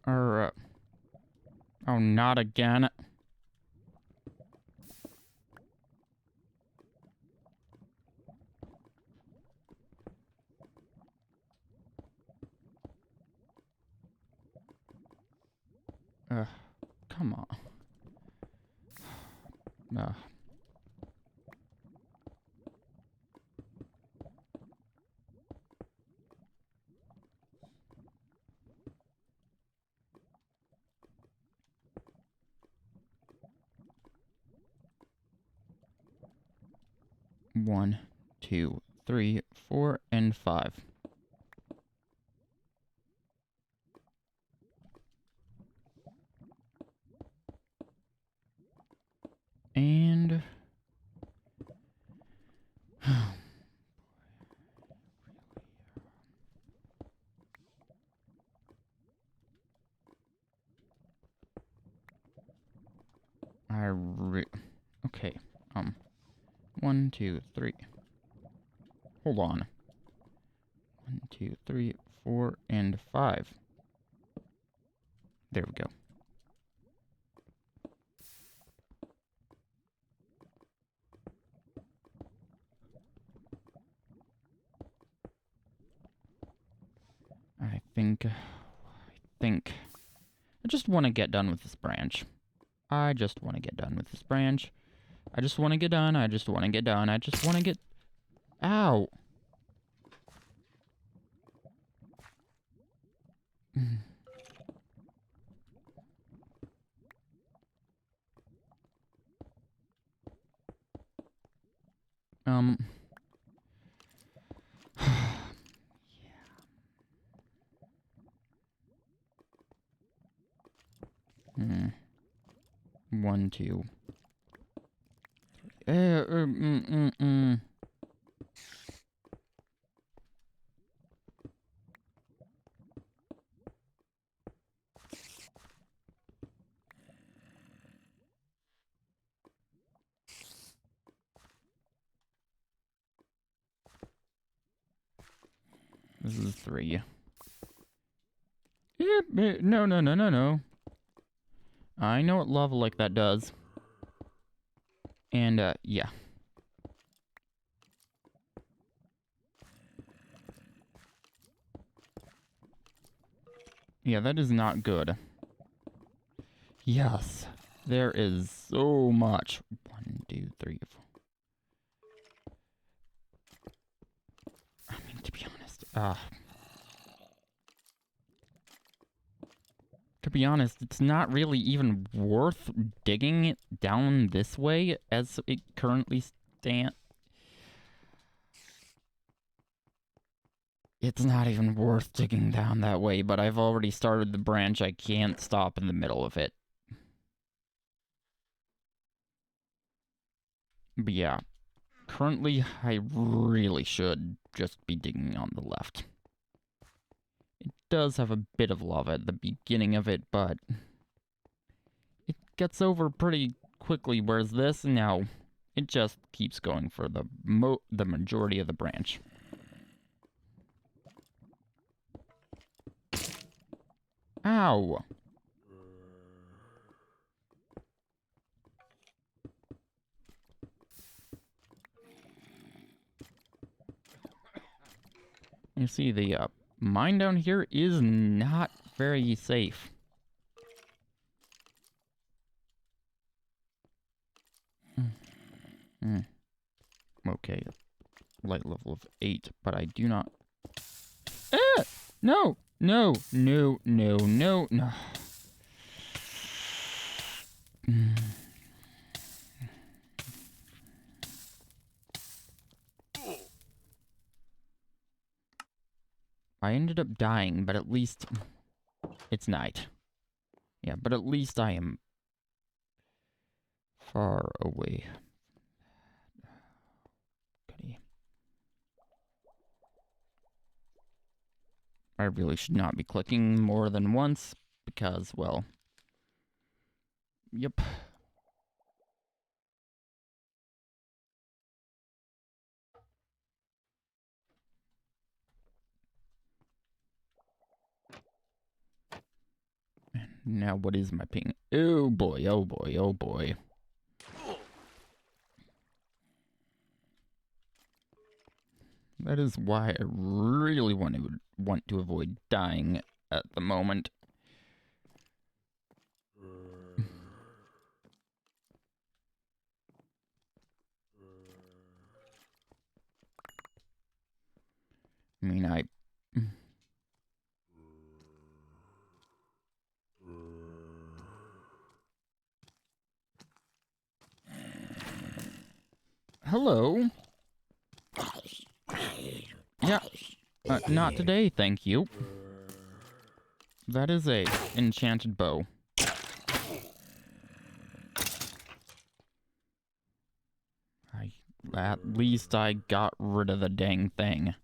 Oh, oh, not again. Come on. 1, 2, 3, 4, and 5. And okay. 1, 2, 3. Hold on. 1, 2, 3, 4, and 5. There we go. I just want to get done with this branch. I just want to get done with this branch. I just want to get done. I just want to get done. I just want to get... Ow! Yeah. 1, 2. This is 3. No. I know what lava like that does. And, yeah. Yeah, that is not good. Yes. There is so much. 1, 2, 3, 4. I mean, to be honest, it's not really even worth digging it down this way as it currently stands. It's not even worth digging down that way, but I've already started the branch. I can't stop in the middle of it. But yeah, currently I really should just be digging on the left. It does have a bit of lava at the beginning of it, but it gets over pretty quickly, whereas this, now, it just keeps going for the majority of the branch. Ow! You see, the mine down here is not very safe. Okay, light level of 8, but I do not... No, no, no, no, no, no. I ended up dying, but at least it's night. Yeah, but at least I am far away. Goody. I really should not be clicking more than once because, well, yep. Now what is my ping? Oh boy, oh boy, oh boy. That is why I really want to avoid dying at the moment. I mean, hello? Yeah, not today, thank you. That is a enchanted bow. At least I got rid of the dang thing.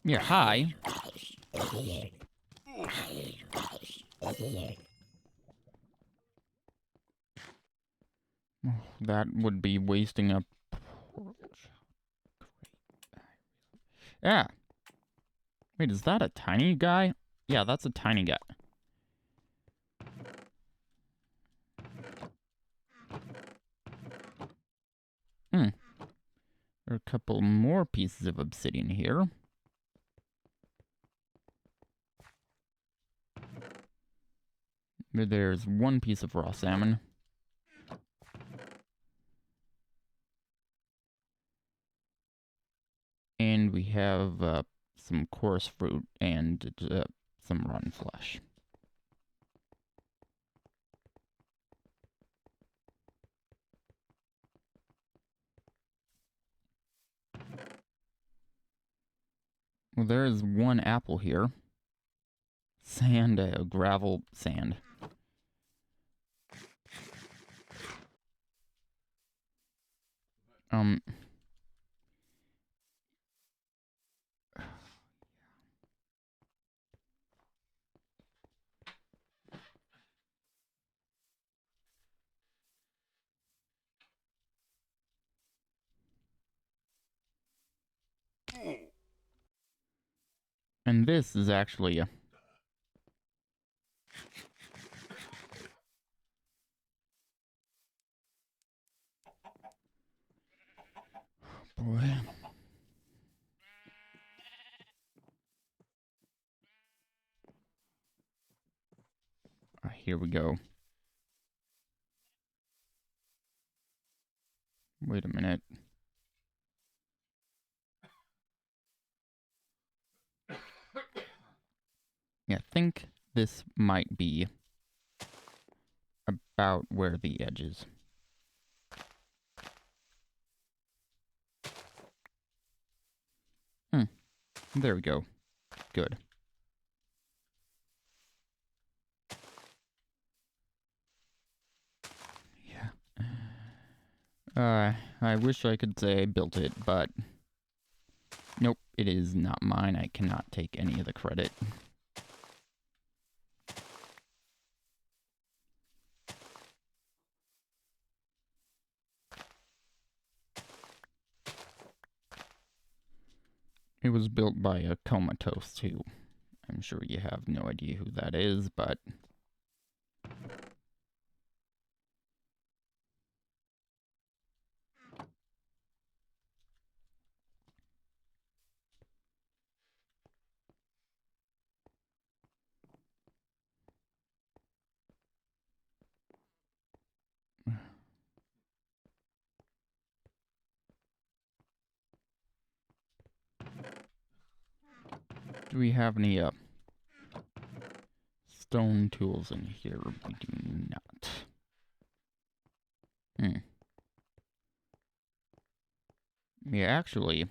Yeah, hi. That would be wasting a... Yeah. Wait, is that a tiny guy? Yeah, that's a tiny guy. There are a couple more pieces of obsidian here. There's one piece of raw salmon. And we have some coarse fruit and some rotten flesh. Well, there is one apple here. Sand, gravel, sand. And this is actually a... Boy. Here we go. Wait a minute. Yeah, I think this might be about where the edge is. There we go. Good. Yeah. I wish I could say I built it, but nope, it is not mine. I cannot take any of the credit. It was built by a Comatose, too. I'm sure you have no idea who that is, but... Do we have any stone tools in here? We do not. Yeah, actually,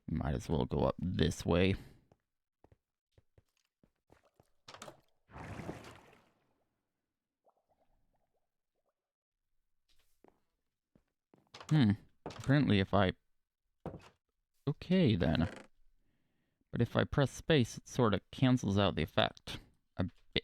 might as well go up this way. Apparently if I... Okay, then. But if I press space, it sort of cancels out the effect a bit.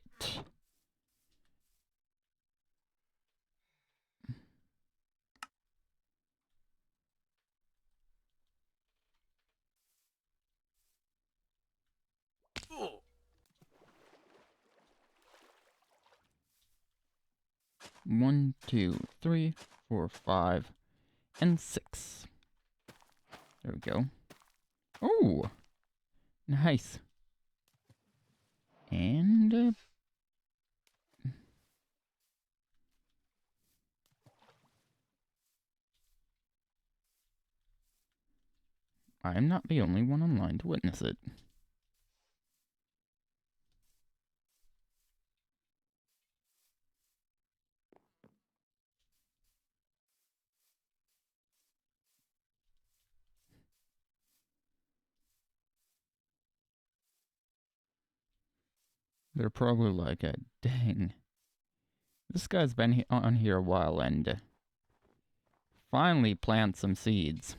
One, two, 3, 4, 5, and 6. There we go. Oh! Nice. And... I'm not the only one online to witness it. They're probably like, dang. This guy's been on here a while and finally plant some seeds.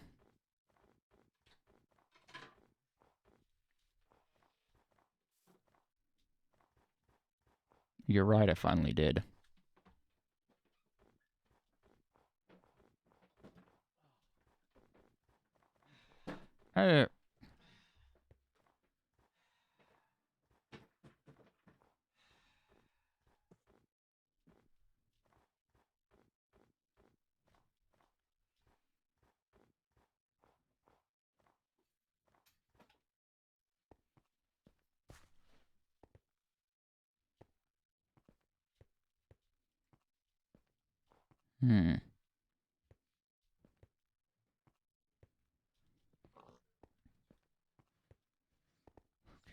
You're right, I finally did.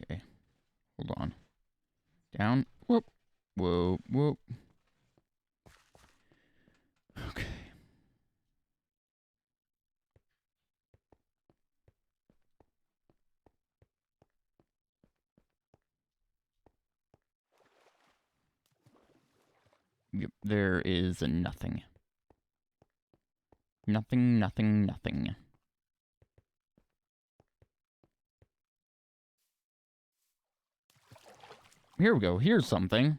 Okay, hold on. Down. Whoop. Whoa, whoop. Okay. Yep, there is nothing. Nothing, nothing, nothing. Here we go. Here's something.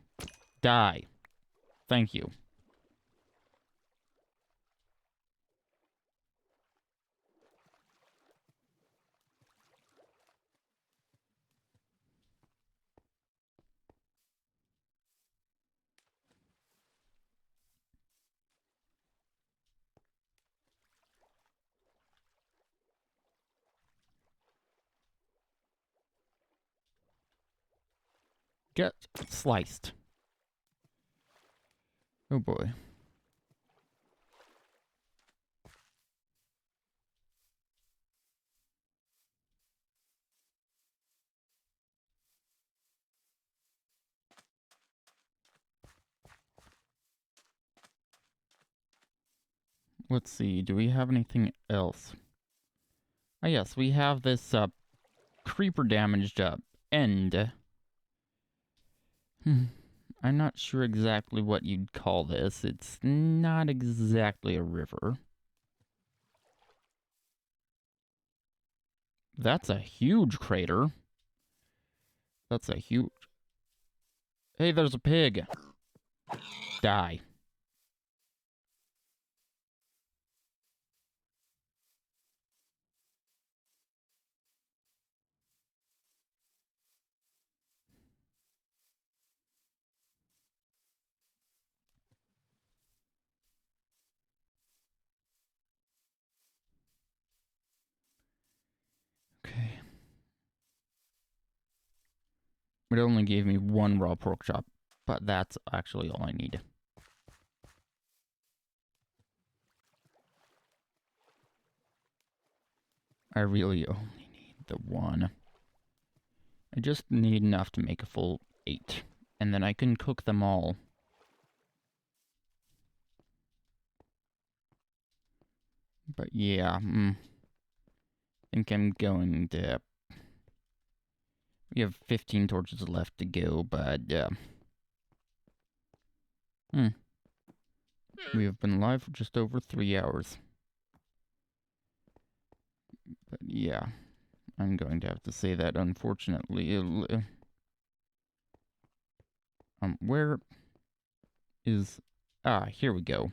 Die. Thank you. Get sliced. Oh boy. Let's see, do we have anything else? Oh yes, we have this creeper damaged end. I'm not sure exactly what you'd call this. It's not exactly a river. That's a huge crater. That's a huge... Hey, there's a pig. Die. Okay. It only gave me 1 raw pork chop, but that's actually all I need. I really only need the 1. I just need enough to make a full 8, and then I can cook them all. But yeah, I think I'm going to... We have 15 torches left to go, but we have been live for just over 3 hours. But yeah, I'm going to have to say that, unfortunately. Where is... Ah, here we go.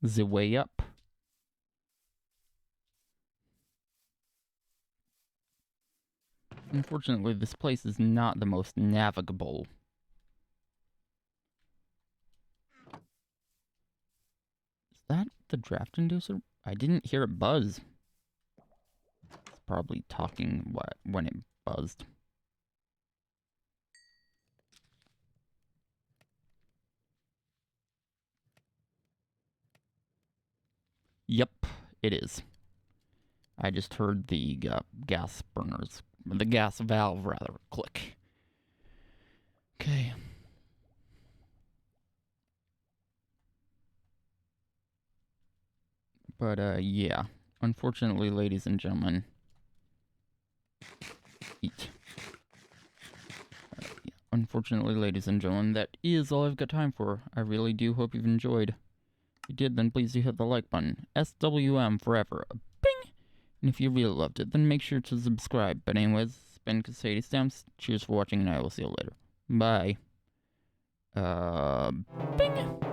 The way up. Unfortunately, this place is not the most navigable. Is that the draft inducer? I didn't hear it buzz. It's probably talking when it buzzed. Yep, it is. I just heard the gas burners, the gas valve rather, click. Okay. But yeah, unfortunately, ladies and gentlemen, eat. Yeah. Unfortunately, ladies and gentlemen, that is all I've got time for. I really do hope you've enjoyed. If you did, then please do hit the like button. SWM forever. Bing! And if you really loved it, then make sure to subscribe. But anyways, it's been Casady Stamps. Cheers for watching, and I will see you later. Bye. Bing!